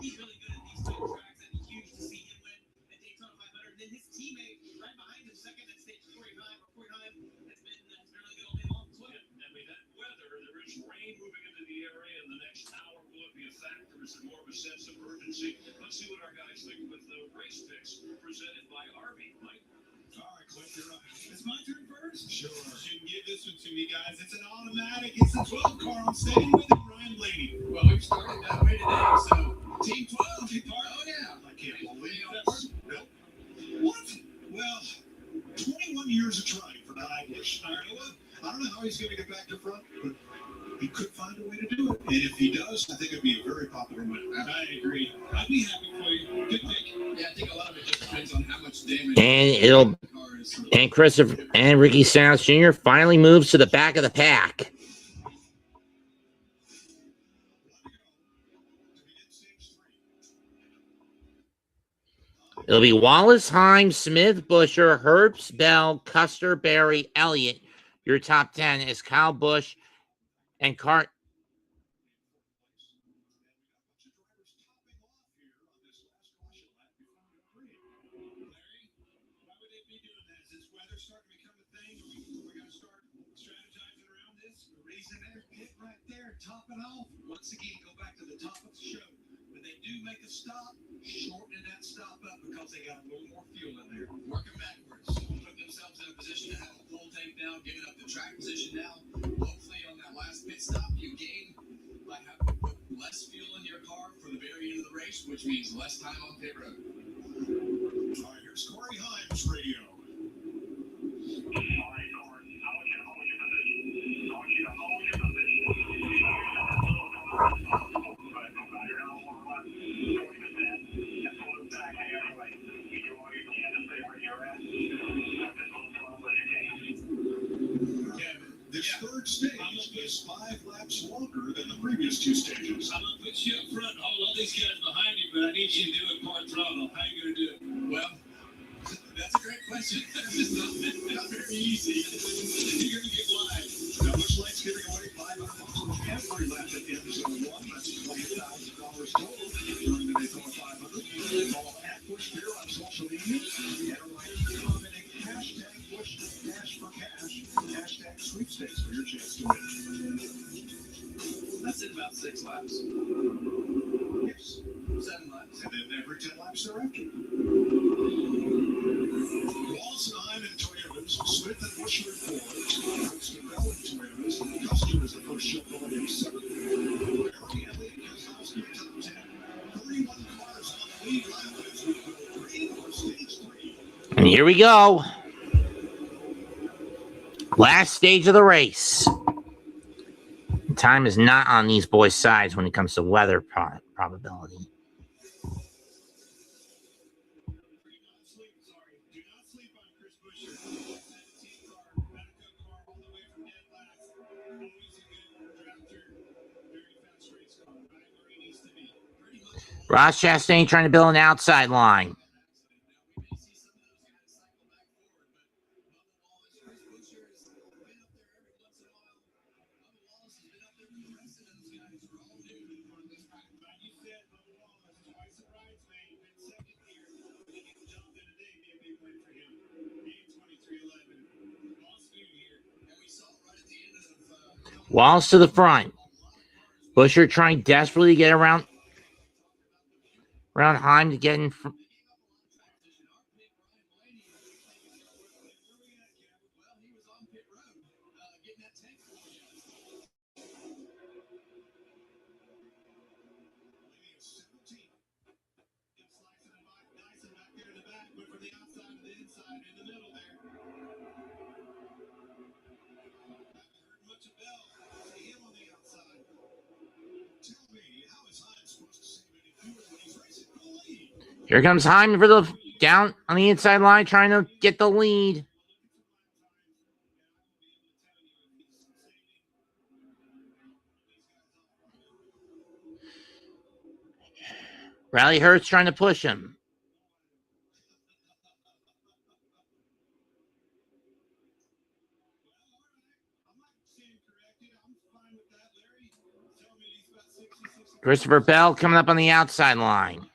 He's really good at these two tracks, and huge to see him win at Daytona 500. And then his teammate right behind him, second at stage 49. Has been really good all day long as well. Yeah, I mean, that weather, there is rain moving into the area in the next hour. Will it be a factor? Is there more of a sense of urgency? Let's see what our guys think with the race picks presented by Arby. Mike? All right, Cliff, you're up. It's my turn first? Sure. You can give this one to me, guys. It's an automatic. It's a 12 car. I'm staying with it, Ryan Blaney. Well, we've started that way today, so Team 12. Team 12? Oh, yeah. I can't believe this. Nope. What? Well, 21 years of trying for Kyle Busch. All right, well, I don't know how he's going to get back to front, but he could find a way to do it. And if he does, I think it'd be a very popular win. I agree. I'd be happy for you. Good pick. Yeah, I think a lot of it just depends on how much damage And the car is. And Christopher and Ricky Stenhouse Jr. finally moves to the back of the pack. It'll be Wallace, Himes, Smith, Busher, Herbst, Bell, Custer, Berry, Elliott. Your top 10 is Kyle Busch and Cart. Topping off. Once again, go back to the top of the show. When they do make a stop, shortening that stop up because they got a little more fuel in there. Working backwards, putting themselves in a position to have a full tank now, giving up the track position now. Hopefully, on that last pit stop, you gain by having to put less fuel in your car for the very end of the race, which means less time on pit road. All right, here's Corey Himes radio. All right, Corey, I want you to hold your position. I want you to hold your position. This third stage is 5 laps longer than the previous 2 stages. I'm going to put you up front, hold all these guys behind you, but I need you to do it part throttle. How are you going to do it? Well, that's a great question. It's not very easy. You're going to get wide. Now, Busch Light's giving away $500 every lap at the end of zone 1. That's $20,000 total during the Daytona 500. Follow at Busch Beer on social media. And write commenting hashtag Busch Dash for Cash, hashtag sweepstakes for your chance to win. That's in about 6 laps. Yes. 7 laps. And then every 10 laps thereafter. Wallace and Heim in Toyotas, Smith and Busher in Fords, Herbst and Bell in Toyotas, Custer is the first Chevrolet in 7th. Berry, Elliott, Keselowski in top 10. 31 cars on the lead lap as we go green for stage 3. And here we go. Last stage of the race. Time is not on these boys' sides when it comes to weather probability. Ross Chastain trying to build an outside line. Wallace to the front. Busher trying desperately to get around Heim to get in front. Here comes Heim for the down on the inside line, trying to get the lead. Riley Hurts trying to push him. Christopher Bell coming up on the outside line.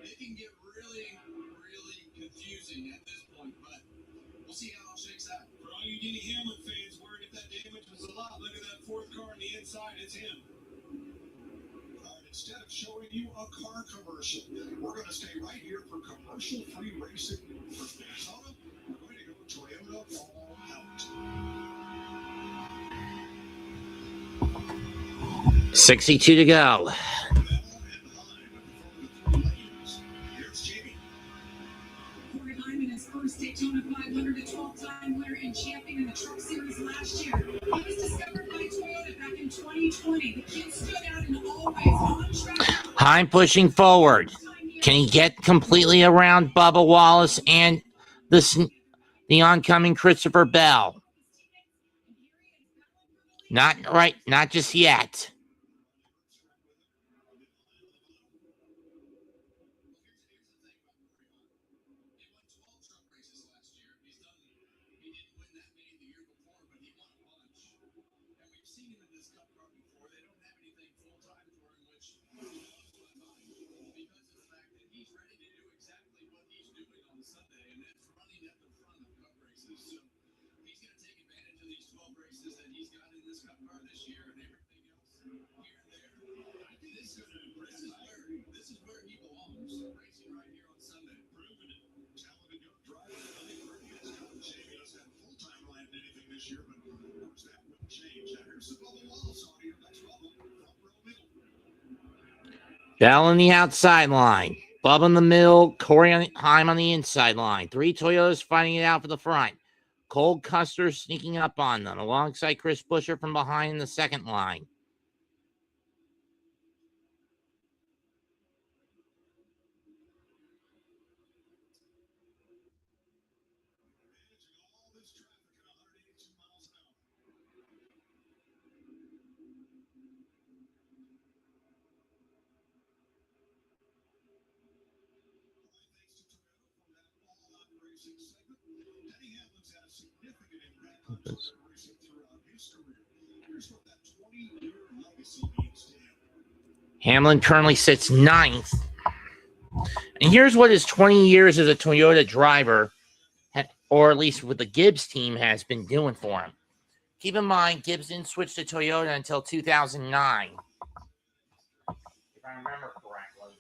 It can get really, really confusing at this point, but we'll see how it all shakes out. For all you Denny Hamlin fans worried if that damage was a lot, look at that fourth car on the inside, it's him. Instead of showing you a car commercial, we're going to stay right here for commercial-free racing for Daytona. We're going to go Toyota all out. 62 to go. Corey Hyman, his first Daytona 500, a 12-time winner and champion in the Truck Series last year. He was discovered by Toyota back in 2020. The kid stood out and always on track. Heim pushing forward. Can he get completely around Bubba Wallace and the oncoming Christopher Bell? Not right, not just yet. Bell on the outside line. Bubba in the middle. Corey Heim on the inside line. 3 Toyotas fighting it out for the front. Cole Custer sneaking up on them alongside Chris Buescher from behind in the second line. Hamlin currently sits 9th. And here's what his 20 years as a Toyota driver, or at least with the Gibbs team, has been doing for him. Keep in mind, Gibbs didn't switch to Toyota until 2009. If I remember correctly.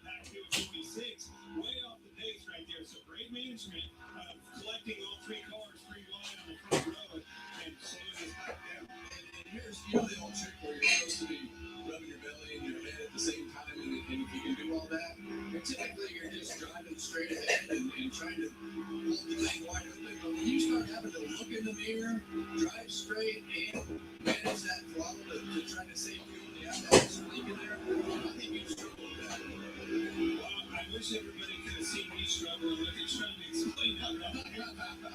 backfield 26, way off the pace right there. So great management of collecting all three cars, three wide on the front row, and slowing us back down. And here's the old trick where you're supposed to be rubbing your belly and your head at the same time, and if you can do all that, typically you're just driving straight ahead and trying to hold the thing wide open. But when you start having to look in the mirror, drive straight, and manage that throttle to try to save fuel, you have that squeak in there. I think you struggle with that. Well, I wish everybody could have seen me struggle and look at trying to explain how But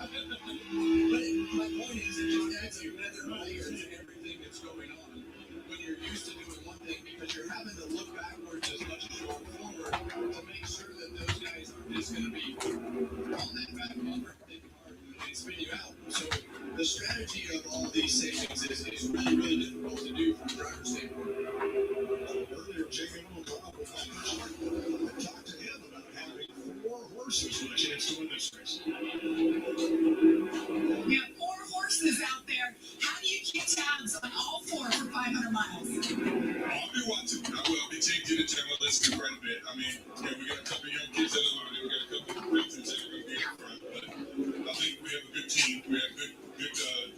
my point is, it just adds another layer to everything that's going on when you're used to doing one thing, because you're having to look backwards as much as you are forward to make sure that those guys aren't just going to be on that back bumper and spin you out. So the strategy of all these savings is really, really difficult to do from a driver's standpoint. Earlier, Jamie Little I talked to him about having 4 horses with a chance to win this race. You have 4 horses out there. How do you keep tabs on all 4 for 500 miles? I'll be watching. I will be taking the channel. Listen quite a bit. I mean, yeah, we got a couple young kids in the line. We got a couple of veterans that are going to be in front. But I think we have a good team. We have good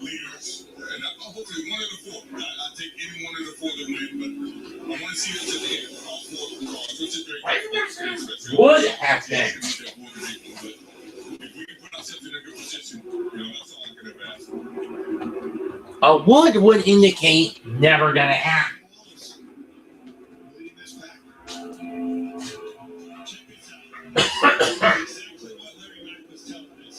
leaders. And hopefully one of the 4. I'll take any one of the 4 to win. But I want to see us at the end. All 4 cars, which is very good. Would have been. But if we can put ourselves in a good position, that's all I can have asked. A would indicate never gonna happen. Leading this pack. check this out. Exactly what Larry Mack was telling us.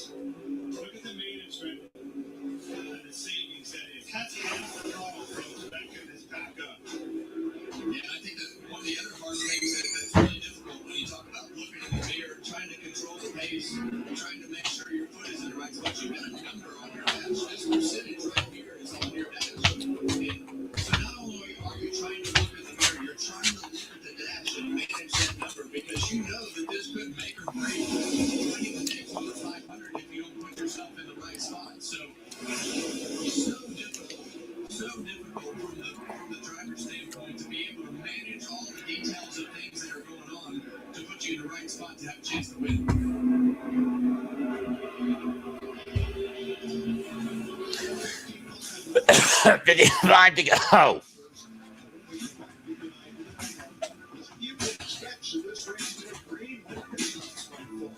Look at the management and the savings that is. That's half the throttle, folks. That goodness back up. Yeah, I think that one of the other hard things that's really difficult when you talk about looking in the mirror, trying to control the pace, trying to make sure your foot is in the right spot. You've got a number on your dash. This percentage right here is on your dash. And so not only are you trying to look in the mirror, you're trying to look at the dash and manage that number, because you know that this could make or break winning the next 500 if you don't put yourself in the right spot. So difficult from the driver's standpoint to be able to manage all the details of things that are going on to put you in the right spot to have a chance to win. 55 to go. You can expect for this race to agree with this one.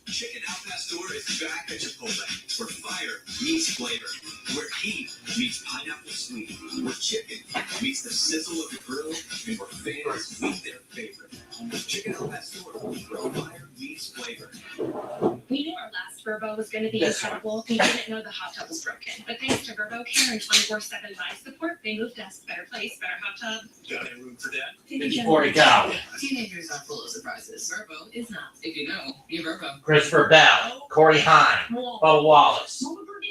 Chicken Al Pastor is back at Chipotle, where fire meets flavor, where heat meets pineapple sweet, where chicken meets the sizzle of the grill, and where fans meet their favorite. Chicken Al Pastor, where fire meets flavor. We knew our last Verbo was going to be incredible. We didn't know the hot tub was broken. But thanks to Verbo Care and 24/7 live support, they moved us to better place, better hot tub. Got any room for that? 54 to go. Teenagers are full of surprises. Verbo is not. If you know, you're Verbo. Christopher Bell, Corey Hine, Bo Wallace,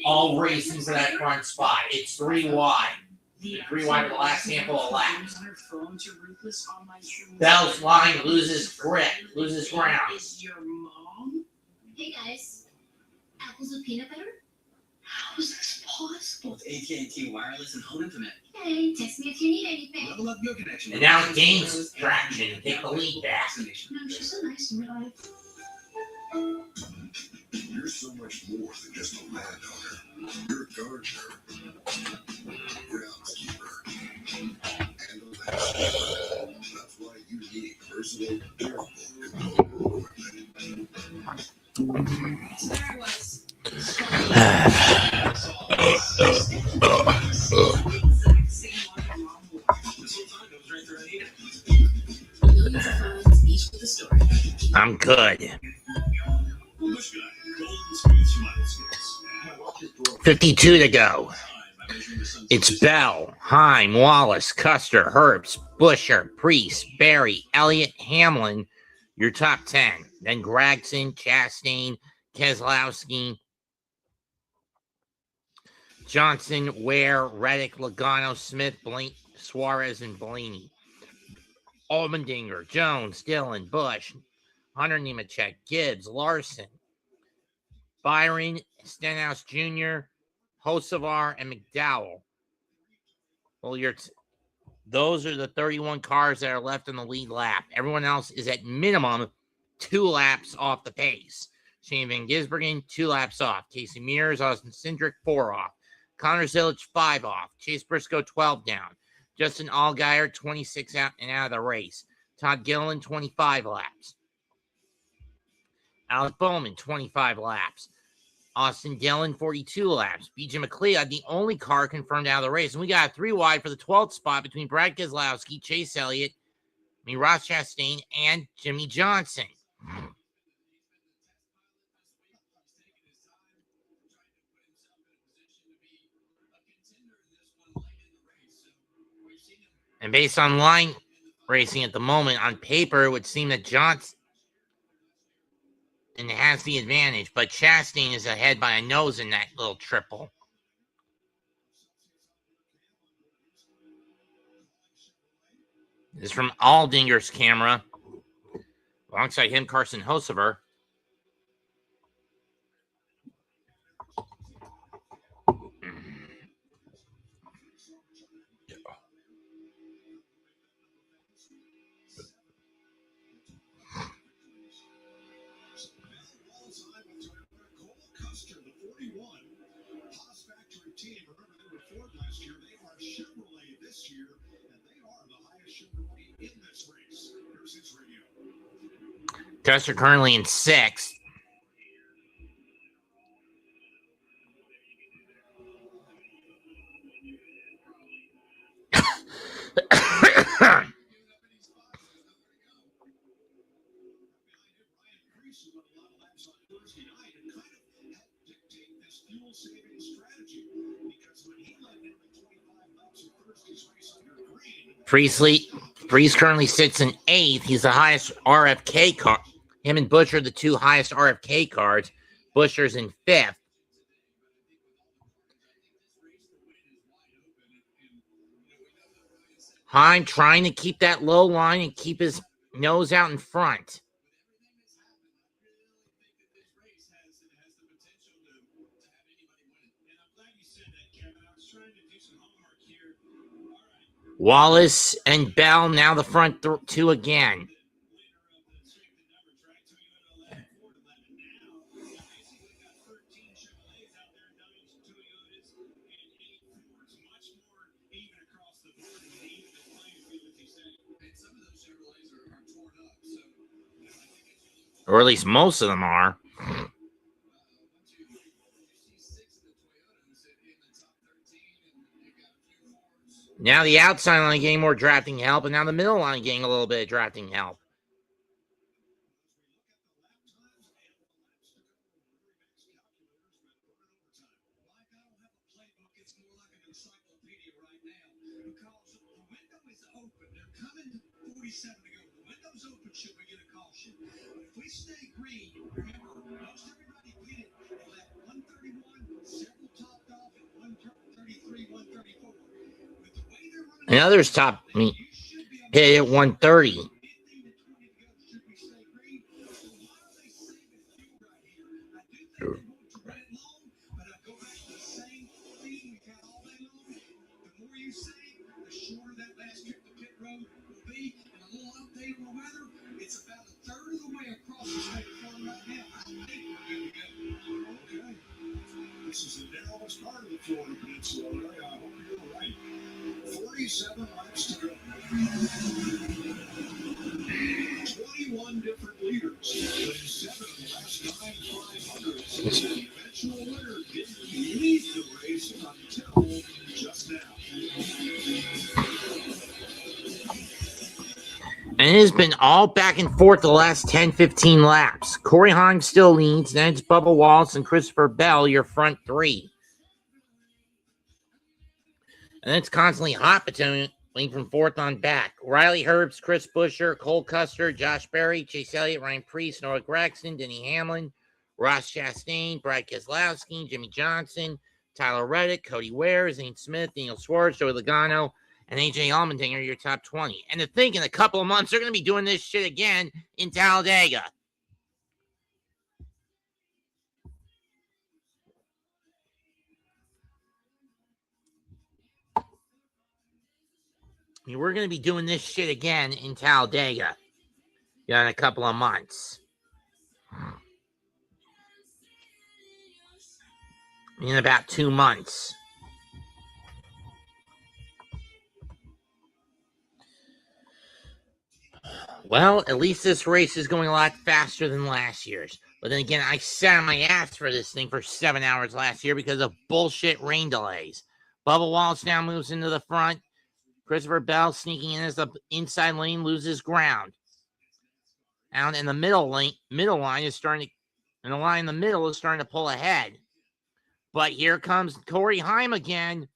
all racing for that front spot. It's 3 wide. 3 wide of the last handful of laps. Bell's line loses grip, loses ground. Is your mom? Hey guys, apples with peanut butter? How is this possible? With AT&T Wireless and Home Internet. Hey, text me if you need anything. Level up your connection. And now it gains traction and take the lead back. No, she's so nice in real life. You're so much more than just a landowner. You're a gardener, groundskeeper, and a landscaper. That's why you need versatile, durable, controllable equipment. There I was. Millions of fans, each with a story. I'm good. Bush guy, golden smooth smile skills. 52 to go. It's Bell, Heim, Wallace, Custer, Herbst, Busher, Priest, Barry, Elliott, Hamlin, your top 10. Then Gregson, Chastain, Keselowski, Johnson, Ware, Reddick, Logano, Smith, Suarez, and Blaney. Allmendinger, Jones, Dillon, Busch, Hunter Nemechek, Gibbs, Larson, Byron, Stenhouse Jr., Hocevar, and McDowell. Well, those are the 31 cars that are left in the lead lap. Everyone else is at minimum 2 laps off the pace. Shane Van Gisbergen, 2 laps off. Casey Mears, Austin Cindric, 4 off. Connor Zilic, 5 off. Chase Briscoe, 12 down. Justin Allgaier, 26 out and out of the race. Todd Gilliland, 25 laps. Alex Bowman, 25 laps. Austin Dillon, 42 laps. BJ McLeod, the only car confirmed out of the race. And we got a 3 wide for the 12th spot between Brad Keselowski, Chase Elliott, Ross Chastain, and Jimmy Johnson. And based on line racing at the moment, on paper, it would seem that Johnson has the advantage, but Chastain is ahead by a nose in that little triple. This is from Aldinger's camera. Alongside him, Carson Hocevar. Custer currently in 6th. Priest currently sits in 8th. He's the highest RFK car. Him and Busher are the 2 highest RFK cards. Busher's in 5th. Heim trying to keep that low line and keep his nose out in front. Wallace and Bell now the front 2 again. Or at least most of them are. Now the outside line getting more drafting help, and now the middle line getting a little bit of drafting help. If we stay green, remember, most everybody did it at lap 131, several topped off at 133, 134. With the way they're running, And others hit at 130. This is the narrowest part of the Florida Peninsula area. I hope you're right. 47 laps to go. 21 different leaders. But 7 of the last 9 500s. The eventual winner didn't lead the race until just now. And it has been all back and forth the last 10, 15 laps. Corey Heim still leads. Then it's Bubba Wallace and Christopher Bell, your front 3. And it's constantly hot between from fourth on back. Riley Herbst, Chris Buescher, Cole Custer, Josh Berry, Chase Elliott, Ryan Preece, Noah Gregson, Denny Hamlin, Ross Chastain, Brad Keselowski, Jimmy Johnson, Tyler Reddick, Cody Ware, Zane Smith, Daniel Suarez, Joey Logano, and AJ Allmendinger are your top 20. And to think in a couple of months, they're going to be doing this shit again in Talladega. I mean, we're going to be doing this shit again in Talladega in a couple of months. In about 2 months. Well, at least this race is going a lot faster than last year's. But then again, I sat on my ass for this thing for 7 hours last year because of bullshit rain delays. Bubba Wallace now moves into the front. Christopher Bell sneaking in as the inside lane loses ground. Out in the middle line is starting to, and the line in the middle is starting to pull ahead. But here comes Corey Heim again.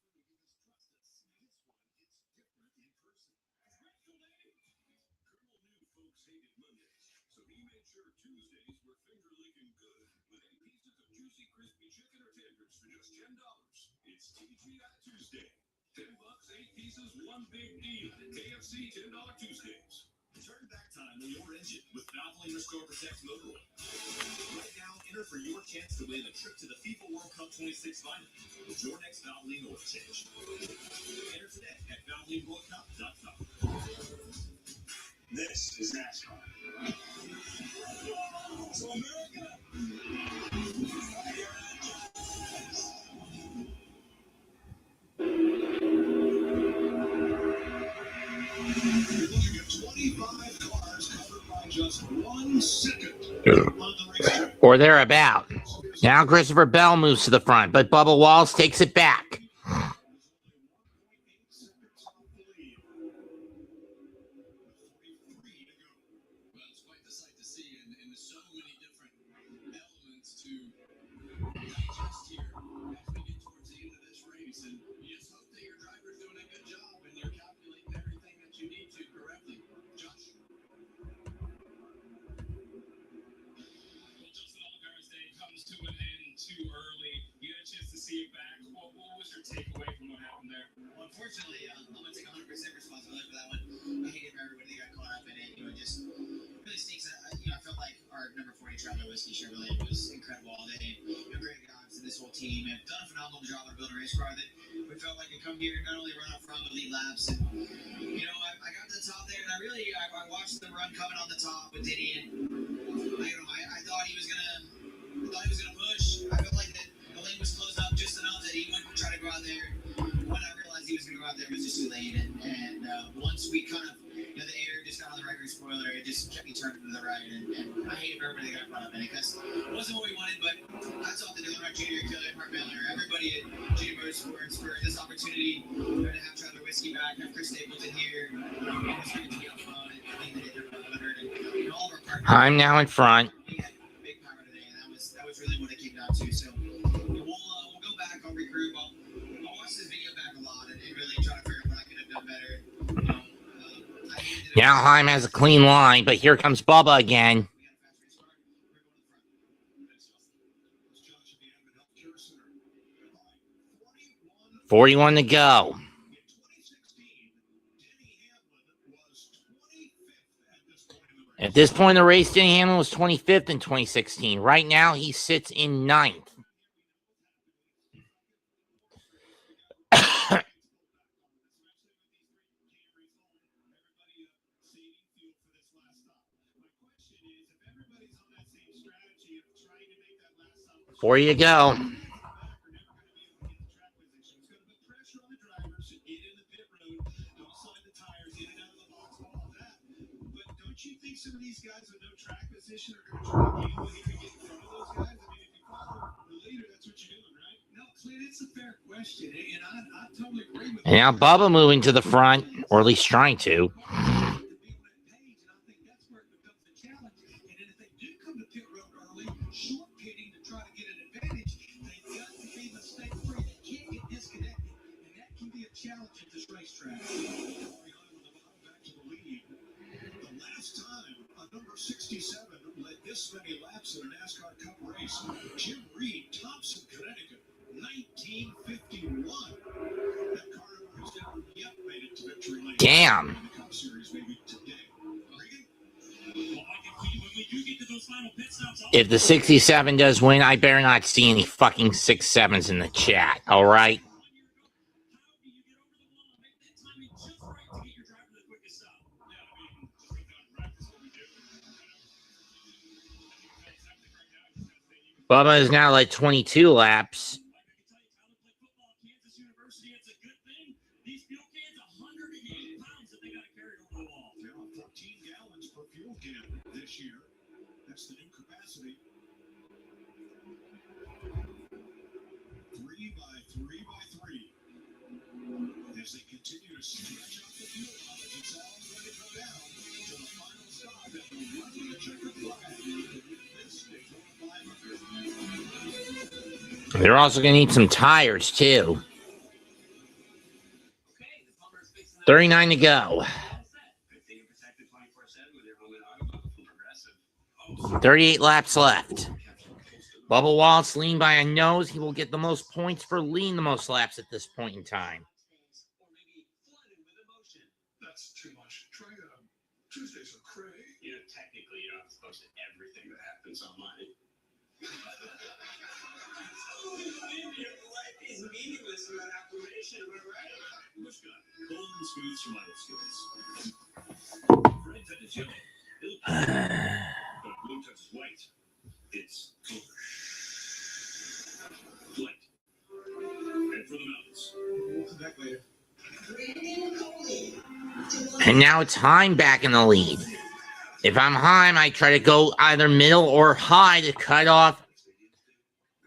Tuesday. $10, 8 pieces, one big deal. KFC $10 Tuesdays. Turn back time on your engine with Valvoline Restore Protect Motor Oil. Right now, enter for your chance to win a trip to the FIFA World Cup 26 final with your next Valvoline oil change. Enter today at ValvolineWorldCup.com. This is NASCAR. So America. You're looking at 25 cars covered by just 1 second on the racetrack. Or thereabout. Now Christopher Bell moves to the front, but Bubba Wallace takes it back. Unfortunately, I'm going to take 100% responsibility for that one. I hated everybody that got caught up in it. It just really stinks. I felt like our number 40 Traveler Whiskey Chevrolet was incredible all day. Great guys and this whole team have done a phenomenal job of building a race car that we felt like could come here and not only run up front but lead laps. And, I got to the top there and I watched the run coming on the top with Denny and I thought he was going to push. I felt like that the lane was closed up just enough that he wouldn't try to go out there. When I realized he was going to go out there, it was just too late. And once we kind of, the air just got on the right rear spoiler, it just kept me turning to the right. And I hated everybody that got caught up in it because it wasn't what we wanted. But I thought the Dylan Wright Jr., Kelly Mark Miller, everybody at Junior Motorsports for this opportunity to have Traveler Whiskey back, have Chris Stapleton here. It was great to be up front and clean the hit there 500. And all of our partners. I'm now in front. We had big power today, and that was really what it came down to. So we'll go back, I'll regroup. I'll watch this video back a lot and really try to figure out what I could have done better. Now Heim has a clean line, but here comes Bubba again. 41 to go. At this point in the race, Denny Hamlin was 25th in 2016. Right now, he sits in 9th. Before you go. Some of these guys with no track position are going to try to get in in front of those guys. I mean, if you follow the leader, that's what you're doing, right? No, Clint, it's a fair question, and I totally agree with you. And now Bubba moving to the front, or at least trying to. Back to the lead. The last time a number 67 led this many laps in a NASCAR Cup race, Jim Reed, Thompson, Connecticut, 1951. That car number has never yet made it to victory lane. Damn. In the Cup Series, maybe today. Regan? If the 67 does win, I better not see any fucking 6-7s in the chat. All right. Bubba is now like 22 laps. They're on 14 gallons per fuel can this year. That's the new capacity. 3 by 3 by 3. As they continue to stretch up the fuel mileage, it's all going to come down to the final stop that will run the checkered flag to win this Daytona 500. They're also going to need some tires, too. 39 to go. 38 laps left. Bubba Wallace lean by a nose. He will get the most points for leading the most laps at this point in time. That's too much. Try Tuesdays with Craig. You know, technically, you're not supposed to everything that happens online. Life is meaningless without affirmation, am I right? Bush gun, golden smooth survival skills. Red touches yellow. But blue touches white. It's color. Flight. And for the mountains. We'll come back later. And now it's Heim back in the lead. If I'm Heim, I try to go either middle or high to cut off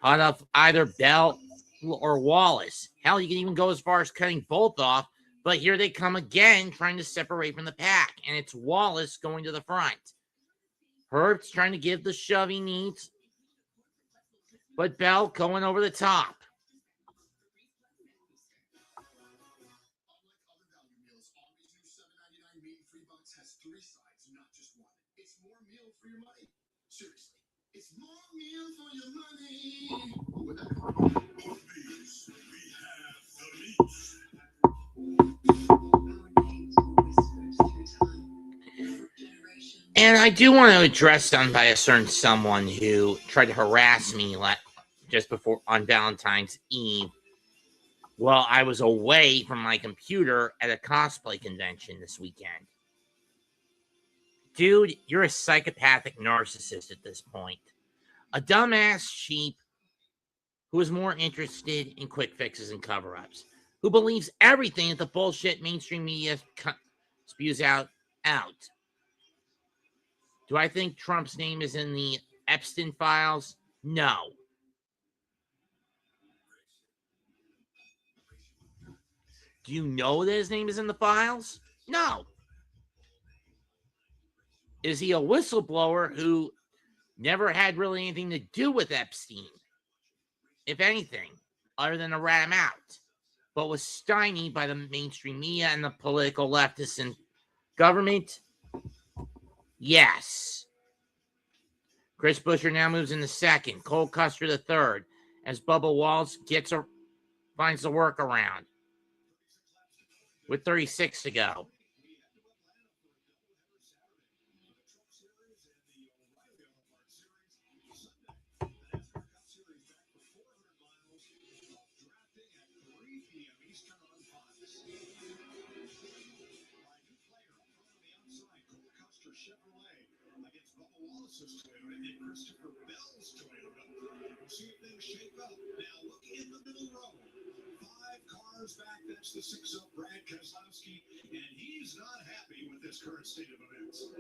either Bell or Wallace. Hell, you can even go as far as cutting both off. But here they come again, trying to separate from the pack. And it's Wallace going to the front. Herb's trying to give the shove he needs. But Bell going over the top. Has 3 sides, not just one. It's more meal for your money. Seriously, it's more meal for your money. With that, and I do want to address them by a certain someone who tried to harass me just before on Valentine's Eve while I was away from my computer at a cosplay convention this weekend. Dude, you're a psychopathic narcissist at this point. A dumbass sheep who is more interested in quick fixes and cover-ups. Who believes everything that the bullshit mainstream media spews out. Do I think Trump's name is in the Epstein files? No. Do you know that his name is in the files? No. Is he a whistleblower who never had really anything to do with Epstein, if anything, other than to rat him out, but was stymied by the mainstream media and the political leftists in government? Yes. Chris Buescher now moves in the second. Cole Custer the third, as Bubba Wallace finds the workaround with 36 to go. Toyota and Christopher Bell's Toyota. We'll see if things shape up. Now look in the middle row. 5 cars back. That's the 6-up Brad Keselowski, and he's not happy with this current state of events.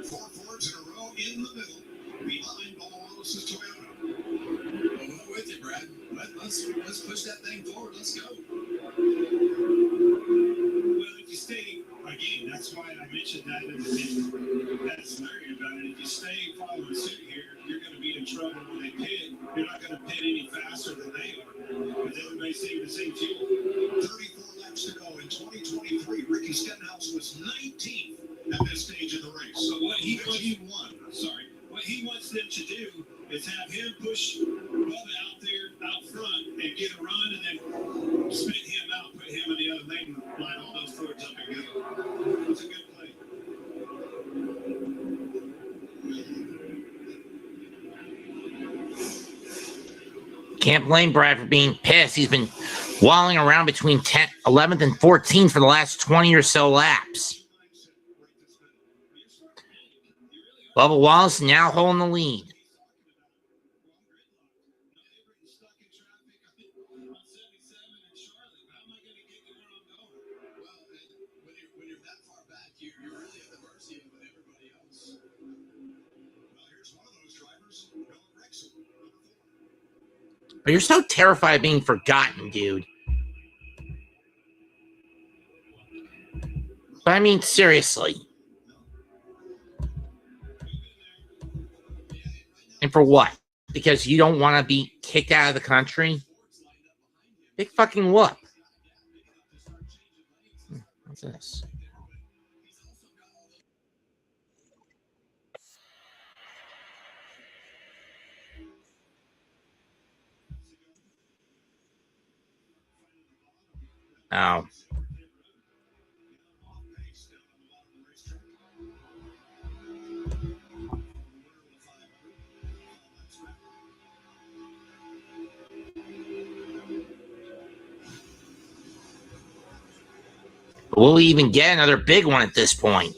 Four Fords in a row in the middle, behind Bubba Wallace's Toyota. Well, with you, Brad. Let's push that thing forward. Let's go. that's why I mentioned that in that scenario about it. If you stay following suit here, you're going to be in trouble when they pit. You're not going to pit any faster than they are because everybody's saving the same fuel. 34 laps to go in 2023. Ricky Stenhouse was 19th at this stage of the race. So what he won. What he wants them to do is have him push Bubba out there, out front, and get a run, and then spit him out, put him in the other lane, line all those Fords up and go. That's a good play. Can't blame Brad for being pissed. He's been walling around between 11th and 14th for the last 20 or so laps. Bubba Wallace now holding the lead. But you're so terrified of being forgotten, dude. But I mean, seriously. And for what? Because you don't want to be kicked out of the country? Big fucking whoop. What's this? Oh. Will we even get another big one at this point?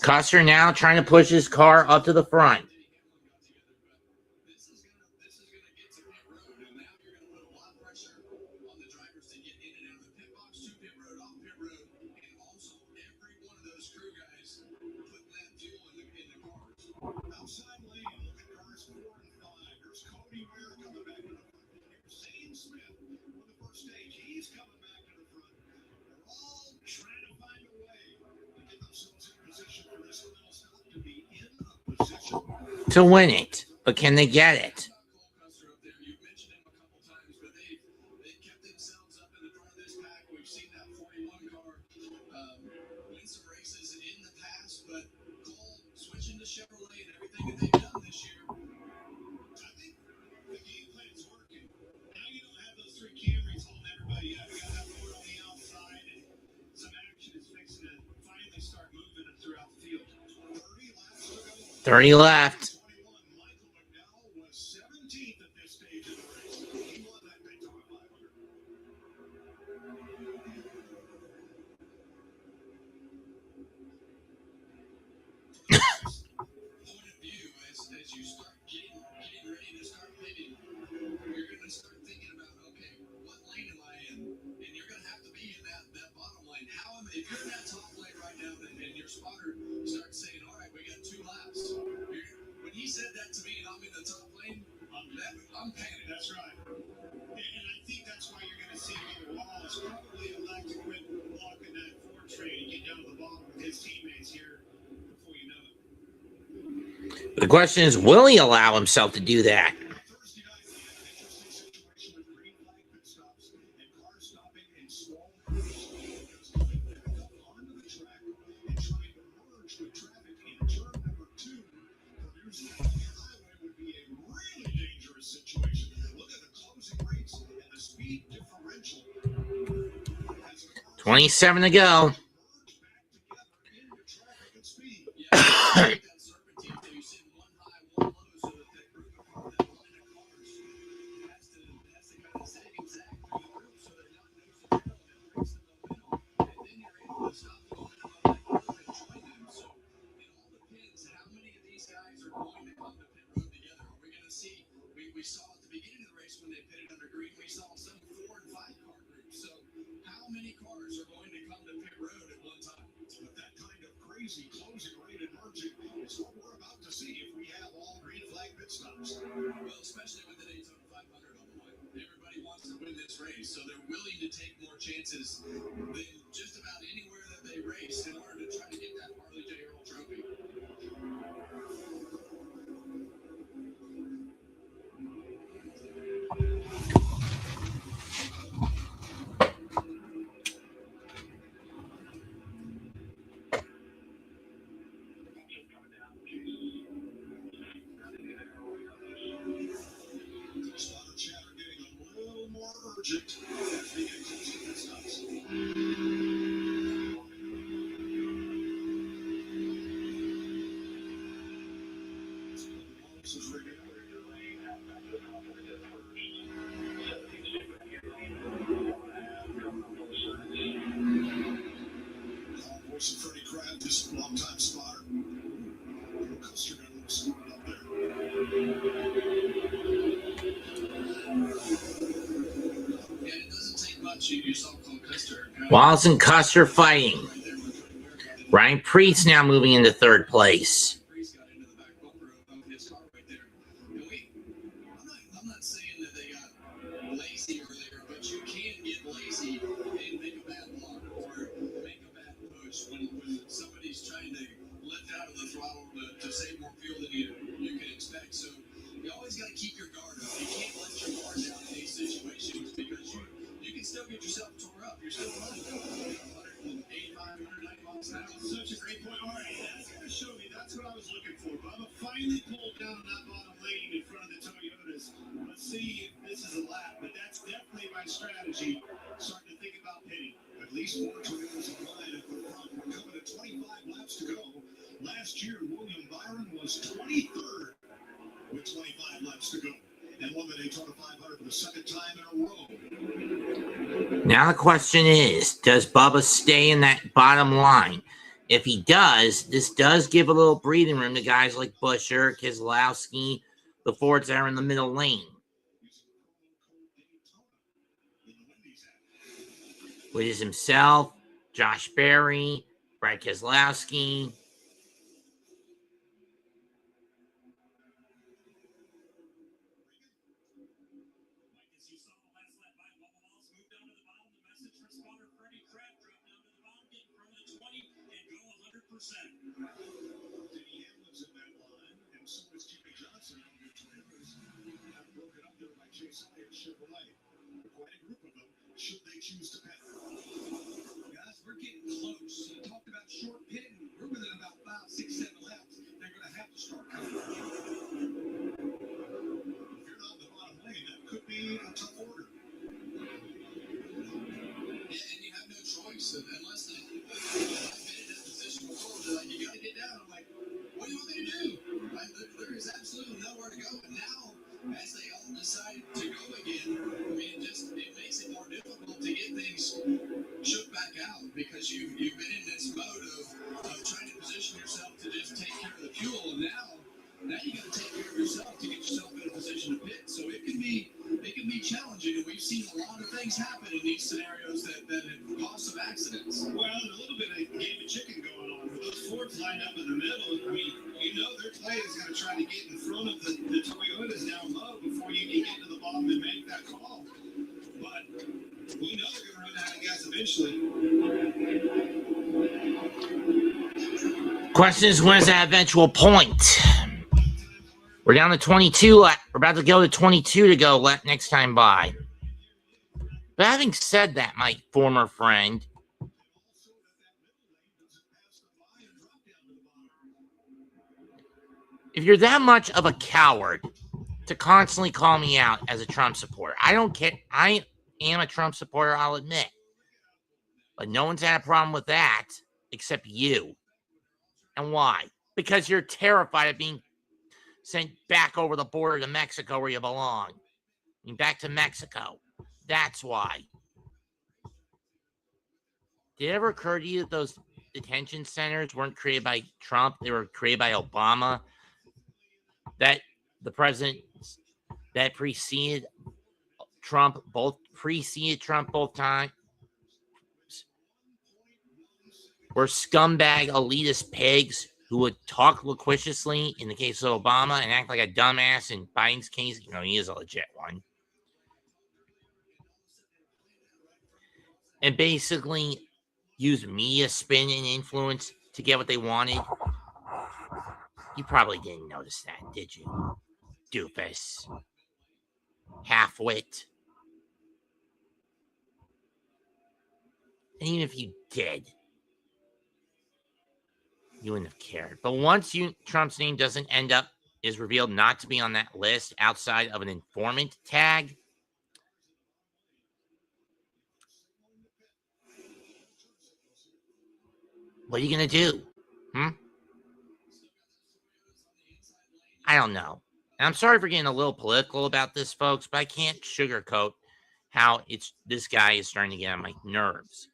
Custer now trying to push his car up to the front. To win it, but can they get it? Thirty left. The question is, will he allow himself to do that? $27 to go. race. So they're willing to take more chances than just about anywhere that they race in order to try to get that Harley J. Earl trophy. Spotter chatter getting a little more urgent as we get closer to the stops. This is rigged. Voice of Freddie Kraft, this longtime spotter. Custer got a little spotted up there. And it doesn't take much. You saw Cole Custer. Wallace and Custer fighting. Ryan Priest now moving into third place. Priest got into the back bumper of his car right there. And I'm not saying that they got lazy earlier, but you can get lazy and make a bad block or make a bad push when somebody's trying to lift out of the throttle to save more fuel than you can expect. So you always got to keep your guard up. You can't let your guard down in these situations because you can still get yourself tore up. You're still running 185, 190 miles an hour. Such a great point. All right, that's going to show me. That's what I was looking for. Bubba finally pulled down that bottom lane in front of the Toyotas. Let's see if this is a lap, but that's definitely my strategy. Starting to think about pitting. At least 4 Toyotas in line at the front. We're coming to 25 laps to go. Last year, William Byron was 23rd with 25 laps to go and won the Daytona 500 for the second time in a row. Now the question is, does Bubba stay in that bottom line? If he does, this does give a little breathing room to guys like Buescher, Keselowski, the Fords that are in the middle lane. Which is himself, Josh Berry, Brad Keselowski. Denny Hamlin's in that line, and so is Jimmy Johnson. Have broken up there by Chase Elliott Chevrolet. Quite a group of them, should they choose to pit. Guys, we're getting close. You talked about short pitting. We're within about 5, 6, 7 laps. They're going to have to start coming. If you're not in the bottom lane, that could be a tough order. Yeah, and you have no choice unless I've been in that position before. They're like, you got to get down. I'm like, what do you want me to do? There is absolutely nowhere to go. And now, as they all decide to go again, I mean, it makes it more difficult to get things shook back out because you've been in this mode of trying to position yourself to just take care of the fuel. And now you got to take care of yourself to get yourself in a position to pit. So it can be challenging, and we've seen a lot of things happen in these scenarios that have caused some accidents. Well, a little bit of game of chicken going on. With those Fords lined up in the middle, I mean, their play is going to try to get in front of the Toyotas down low before you can get to the bottom and make that call. But we know they're going to run out of gas eventually. Question is, when's that eventual point? We're down to 22. We're about to go to 22 to go next time by. But having said that, my former friend, if you're that much of a coward to constantly call me out as a Trump supporter, I don't care. I am a Trump supporter, I'll admit. But no one's had a problem with that except you. And why? Because you're terrified of being sent back over the border to Mexico where you belong. I mean, back to Mexico. That's why. Did it ever occur to you that those detention centers weren't created by Trump? They were created by Obama? That the president that preceded Trump both times were scumbag elitist pigs who would talk loquaciously in the case of Obama and act like a dumbass in Biden's case. He is a legit one. and basically use media spin and influence to get what they wanted. You probably didn't notice that, did you? Doofus. Half-wit. And even if you did, you wouldn't have cared. But once Trump's name is revealed not to be on that list outside of an informant tag, what are you going to do? I don't know. And I'm sorry for getting a little political about this, folks, but I can't sugarcoat how this guy is starting to get on my nerves.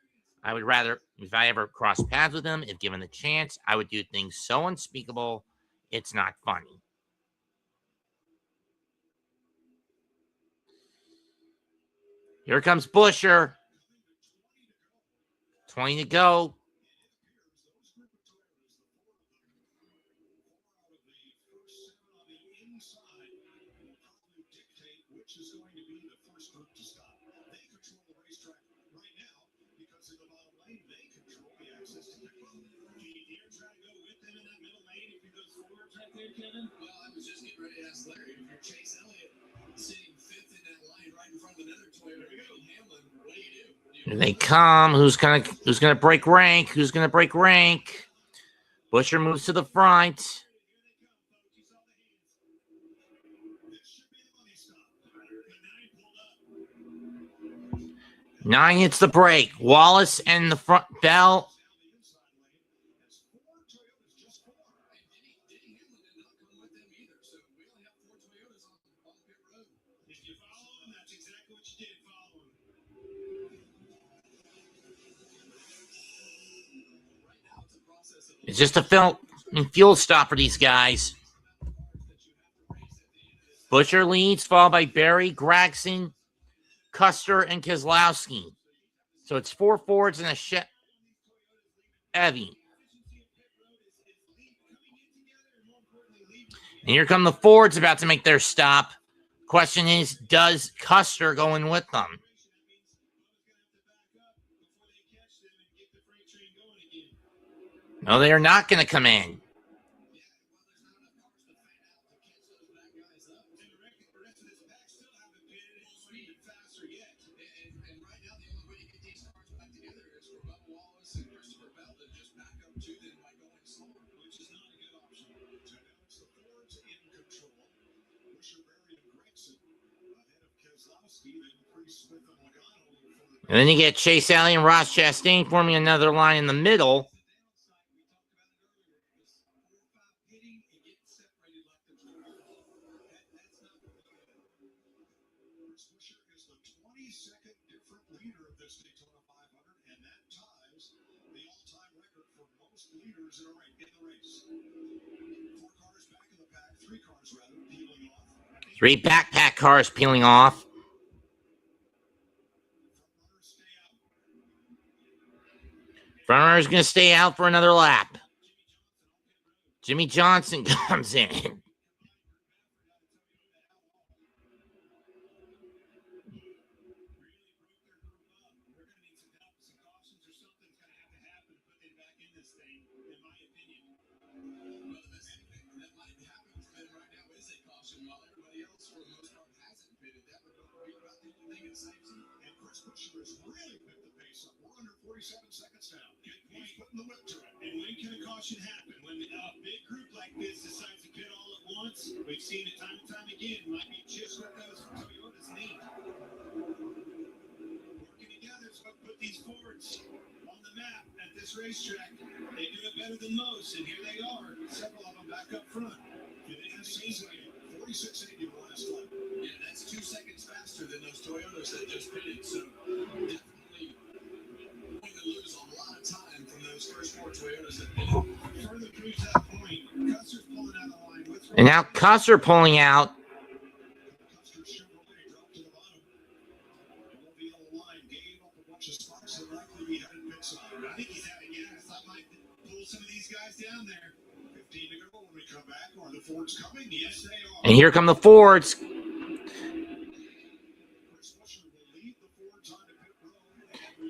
I would rather, if I ever cross paths with him, if given the chance, I would do things so unspeakable, it's not funny. Here comes Busher. 20 to go. Well, I was just getting ready to ask Larry, if you're Chase Elliott sitting fifth in that line right in front of another Toyota Hamlin, what do you do? Here they come. Who's gonna break rank? Who's gonna break rank? Busher moves to the front. 9 hits the brake. Wallace and the front bell. It's just a fuel stop for these guys. Busher leads, followed by Barry, Gregson, Custer, and Keselowski. So it's 4 Fords and a Chevy. And here come the Fords about to make their stop. Question is, does Custer go in with them? No, they are not going to come in. And then you get Chase Elliott and Ross Chastain forming another line in the middle. Three backpack cars peeling off. Front runner's going to stay out for another lap. Jimmy Johnson comes in. We've seen it time and time again. Might be just what those Toyotas need. Working together is what put these Fords on the map at this racetrack. They do it better than most, and here they are. Several of them back up front. Do they have easily 46.80 last lap? Yeah, that's 2 seconds faster than those Toyotas that just pitted. So definitely going to lose a lot of time from those first 4 Toyotas that pitted. Further proves that point. Custer's pulling out of the line with. And now Custer pulling out. And here come the Fords.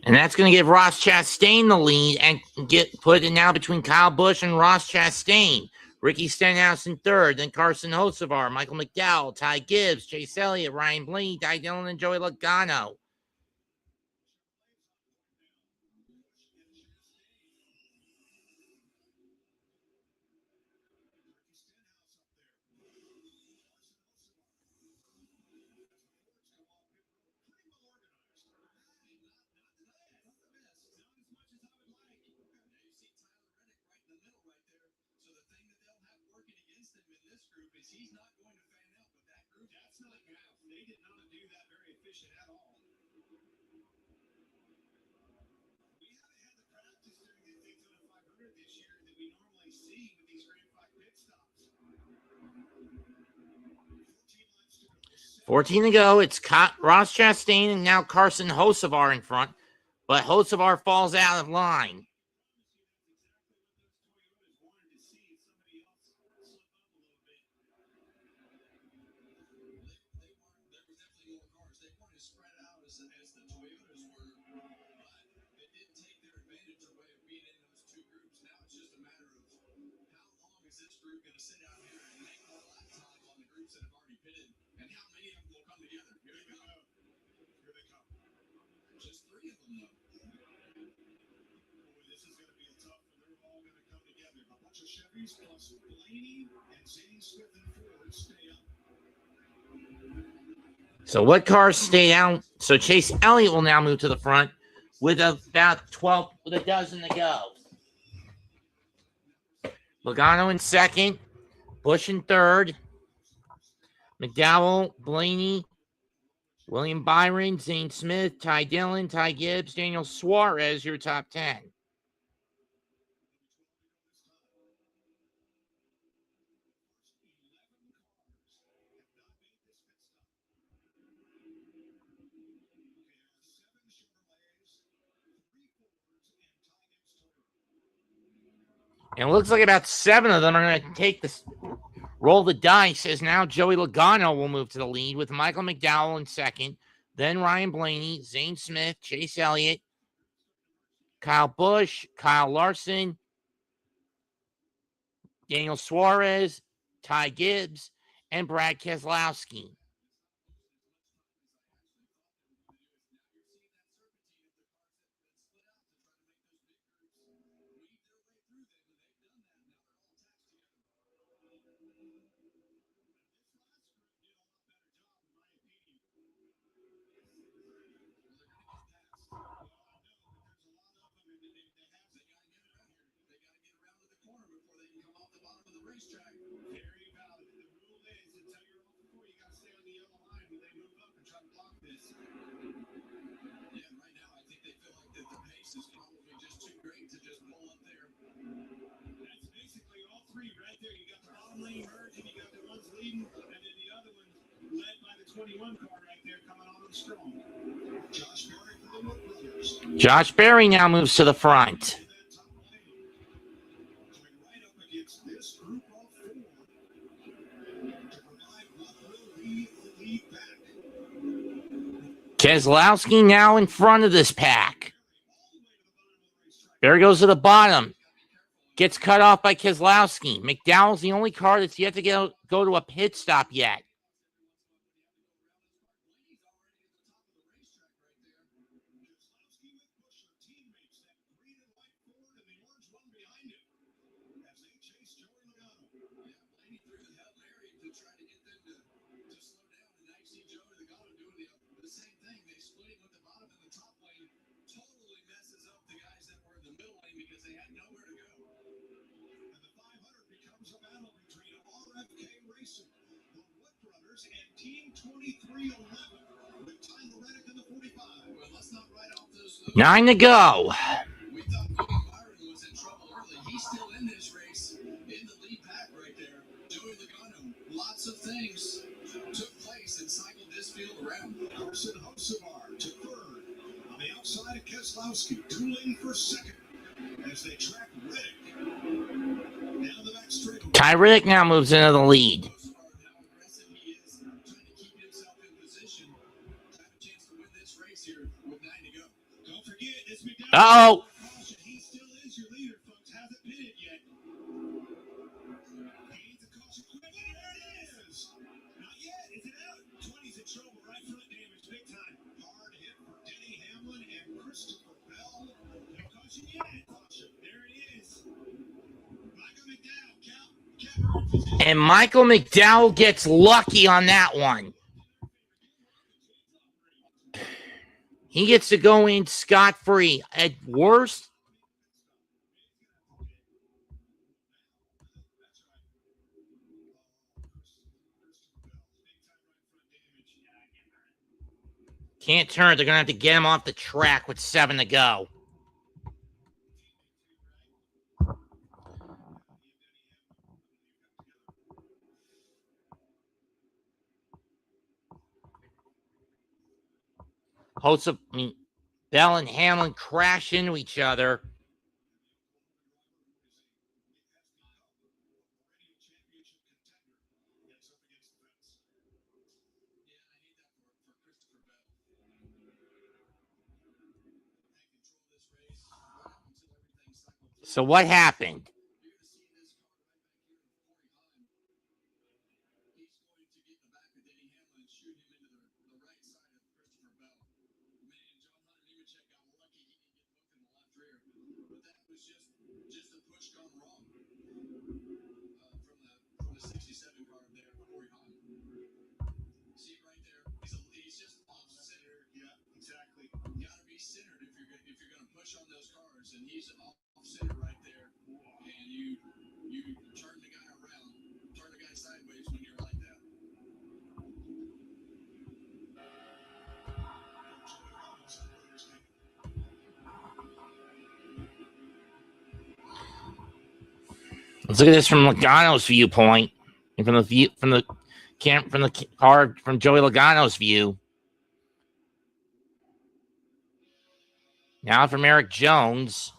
And that's going to give Ross Chastain the lead and put it now between Kyle Busch and Ross Chastain. Ricky Stenhouse in third, then Carson Hocevar, Michael McDowell, Ty Gibbs, Chase Elliott, Ryan Blaney, Ty Dillon, and Joey Logano. He's not going to fan out, but that group, that's not good. They did not do that very efficient at all. We haven't had the practice during the Daytona 500 this year that we normally see with these Grand Prix pit stops. 14 to go. It's Ross Chastain and now Carson Hocevar in front, but Hocevar falls out of line. Plus Blaney and Zane Smith and Ford stay up. So what cars stay down? So Chase Elliott will now move to the front with about a dozen to go. Logano in second, Busch in third, McDowell, Blaney, William Byron, Zane Smith, Ty Dillon, Ty Gibbs, Daniel Suarez, your top 10. And it looks like about 7 of them are going to roll the dice, as now Joey Logano will move to the lead with Michael McDowell in second, then Ryan Blaney, Zane Smith, Chase Elliott, Kyle Busch, Kyle Larson, Daniel Suarez, Ty Gibbs, and Brad Keselowski. Josh Berry now moves to the front. Keselowski now in front of this pack. Berry goes to the bottom. Gets cut off by Keselowski. McDowell's the only car that's yet to go to a pit stop yet. Nine to go. We thought Byron was in trouble early. He's still in this race, in the lead pack right there. Joey Logano, lots of things took place and cycled this field around. Carson Hocevar to third. On the outside of Keselowski, dueling for second as they track Reddick. Down the back straight. Ty Reddick now moves into the lead. How aggressive he is, trying to keep himself in position. Have a chance to win this race here with 9 to go. Don't forget, it's McDowell. Uh-oh. He still is your leader, folks. Hasn't pitted yet. He needs a caution quick. There it is. Not yet. Is it out? 20's in trouble. Right foot damage. Big time. Hard hit for Denny Hamlin and Christopher Bell. No caution yet. Caution. There it is. Michael McDowell. Count. And Michael McDowell gets lucky on that one. He gets to go in scot-free. At worst, can't turn. They're going to have to get him off the track with 7 to go. Bell and Hamlin crash into each other. So what happened? Just a push gone wrong from the 67 car there before he hung. See right there, he's just off center. Yeah, exactly. You gotta be centered if you're gonna push on those cars, and he's off center right there, and you turn the guy around, turn the guy sideways when you're like that. Let's look at this from Logano's viewpoint, and from the car from Joey Logano's view. Now from Eric Jones.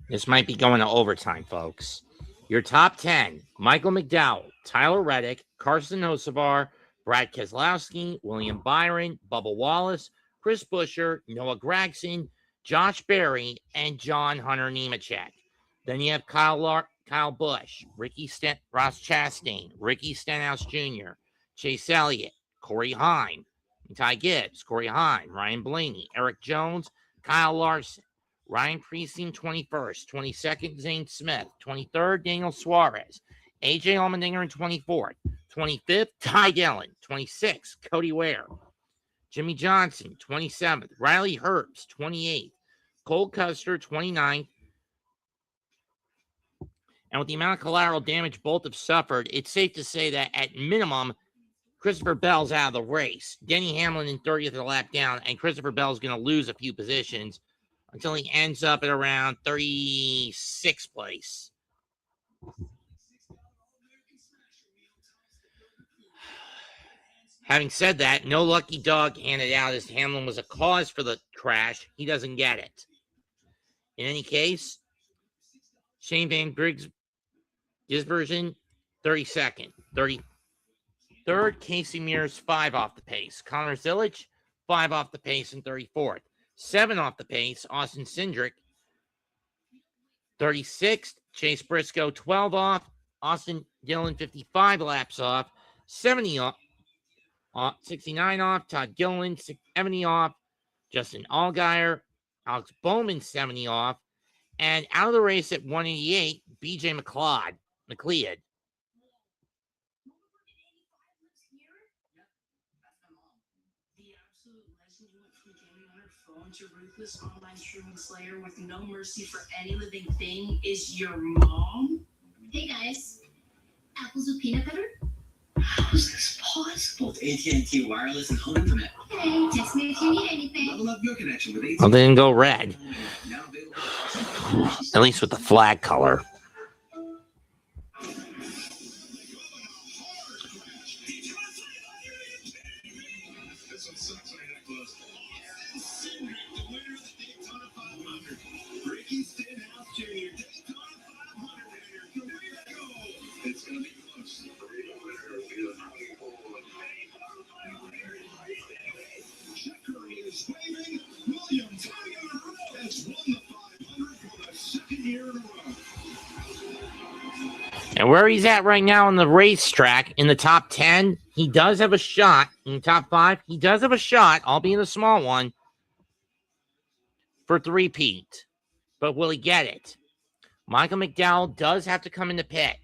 This might be going to overtime, folks. Your top 10, Michael McDowell, Tyler Reddick, Carson Hocevar, Brad Keselowski, William Byron, Bubba Wallace, Chris Buescher, Noah Gragson, Josh Berry, and John Hunter Nemechek. Then you have Kyle Busch, Ross Chastain, Ricky Stenhouse Jr., Chase Elliott, Corey Heim, Ty Gibbs, Corey Heim, Ryan Blaney, Eric Jones, Kyle Larson, Ryan Preece, 21st, 22nd, Zane Smith, 23rd, Daniel Suarez, AJ Allmendinger in 24th, 25th, Ty Dillon, 26th, Cody Ware, Jimmy Johnson, 27th, Riley Herbst, 28th, Cole Custer, 29th. And with the amount of collateral damage both have suffered, it's safe to say that at minimum, Christopher Bell's out of the race. Denny Hamlin in 30th of the lap down, and Christopher Bell's going to lose a few positions until he ends up at around 36th place. Having said that, no lucky dog handed out as Hamlin was a cause for the crash. He doesn't get it. In any case, Shane Van Briggs, his version, 32nd. 33rd, Casey Mears, 5 off the pace. Connor Zillage, 5 off the pace in 34th. 7 off the pace, Austin Cindric. 36th, Chase Briscoe, 12 off. Austin Dillon, 55 laps off. 70 off. 69 off. Todd Gilliland, 70 off. Justin Allgaier. Alex Bowman, 70 off. And out of the race at 188, BJ McLeod. To ruthless online streaming slayer with no mercy for any living thing is your mom? Hey guys, apples with peanut butter? How is this possible? both AT&T Wireless and Home Internet. Hey, text me if you need anything. Level up your connection with AT&T. Well, they didn't go red. Now available. At least with the flag color. This one sucks when that close. Austin Cindric, the winner of the Daytona 500. Ricky Stenhouse Jr., Daytona 500 winner. Here we go. It's going to be close. Checker is waving. William Taylor has won the 500 for the second year in a row. And where he's at right now on the racetrack in the top 10, he does have a shot. In the top 5, he does have a shot, albeit a small one, for three-peat. But will he get it? Michael McDowell does have to come in the pit.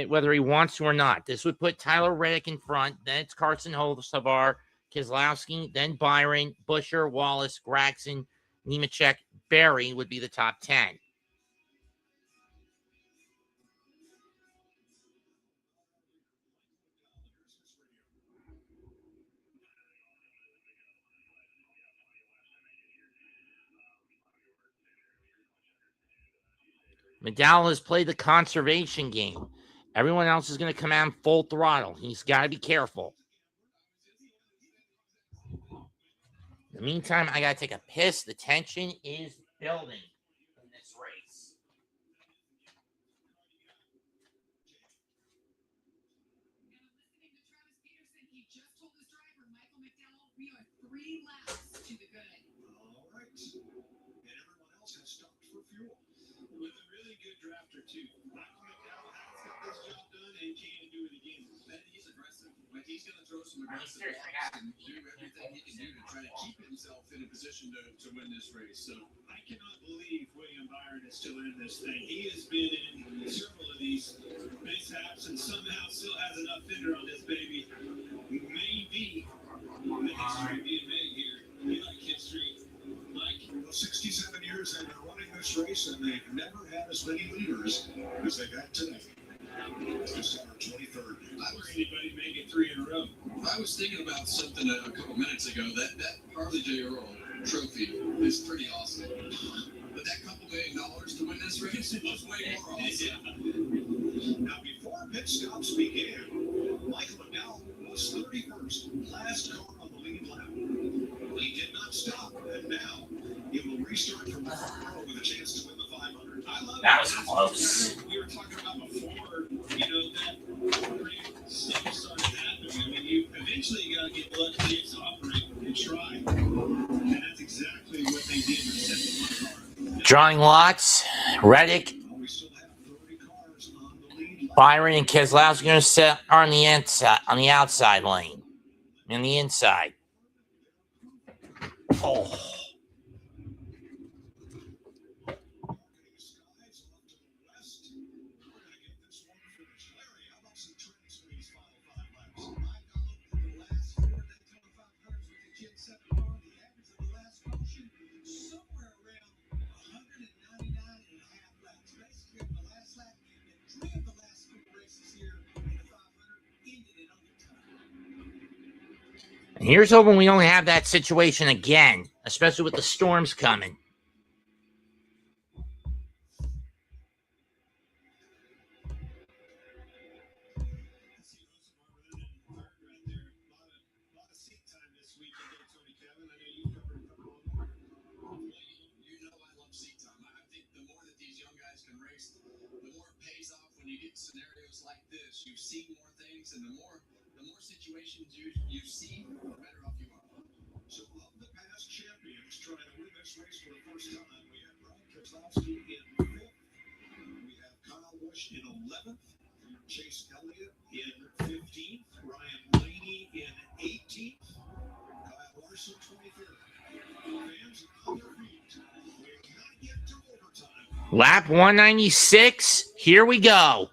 Whether he wants to or not. This would put Tyler Reddick in front. Then it's Carson Hocevar, Keselowski, then Byron, Busher, Wallace, Gragson, Nemechek, Berry would be the top 10. McDowell has played the conservation game. Everyone else is going to come out full throttle. He's got to be careful. In the meantime, I got to take a piss. The tension is building in this race. He just told his driver, Michael McDowell, we are 3 laps to the good. All right. And everyone else has stopped for fuel. With a really good drafter, too. Michael McDowell has got this job done and can do it again. And he's aggressive. Like, he's going to throw some aggressive balls and do everything he can do to try to keep himself in a position to win this race. So I cannot believe William Byron is still in this thing. He has been in several of these mishaps and somehow still has enough fender on this baby. Maybe the history being made here. You like history. Like 67 years they've been running this race and they've never had as many leaders as they've had today. December 23rd. I don't see anybody make it 3 in a row. I was thinking about something a couple minutes ago. That Harley J. Earl trophy is pretty awesome. But that $2 million to win this race was way more awesome. Now, before pit stops began, Michael McDowell was 31st, last car on the lead lap. He did not stop, and now he will restart from the front row with a chance to win the 500. I love That was close. We were talking about before, that stuff started happening. I mean, you eventually got to get lucky to operate and try. And that's exactly what they did to set the car. Drawing lots. Reddick, We still have 30 cars on the lead. Byron, and Keselowski are going to sit on the inside, on the outside lane. In the inside. Oh. And here's hoping we don't have that situation again, especially with the storms coming. Scenarios like this, you see more things, and the more situations you see, the better off you are. So of the past champions trying to win this race for the first time, we have Brian Keselowski in 5th, we have Kyle Busch in 11th, Chase Elliott in 15th, Ryan Blaney in 18th, Kyle Larson 23rd. Fans on their feet. We're not yet to overtime. Lap 196. Here we go.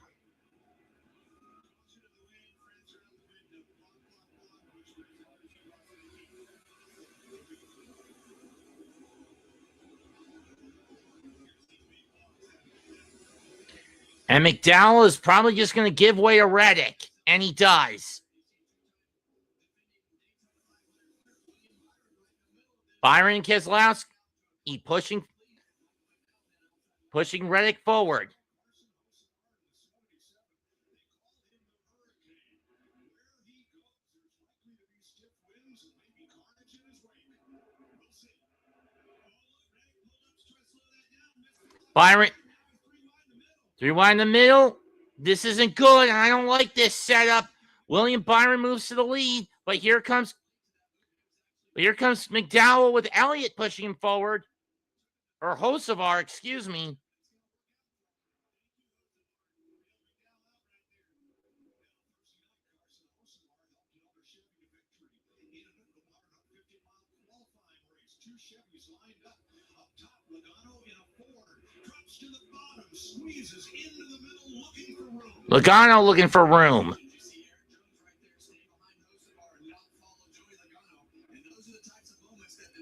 And McDowell is probably just going to give way to Reddick. And he does. Byron Keselowski pushing Reddick forward. Byron, 3 wide in the middle. This isn't good. I don't like this setup. William Byron moves to the lead, but here comes McDowell with Elliott pushing him forward. Or Hocevar, excuse me. Logano looking for room.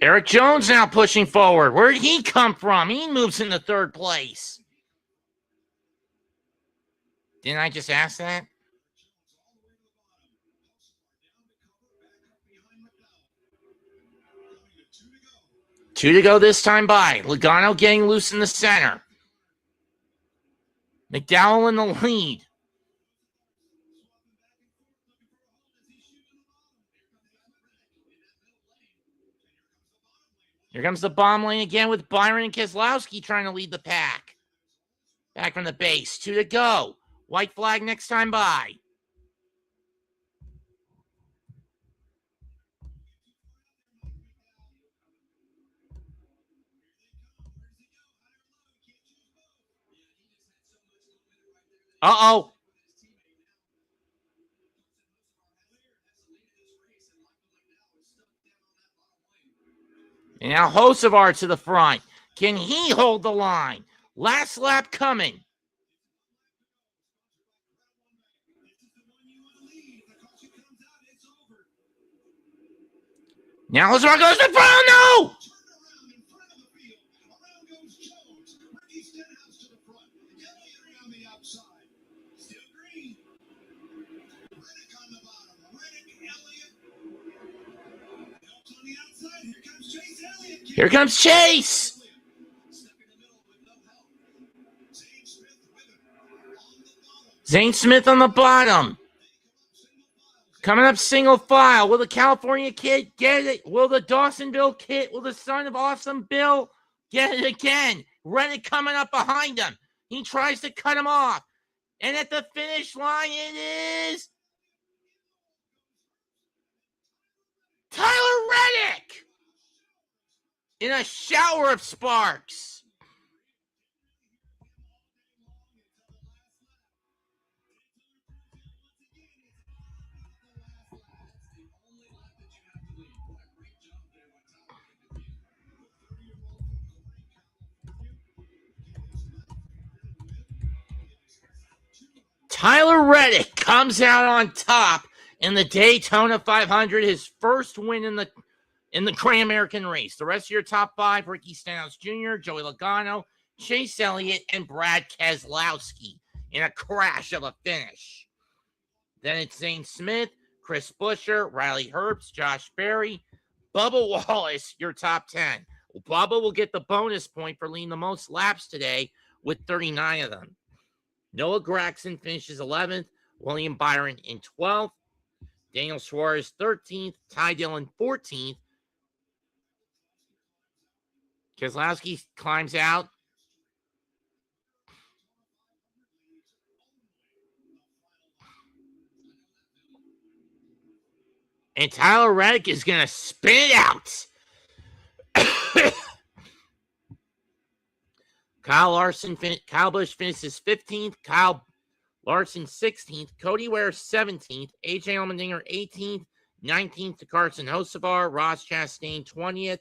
Eric Jones now pushing forward. Where did he come from? He moves into third place. Didn't I just ask that? Two to go this time by. Logano getting loose in the center. McDowell in the lead. Here comes the bomb lane again with Byron and Keselowski trying to lead the pack. Back from the base. 2 to go. White flag next time by. Uh-oh. And now Hocevar to the front. Can he hold the line? Last lap coming. Now Hocevar goes to front. No! Here comes Chase. Zane Smith on the bottom. Coming up single file. Will the California kid get it? Will the Dawsonville kid, will the son of Awesome Bill get it again? Reddick coming up behind him. He tries to cut him off. And at the finish line, it is Tyler Reddick in a shower of sparks. Tyler Reddick comes out on top in the Daytona 500, his first win in the Grand American race. The rest of your top 5, Ricky Stenhouse Jr., Joey Logano, Chase Elliott, and Brad Keselowski in a crash of a finish. Then it's Zane Smith, Chris Buescher, Riley Herbst, Josh Berry, Bubba Wallace, your top 10. Well, Bubba will get the bonus point for leading the most laps today with 39 of them. Noah Gragson finishes 11th, William Byron in 12th, Daniel Suarez 13th, Ty Dillon 14th. Keselowski climbs out. And Tyler Reddick is going to spin it out. Kyle Busch finishes 15th. Kyle Larson 16th. Cody Ware 17th. AJ Allmendinger 18th. 19th to Carson Hocevar. Ross Chastain 20th.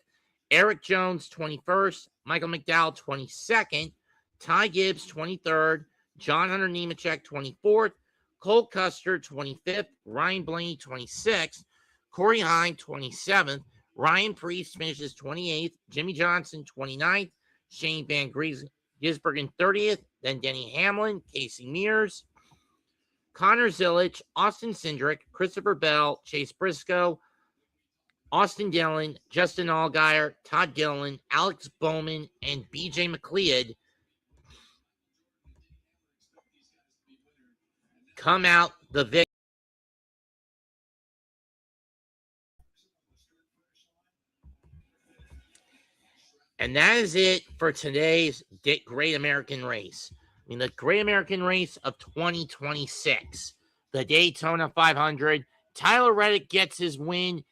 Eric Jones 21st. Michael McDowell 22nd. Ty Gibbs 23rd. John Hunter Nemechek 24th. Cole Custer 25th. Ryan Blaney 26th. Corey Hine 27th. Ryan Preece finishes 28th. Jimmy Johnson 29th. Shane Van Gisbergen 30th. Then Denny Hamlin, Casey Mears, Connor Zilic, Austin Cindric, Christopher Bell, Chase Briscoe, Austin Dillon, Justin Allgaier, Todd Gillen, Alex Bowman, and BJ McLeod come out the victor. And that is it for today's Great American Race. I mean, the Great American Race of 2026, the Daytona 500. Tyler Reddick gets his win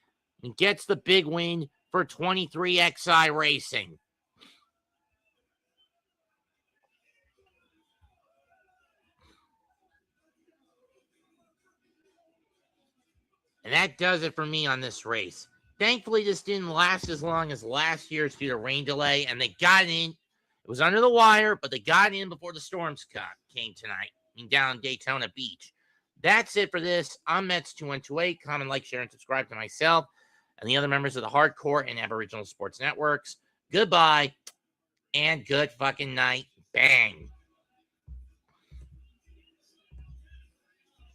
and gets the big win for 23XI Racing. And that does it for me on this race. Thankfully, this didn't last as long as last year's due to rain delay, and they got in. It was under the wire, but they got in before the storms came tonight down Daytona Beach. That's it for this. I'm Mets2128. Comment, like, share, and subscribe to myself and the other members of the Hardcore and Aboriginal Sports Networks. Goodbye and good fucking night. Bang.